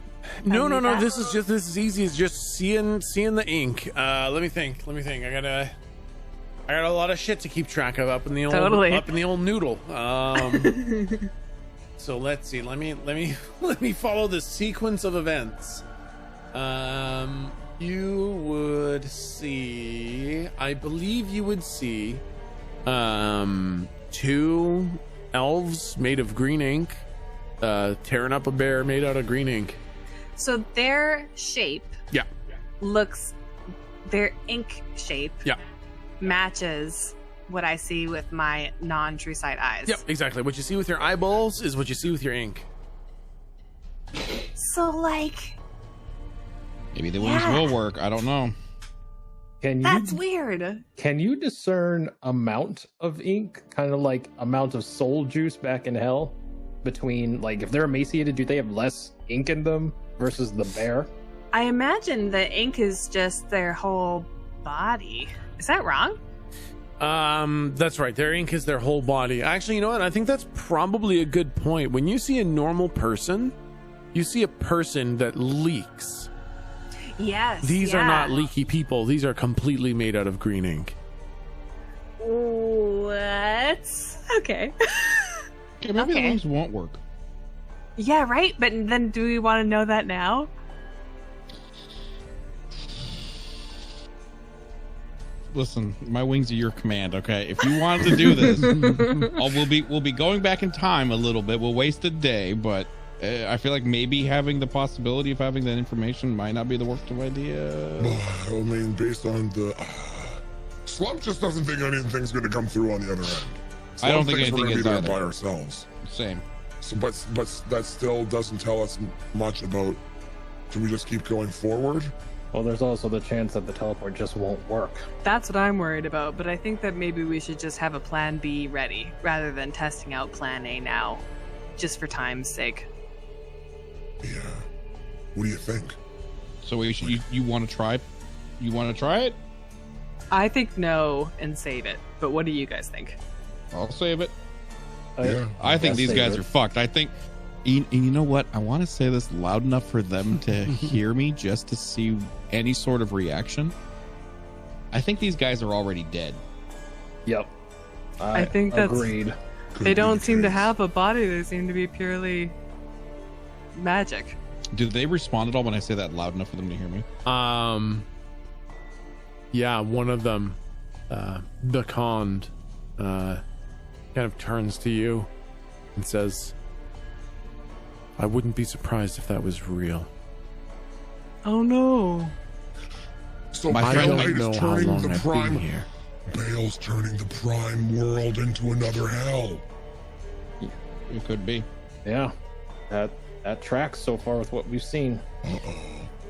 No. need that? This is easy. It's just seeing the ink. Let me think. I got a lot of shit to keep track of up in the old noodle. So let's see. Let me follow the sequence of events. You would see. I believe you would see. 2 elves made of green ink, tearing up a bear made out of green ink. So their shape Yeah. looks, their ink shape Yeah. matches what I see with my non-true sight eyes. Yep, exactly. What you see with your eyeballs is what you see with your ink. So like, Maybe the wings Yeah. will work. I don't know. that's weird. Can you discern amount of ink, kind of like amount of soul juice back in hell, between like if they're emaciated, do they have less ink in them versus the bear? I imagine the ink is just their whole body. Is that wrong? That's right. Their ink is their whole body. Actually, you know what? I think that's probably a good point. When you see a normal person, you see a person that leaks. Yes. These are not leaky people. These are completely made out of green ink. What? Okay. Okay, maybe the Okay. wings won't work. Yeah, right. But then, do we want to know that now? Listen, my wings are your command. Okay, if you wanted to do this, we'll be going back in time a little bit. We'll waste a day, but I feel like maybe having the possibility of having that information might not be the worst of idea. I mean, based on the Slump just doesn't think anything's going to come through on the other end. I don't Slump think thinks we're anything gonna is be there either. by ourselves. Same. So, but that still doesn't tell us much about. Can we just keep going forward? Well, there's also the chance that the teleport just won't work. That's what I'm worried about, but I think that maybe we should just have a plan B ready rather than testing out plan A now. just for time's sake. Yeah. What do you think? So you want to try? You want to try it? I think no and save it. But what do you guys think? I'll save it. Yeah. I think I'll these save guys it. are fucked. I think, and you know what? I want to say this loud enough for them to hear me, just to see any sort of reaction. I think these guys are already dead. Yep. I think that's- agreed. Could They be don't the seem to case. have a body. They seem to be purely magic. Do they respond at all when I say that loud enough for them to hear me? Yeah, one of them, the Khand, kind of turns to you and says, I wouldn't be surprised if that was real. Oh no. So My I friend, Bale don't know is how turning long the I've prime. been here. Bale's turning the prime world into another hell. It could be. Yeah. That tracks so far with what we've seen.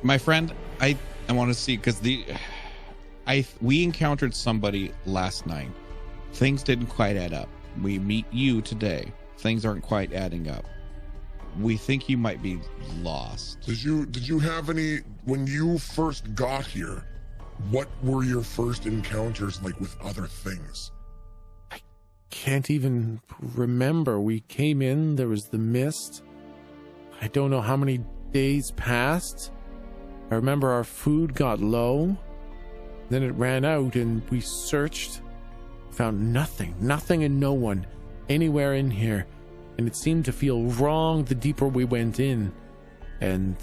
My friend, I want to see, because we encountered somebody last night. Things didn't quite add up. We meet you today. Things aren't quite adding up. We think you might be lost. Did you have any when you first got here? What were your first encounters like with other things? Can't even remember. We came in, there was the mist. I don't know how many days passed. I remember our food got low. Then it ran out and we searched. Found nothing and no one anywhere in here. And it seemed to feel wrong the deeper we went in. And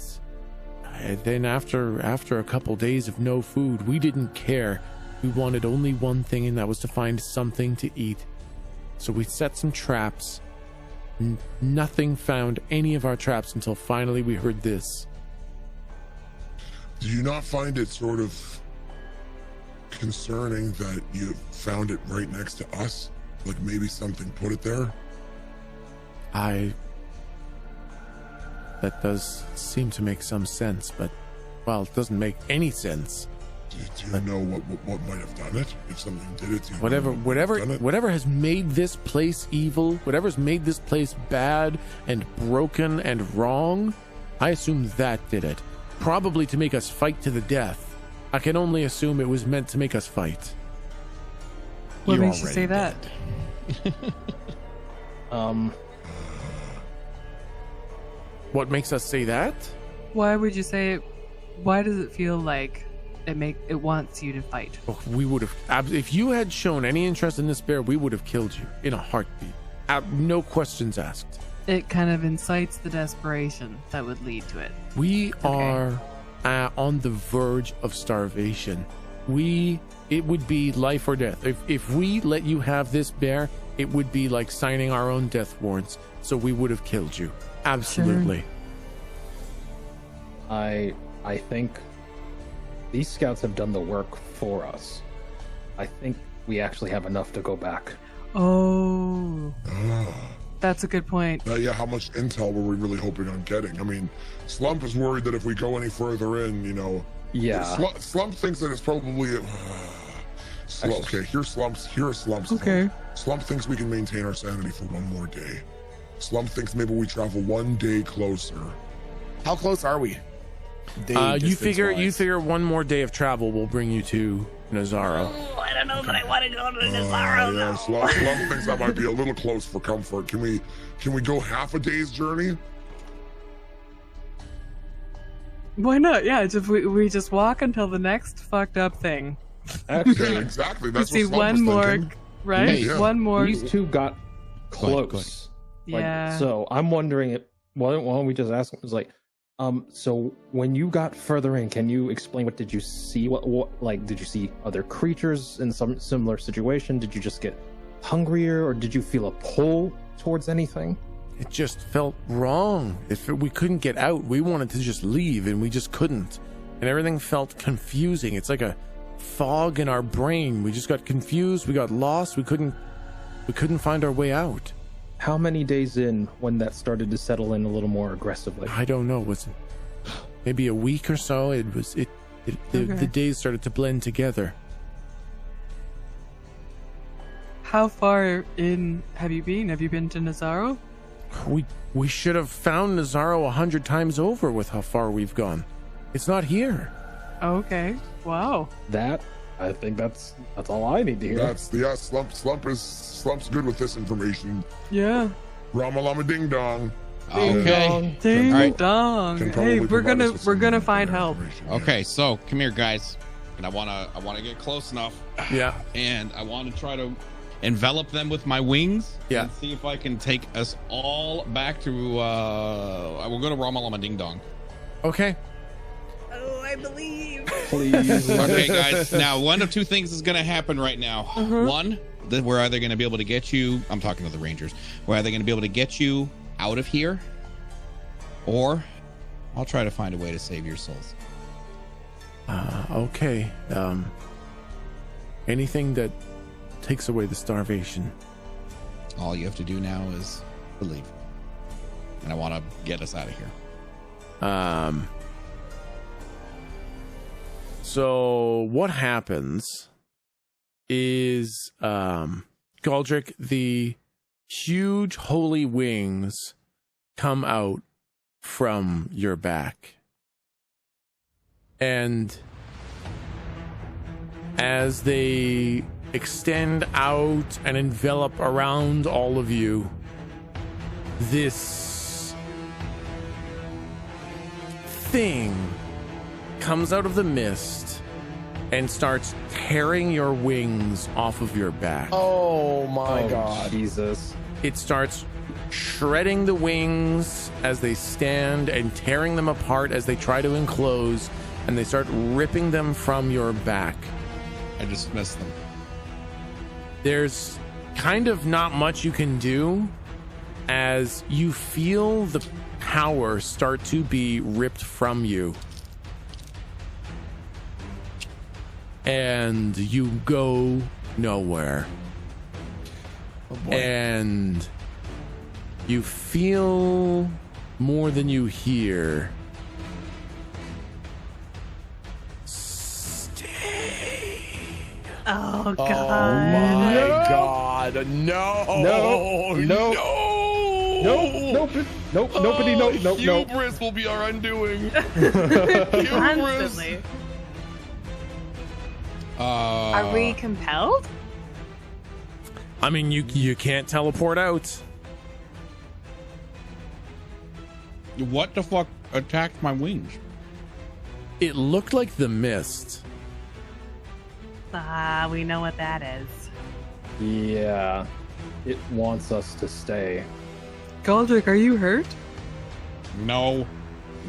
then after a couple days of no food, we didn't care. We wanted only one thing, and that was to find something to eat. So we set some traps. Nothing found any of our traps until finally we heard this. Do you not find it sort of concerning that you found it right next to us? Like maybe something put it there? That does seem to make some sense, but, well, it doesn't make any sense. Do you know what might have done it? If something did it, do you know what might have done it? Whatever has made this place evil, whatever's made this place bad and broken and wrong, I assume that did it. Probably to make us fight to the death. I can only assume it was meant to make us fight. What You're makes you already say that? What makes us say that? Why would you say it? Why does it feel like it wants you to fight? Oh, we would have, if you had shown any interest in this bear, we would have killed you in a heartbeat. No questions asked. It kind of incites the desperation that would lead to it. We are on the verge of starvation. It would be life or death. If we let you have this bear, it would be like signing our own death warrants. So we would have killed you. Absolutely. I think these scouts have done the work for us. I think we actually have enough to go back. Oh, that's a good point. Yeah, how much intel were we really hoping on getting? I mean, Slump is worried that if we go any further in, Yeah. Slump thinks that it's probably. Okay, here's Slump's. Okay. Slump thinks we can maintain our sanity for one more day. Slump thinks maybe we travel one day closer. How close are we? You figure one more day of travel will bring you to Nazaro. I don't know, but I want to go to Yeah, Slump thinks that might be a little close for comfort. Can we go half a day's journey? Why not? Yeah, we just walk until the next fucked up thing. Actually, Yeah, exactly. We That's see what Slump one was more, thinking. right? Yeah. One more. these two got Go ahead. close. Yeah. So I'm wondering, why don't we just ask him? It's like, so when you got further in, can you explain what did you see? What did you see other creatures in some similar situation? Did you just get hungrier, or did you feel a pull towards anything? It just felt wrong. We couldn't get out. We wanted to just leave, and we just couldn't. And everything felt confusing. It's like a fog in our brain. We just got confused. We got lost. We couldn't find our way out. How many days in when that started to settle in a little more aggressively? I don't know. Was it maybe a week or so? The days started to blend together. How far in have you been? Have you been to Nazaro? We should have found Nazaro 100 times over with how far we've gone. It's not here. Okay. Wow. I think that's all I need to hear. Slump's good with this information. Yeah. Rama Lama Ding Dong. Okay. Ding All right. dong. Can Hey, probably we're provide us gonna with we're some gonna find help. information. Okay, so come here, guys, and I wanna get close enough, Yeah. and I want to try to envelop them with my wings. Yeah. And see if I can take us all back to. We'll go to Rama Lama Ding Dong. Okay. Oh, I believe. Please. Okay, guys. Now, one of two things is going to happen right now. One, we're either going to be able to get you. I'm talking to the Rangers. We're either going to be able to get you out of here, or I'll try to find a way to save your souls. Okay. Anything that takes away the starvation. All you have to do now is believe, and I want to get us out of here. So what happens is, Galdric, the huge holy wings come out from your back. And as they extend out and envelop around all of you, this thing comes out of the mist and starts tearing your wings off of your back. Oh my god. Jesus. It starts shredding the wings as they stand and tearing them apart as they try to enclose, and they start ripping them from your back. I just missed them. There's kind of not much you can do as you feel the power start to be ripped from you. And you go nowhere. Oh boy. And you feel more than you hear. Oh god. Oh my god. No. Nobody, no. Hubris will be our undoing. Constantly. Are we compelled? I mean, you can't teleport out. What the fuck attacked my wings? It looked like the mist. We know what that is. Yeah. It wants us to stay. Galdric, are you hurt? No.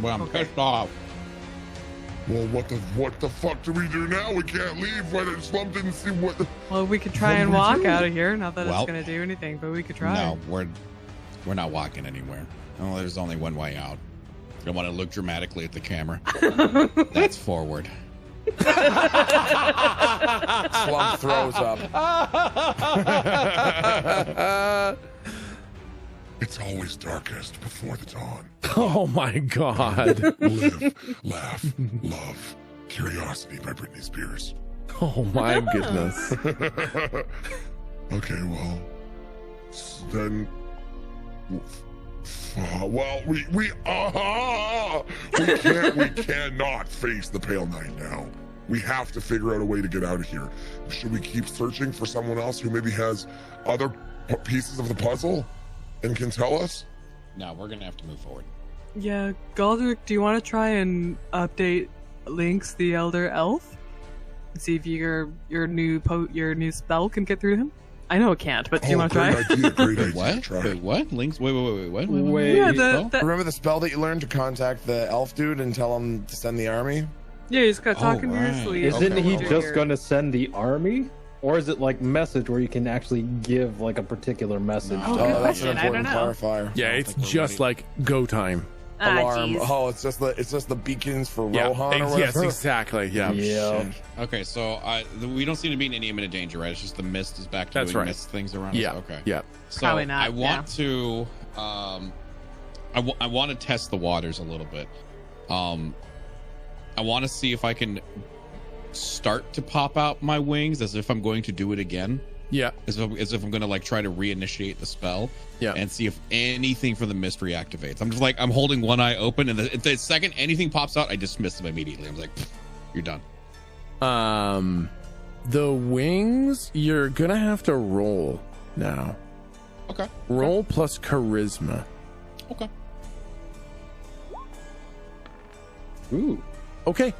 Well, I'm pissed off. Well, what the fuck do we do now? We can't leave. Why did Slump didn't see what? Well, we could try What and do we walk do? out of here. Not that Well, it's gonna do anything, but we could try. No, we're not walking anywhere. Oh, there's only one way out. I want to look dramatically at the camera. That's forward. Slump throws up. It's always darkest before the dawn. Oh my god. Live, laugh, love, Curiosity by Britney Spears. Oh my goodness. Okay, well, then. Well, we cannot face the Pale Knight now. We have to figure out a way to get out of here. Should we keep searching for someone else who maybe has other pieces of the puzzle and can tell us? No, we're gonna have to move forward. Yeah, Galdric, do you want to try and update Lynx, the Elder Elf? See if your new spell can get through him. I know it can't, but do you want to try? Great idea. What? Try. Wait, what? Links? Wait, what? Yeah, Remember the spell that you learned to contact the elf dude and tell him to send the army? Yeah, you just got talking to your right. sleeve. Isn't he Okay. just going to send the army? Or is it like message where you can actually give like a particular message? Oh, Oh, good that's an question. I don't important know. clarifier. Yeah, it's think we're just ready. like go time. Alarm. Jeez. Oh, it's just the beacons for Yeah, Rohan or yes, whatever. exactly. Yeah. Yeah. Shit. Okay, so we don't seem to be in any imminent danger, right? It's just the mist is back to That's doing right. mist things around Yeah. us. Okay. Yeah. So Probably not, I want to I want to test the waters a little bit. I want to see if I can start to pop out my wings as if I'm going to do it again, Yeah. As if I'm gonna like try to reinitiate the spell. Yeah. And see if anything from the mist reactivates. I'm just like, I'm holding one eye open, and the second anything pops out, I dismiss them immediately. I'm like, you're done. The wings, you're gonna have to roll now. Okay. Roll plus charisma. Okay. Ooh. Okay.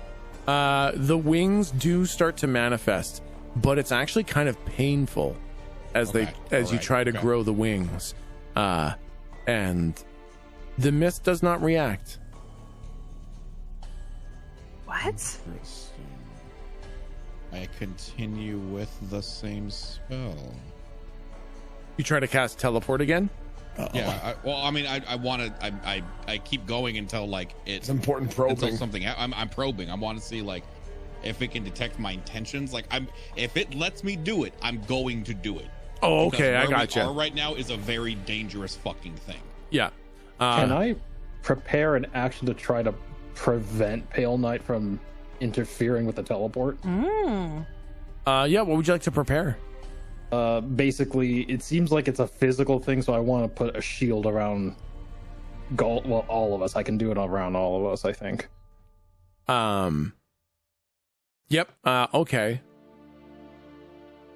The wings do start to manifest, but it's actually kind of painful as you try to grow the wings. And the mist does not react. What? I continue with the same spell. You try to cast teleport again? Yeah. I want to. I keep going until like it's important probing. Until something. I'm probing. I want to see like if it can detect my intentions. Like if it lets me do it, I'm going to do it. Oh, okay. I got gotcha. Right now is a very dangerous fucking thing. Yeah. Can I prepare an action to try to prevent Pale Knight from interfering with the teleport? Mm. Yeah. What would you like to prepare? Basically, it seems like it's a physical thing, so I want to put a shield around all of us. I can do it around all of us, I think. Yep. Okay.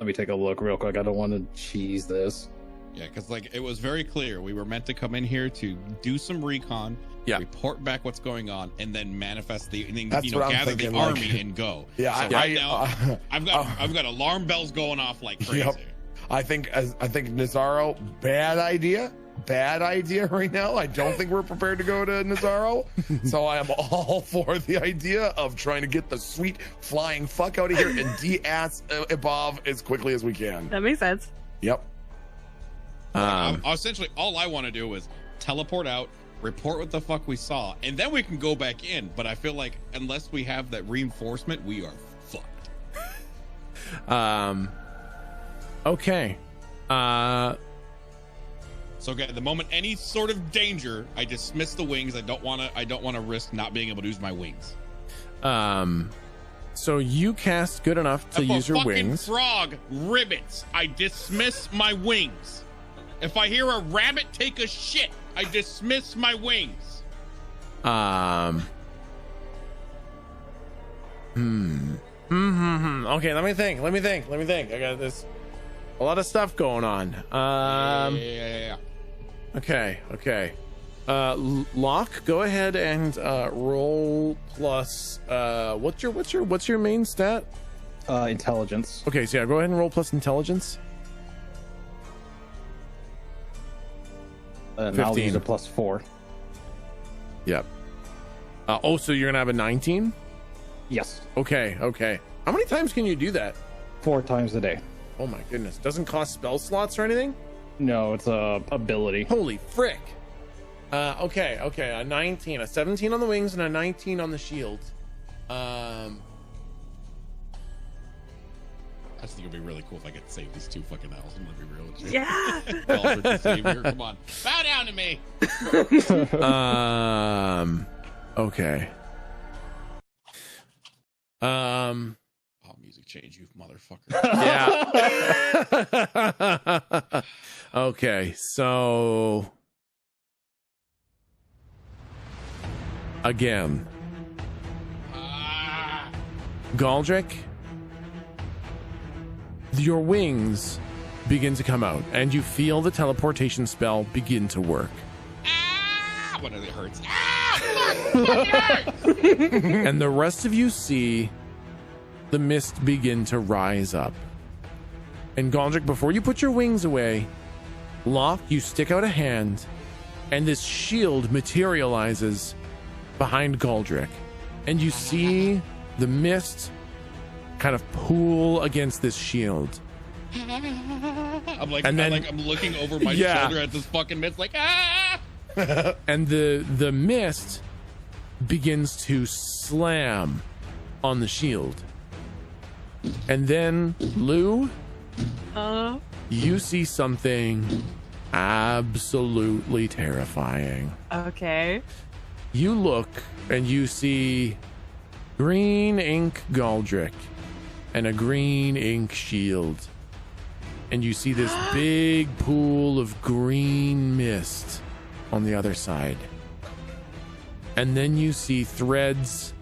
Let me take a look real quick. I don't want to cheese this. Yeah, because like it was very clear we were meant to come in here to do some recon, report back what's going on, and then manifest gather the army and go. Yeah, so right now I've got alarm bells going off like crazy. Yep. I think Nazaro, bad idea right now. I don't think we're prepared to go to Nazaro. So I am all for the idea of trying to get the sweet flying fuck out of here and de-ass above as quickly as we can. That makes sense. Yep. Essentially, all I want to do is teleport out, report what the fuck we saw, and then we can go back in. But I feel like unless we have that reinforcement, we are fucked. Okay. So again, the moment any sort of danger, I dismiss the wings. I don't want to risk not being able to use my wings. So you cast good enough to use your wings. Frog ribbits. I dismiss my wings. If I hear a rabbit take a shit, I dismiss my wings. Okay, let me think. I got this. A lot of stuff going on. Yeah. Okay. Locke, go ahead and roll plus. What's your main stat? Intelligence. Okay, so yeah, go ahead and roll plus intelligence. And I'll use a +4. Yep. So you're gonna have a 19? Yes. Okay. How many times can you do that? 4 times a day. Oh my goodness. Doesn't cost spell slots or anything? No, it's a ability. Holy frick. Okay. A 19, a 17 on the wings and a 19 on the shield. I just think it'd be really cool if I could save these 2 fucking elves. I'm gonna be real legit. Yeah. Galdric the savior. Come on. Bow down to me. Okay. Oh, music change, you motherfucker. Yeah. Okay, so again, Galdric, your wings begin to come out, and you feel the teleportation spell begin to work. When it hurts. And the rest of you see the mist begin to rise up. And Galdric, before you put your wings away, Locke, you stick out a hand, and this shield materializes behind Galdric. And you see the mist kind of pool against this shield. I'm like, and then, I'm looking over my shoulder at this fucking mist, like, ah! And the mist begins to slam on the shield. And then, Lou, you see something absolutely terrifying. Okay. You look and you see green ink Galdric and a green ink shield. and you see this big pool of green mist on the other side. And then you see threads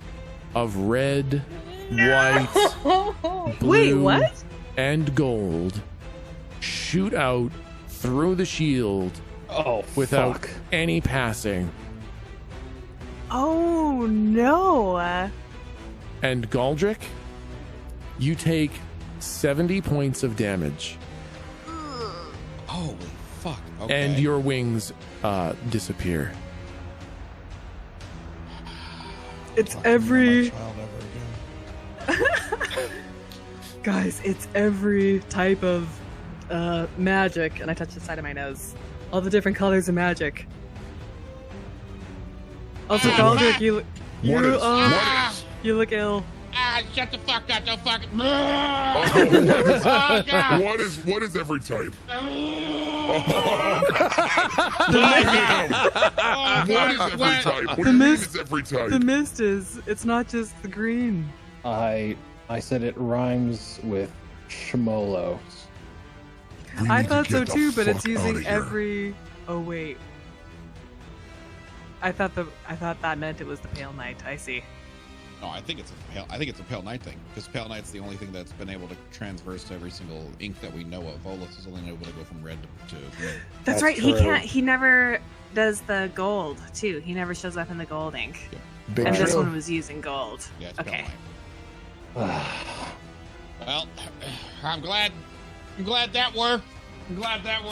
of red, white, Wait, blue, what? and gold shoot out through the shield without any passing. Oh no. And Galdric, you take 70 points of damage. Holy fuck. Okay. And your wings disappear. It's every guys, it's every type of magic, and I touch the side of my nose. All the different colors of magic. Also, Galdric, you look ill. Shut the fuck up! Don't fuck. What is every type? What is every type? What do you mean it's every type? The mist it's not just the green. I said it rhymes with Shmolo. I thought so too, but it's using every. Oh wait. I thought that meant it was the Pale Knight. I see. No, I think it's a Pale Knight thing, because Pale Knight's the only thing that's been able to transverse to every single ink that we know of. Volus is only able to go from red to green. That's right. true. He never does the gold too. He never shows up in the gold ink. Yep. And this one was using gold. Yeah, it's Okay. Pale Knight. Well, I'm glad that worked. I'm glad that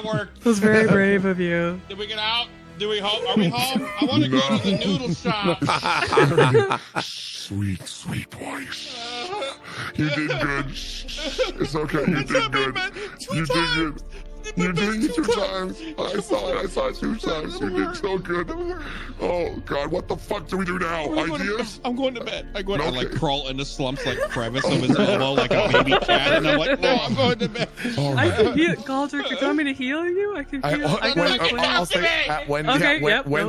worked. It was very brave of you. Did we get out? Do we home? Are we home? I want to go to the noodle shop. Sweet boy. You did good. It's okay. You did good. You did good. You did it 2 times. I saw it 2 times. You did so good. Oh God, what the fuck do we do now? Ideas? I'm going to bed. I Okay. like crawl into Slump's like crevice of his elbow like a baby cat, and I'm like, no, I'm going to bed. All I right. can heal. Galdric, do you want me to heal you? I can heal. I got a plan. I'll say when no.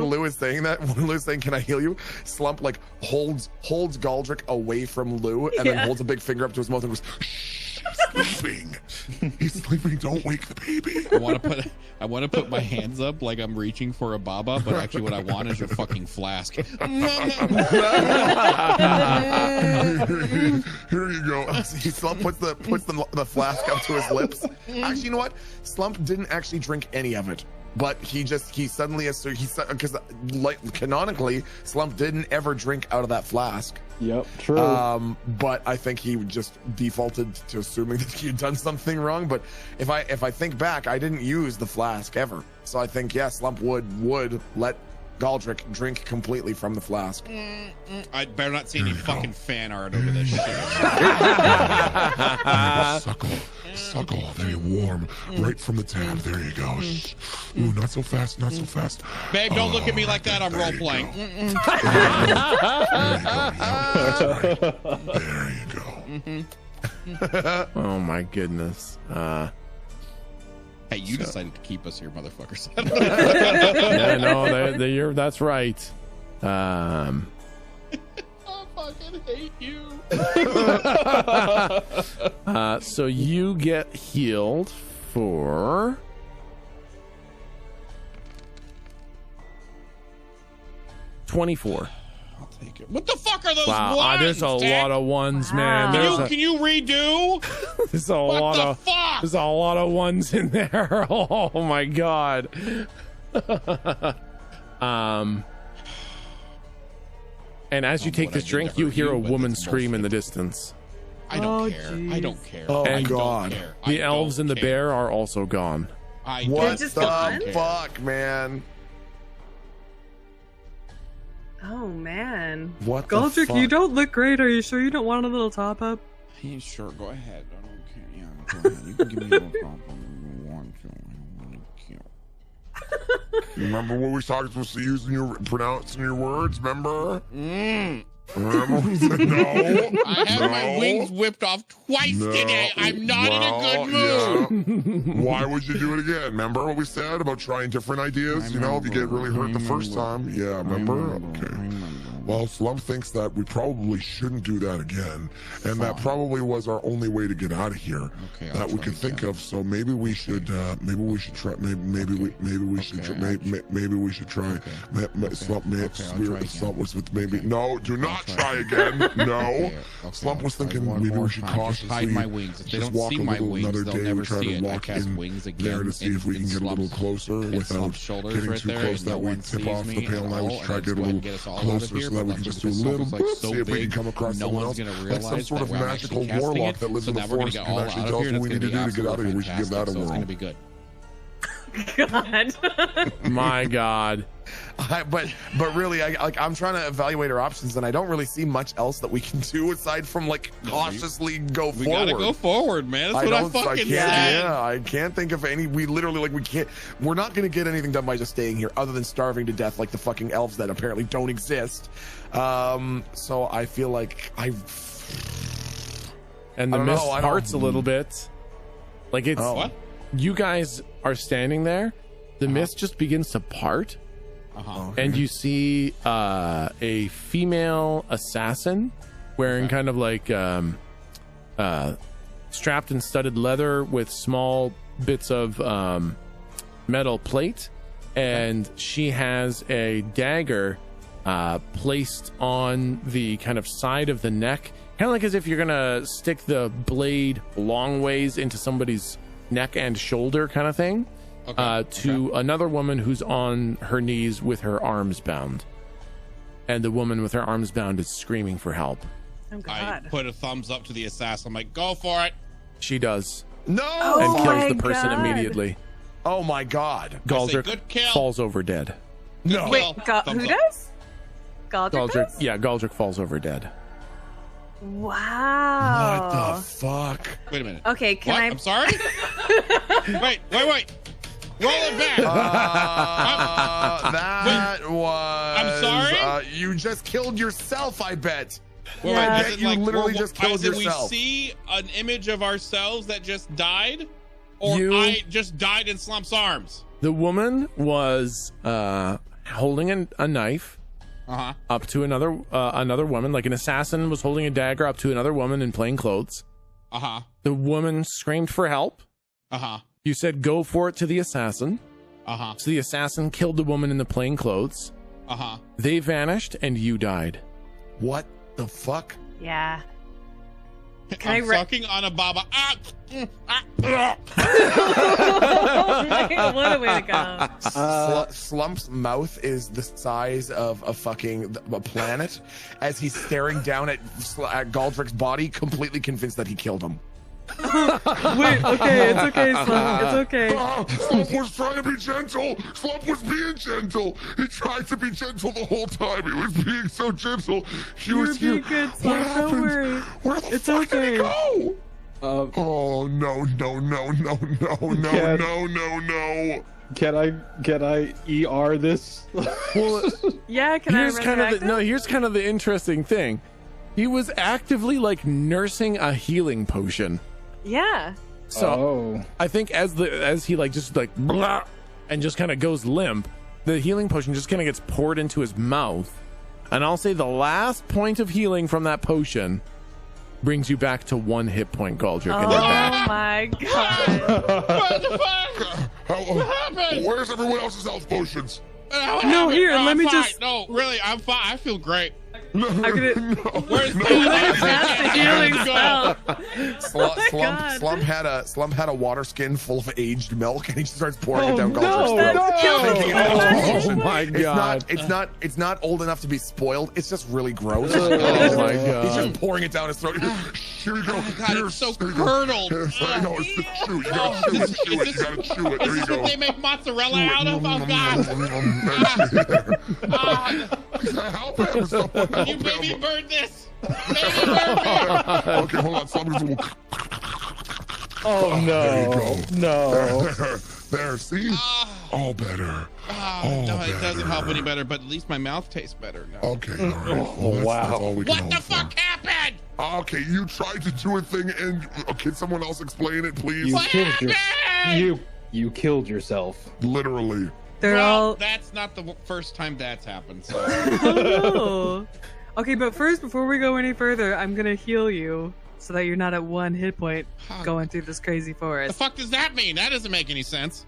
Lou is saying that, when Lou's saying, "Can I heal you?" Slump like holds Galdric away from Lou and then holds a big finger up to his mouth and goes, "Shh, He's sleeping. He's sleeping. Don't wake the baby. I want to put my hands up like I'm reaching for a baba, but actually what I want is your fucking flask. Here you go. Slump puts the flask up to his lips. Actually, you know what? Slump didn't actually drink any of it, but he suddenly because canonically Slump didn't ever drink out of that flask. Yep, true. But I think he just defaulted to assuming that he'd done something wrong. But if I think back, I didn't use the flask ever, so I think Slump would let Galdric drink completely from the flask. I better not see any fucking fan art over this shit. Suckle, very warm, right from the tab. There you go. Ooh, not so fast, not so fast. Babe, don't look at me like that. I'm role playing. There you go. Oh my goodness. Hey, you decided to keep us here, motherfuckers. Yeah, no, that's right. I fucking hate you. So you get healed for 24. I'll take it. What the fuck are those Wow, ones? there's a lot of ones, man. Can you redo? There's a lot of fuck? There's a lot of ones in there. Oh my god. And as you take this drink, you hear a woman scream in the distance. I don't care. Geez. I don't care. Oh I my God. Don't care. The I elves don't and the care. bear are also gone. What just the gone? fuck, man? Oh man. What the Galdric, fuck? you don't look great. Are you sure you don't want a little top up? Yeah, sure, go ahead. I don't care. Yeah, go ahead. You can give me a little compliment if you want to. I don't really care. You remember when we talked about pronouncing your words? Remember? Remember? No. I had my wings whipped off twice today. I'm not in a good mood. Yeah. Why would you do it again? Remember what we said about trying different ideas? You know, if you get really hurt the first time. Yeah, remember? Okay. Well, Slump thinks that we probably shouldn't do that again, and that probably was our only way to get out of here that we could think of. So maybe we should try. Maybe we should try. Slump was with maybe. No, do not try again. No. Slump was thinking maybe we should cautiously hide my wings. If they just don't walk see a my little wings, another they'll day. never We try see to it. I walk cast in wings again there to see if we can get a little closer without Slump's shoulders getting right too there, close. and no That we one tip sees off me the pale at light. all, We try and to that's get a why I little get us all out of closer here, so that but we like can just do the a slump little is, like, bit. so See if we can big, come across no someone one's else. gonna Like some realize sort of that we're magical actually casting warlock it, that lives so in the now we're gonna forest get can all actually out tell of us here, what we and need to do to get out of here. We should give that a so it's whirl. gonna be good. God. My God. But really, I'm trying to evaluate our options, and I don't really see much else that we can do aside from like cautiously go We forward. gotta go forward, man. That's what I fucking said. Yeah, I can't think of any. We literally we can't. We're not gonna get anything done by just staying here, other than starving to death like the fucking elves that apparently don't exist. So I feel like And the mist parts a little bit. Like it's What? you guys are standing there. The mist just begins to part. And you see a female assassin wearing kind of like strapped in studded leather with small bits of metal plate, and she has a dagger placed on the kind of side of the neck, kind of like as if you're gonna stick the blade long ways into somebody's neck and shoulder kind of thing. To another woman who's on her knees with her arms bound, and the woman with her arms bound is screaming for help. Oh I God. put a thumbs up to the assassin. I'm like, go for it. She does, no, and kills my the person God. immediately. oh my God, Galdric good kill. falls over dead. no. Wait, Who does? Galdric does? Yeah, Galdric falls over dead. Wow. What the fuck? Wait a minute. Okay, can What? I? I'm sorry? wait. Roll it back. That was. I'm sorry? You just killed yourself, I bet. Wait, Yeah. as in, You literally just killed as in yourself. We see an image of ourselves that just died, or You- I just died in Slump's arms. The woman was holding a knife up to another woman, like an assassin was holding a dagger up to another woman in plain clothes. The woman screamed for help. You said go for it to the assassin. So the assassin killed the woman in the plain clothes. They vanished and you died. What the fuck? Yeah. I'm sucking on a baba. What a way to go. Slump's mouth is the size of a fucking planet as he's staring down at Galdric's body, completely convinced that he killed him. Wait, okay, it's okay, Slump. It's okay. Slump was trying to be gentle. Slump was being gentle. He tried to be gentle the whole time. He was being so gentle. You're being good, Slump. Don't worry. Where the It's fuck okay. did he go? Oh no. Can I ER this? Yeah, can Here's I kind of resurrect him? here's kind of the interesting thing. He was actively like nursing a healing potion. Yeah. So I think as he like just like blah, and just kind of goes limp, the healing potion just kind of gets poured into his mouth. And I'll say the last point of healing from that potion brings you back to 1 hit point, Galdric, and you're back. Oh my God. What the fuck? What happened? Where's everyone else's health potions? No, here, let I'm me fine. just- No, really, I'm fine. I feel great. No, I'm gonna- Where's That's the healing spell. Slump had a water skin full of aged milk, and he just starts pouring it down no, Galdric's throat. Thinking it was Oh my God. It's not old enough to be spoiled. It's just really gross. Oh my He's God. just pouring it down his throat. Here you go. God, Here, it's so there you go. curdled. Yes, I know. It's the chew. You gotta chew it. Chew it. You gotta chew it. There Is you this go. what they make mozzarella out of? Oh, God. Help him. Someone help You made me him. burn this. Made me burn me. Okay, hold on. Somebody's Oh There you no, go. no. There, see? All better. No, it doesn't help any better, but at least my mouth tastes better now. Okay, all right. Well, that's all we can What the hope for. fuck happened? Okay, you tried to do a thing, and can someone else explain it, please? You What killed happened? you killed yourself. Literally. They're Well, all. that's not the first time that's happened. So. Oh no. Okay, but first, before we go any further, I'm gonna heal you so that you're not at 1 hit point going through this crazy The forest. fuck does that mean? That doesn't make any sense.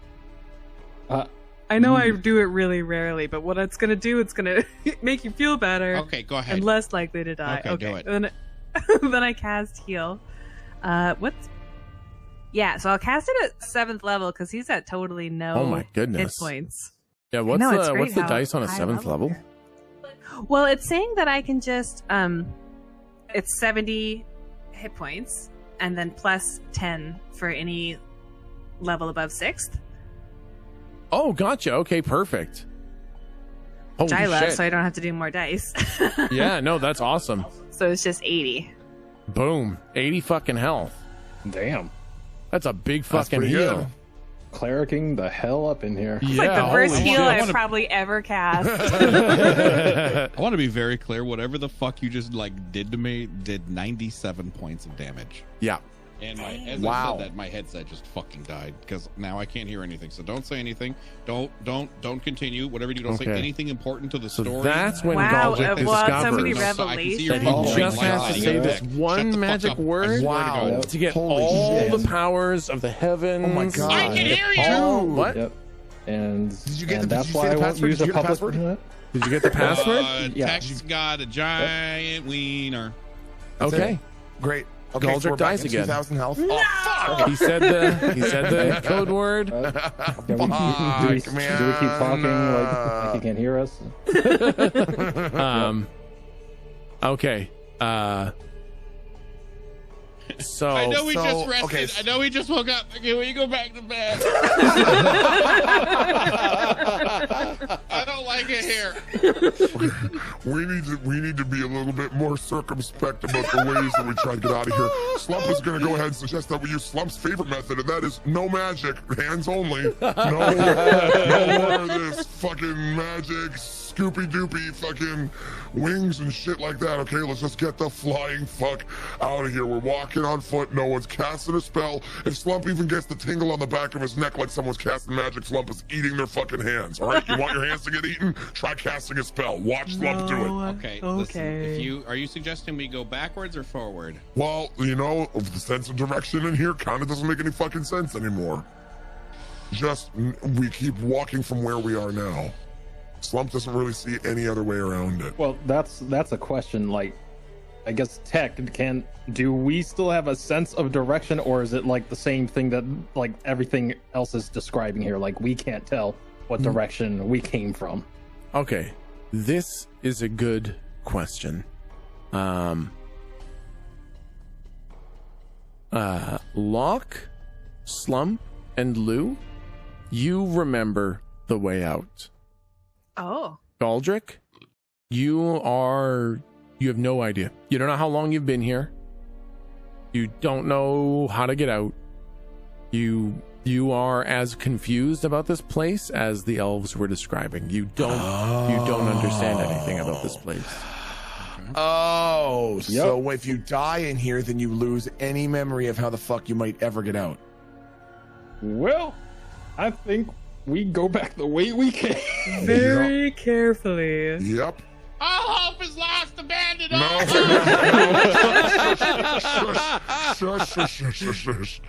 I know I do it really rarely, but what it's gonna do, it's gonna make you feel better. Okay, go ahead. And less likely to die. Okay, do it. Then, then I cast heal. Yeah, so I'll cast it at 7th level because he's at totally no Oh my hit goodness. points. Yeah, what's No, it's the great what's the how dice on a high 7th level? Well, it's saying that I can just it's 70 hit points and then plus 10 for any level above 6th. Oh, gotcha. Okay, perfect. Which I Holy love, shit. so I don't have to do more dice. Yeah, no, that's awesome. So it's just 80. Boom. 80 fucking health. Damn. That's a big That's fucking pretty heal. good. Clericing the hell up in here. It's Yeah, like the first holy heal shit. I've probably ever cast. I want to be very clear. Whatever the fuck you just did to me did 97 points of damage. Yeah. And as Wow. I said that, my headset just fucking died because now I can't hear anything. So don't say anything. Don't continue. Whatever you do, don't say Okay. anything important to the So story. that's when Wow, Galdric well, so many discovers So I can see your revelations. that he fucking just light has to lighting say up. this Shut the one fuck magic up. I word swear to God. to get Holy all shit. the powers of the heavens. Oh my God. I can hear you. Oh, what? Yep. And, Did you get and the- did that's you say why the I won't password? use Did a you get the public. password? Did you get the password? Yeah. Tex got a giant wiener. That's Okay. it. Great. Okay, Galdric so we're back dies at again. 2,000 health. Oh, fuck! He said the code word. Do we Fuck, keep talking like he can't hear us? Okay. So I know we so- just rested. okay. I know we just woke up. Okay, will you go back to bed? I don't like it here. We need to be a little bit more circumspect about the ways that we try to get out of here. Slump is going to go ahead and suggest that we use Slump's favorite method, and that is no magic, hands only. No more of this fucking magic, scoopy-doopy fucking wings and shit like that. Okay, let's just get the flying fuck out of here. We're walking on foot. No one's casting a spell. If Slump even gets the tingle on the back of his neck like someone's casting magic, Slump is eating their fucking hands. All right, you want your hands to get eaten? Try casting a spell. Watch Slump do it. Okay. Listen, are you suggesting we go backwards or forward? Well, you know, the sense of direction in here kind of doesn't make any fucking sense anymore. Just, we keep walking from where we are now. Slump doesn't really see any other way around it. Well, that's a question. Like, I guess do we still have a sense of direction, or is it like the same thing that like everything else is describing here? Like, we can't tell what direction we came from. okay, this is a good question. Locke, Slump, and Lou, you remember the way out. Oh. Galdric, you have no idea. You don't know how long you've been here. You don't know how to get out. You are as confused about this place as the elves were describing. You don't understand anything about this place. Oh, so if you die in here, then you lose any memory of how the fuck you might ever get out. Well, I think we go back the way we came. Very carefully. Yep. All hope is lost. Abandoned. No. Shush.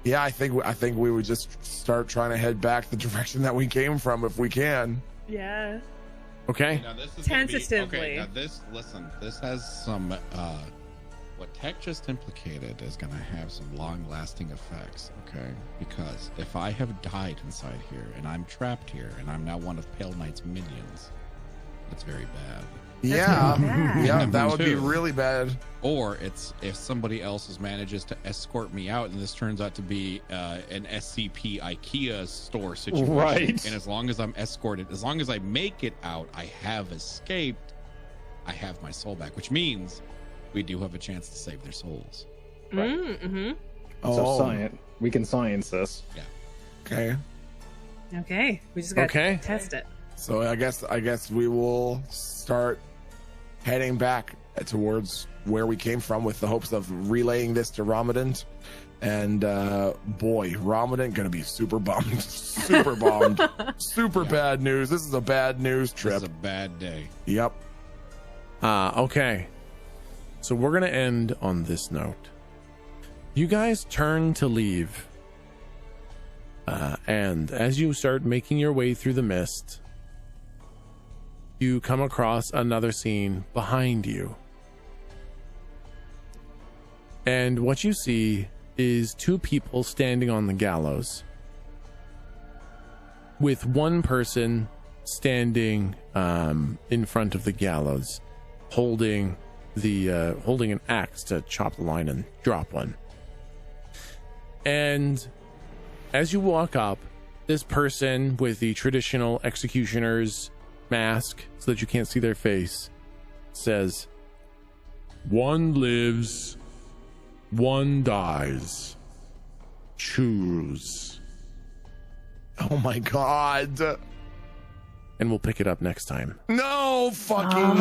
Yeah, I think we would just start trying to head back the direction that we came from if we can. Yeah. Okay. Now this is Tentatively. Okay, now this has some what Tech just implicated is going to have some long-lasting effects, okay? Because if I have died inside here and I'm trapped here and I'm now one of Pale Knight's minions, that's very bad. Yeah, that would be Two. really bad. Or it's if somebody else manages to escort me out and this turns out to be an SCP IKEA store situation. Right. And as long as I'm escorted, as long as I make it out, I have escaped, I have my soul back, which means we do have a chance to save their souls. Right. Mm-hmm. So we can science this. Yeah. Okay. Okay. We just got Okay. to test it. So I guess we will start heading back towards where we came from with the hopes of relaying this to Ramadan. And boy, Ramadan gonna be super bummed. Super bummed. Super bad news. This is a bad news This trip. is a bad day. Yep. Okay. So we're going to end on this note. You guys turn to leave. And as you start making your way through the mist, you come across another scene behind you. And what you see is two people standing on the gallows, with one person standing in front of the gallows, holding an axe to chop the line and drop one. And as you walk up, this person with the traditional executioner's mask, so that you can't see their face, says, "One lives, one dies. Choose." Oh my god. And we'll pick it up next time. No fucking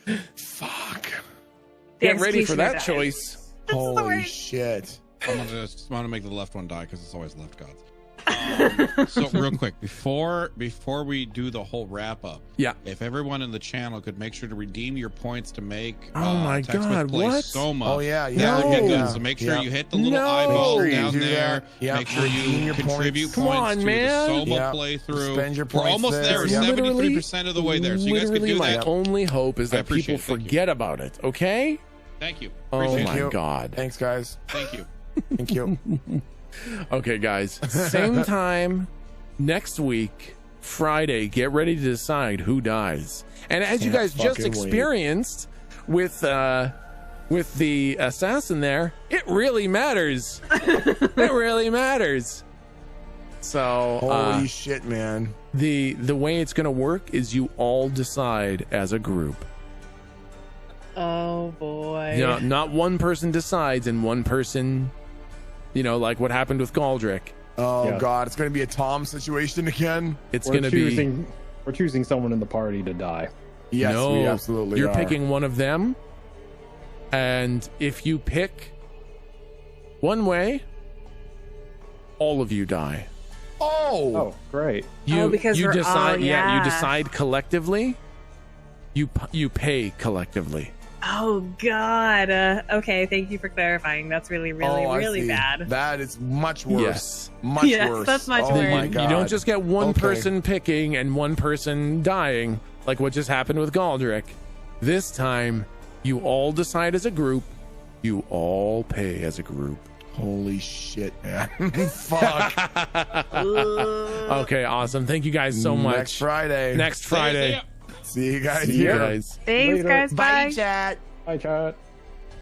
dude. Fuck. Get ready for that choice. Holy shit. I'm gonna make the left one die because it's always left gods. So real quick, before we do the whole wrap up, yeah, if everyone in the channel could make sure to redeem your points to make oh my god, what? Soma. Oh yeah, that would be good. So make sure you hit the little eyeball down there. Make sure you contribute points to the Soma playthrough. Spend your We're points almost there. We're 73% of the way there. So you guys can do that. My only hope is that people forget about it. Okay. Thank you. Oh my god. Thanks, guys. Thank you. Thank you. Okay, guys. Same time next week, Friday. Get ready to decide who dies. And as you guys just experienced with the assassin there, it really matters. It really matters. So holy shit, man. The way it's gonna work is you all decide as a group. Oh boy. You know, not one person decides and one person, like what happened with Galdric. Oh god, it's gonna be a Tom situation again. We're choosing someone in the party to die. Yes, no, we absolutely you're are. picking one of them, and if you pick one way, all of you die. Oh, great. Because you we're decide. all, Yeah, you decide collectively. You pay collectively. Oh god. Okay, thank you for clarifying. That's really bad. That is much worse. Yes. Much worse. That's much oh worse. My God. You don't just get one person picking and one person dying, like what just happened with Galdric. This time, you all decide as a group. You all pay as a group. Holy shit, man. Fuck. Okay, awesome. Thank you guys so much. Next Friday. Next Friday. See you guys See here. you guys. Thanks, guys. Bye. Bye, chat. Bye, chat.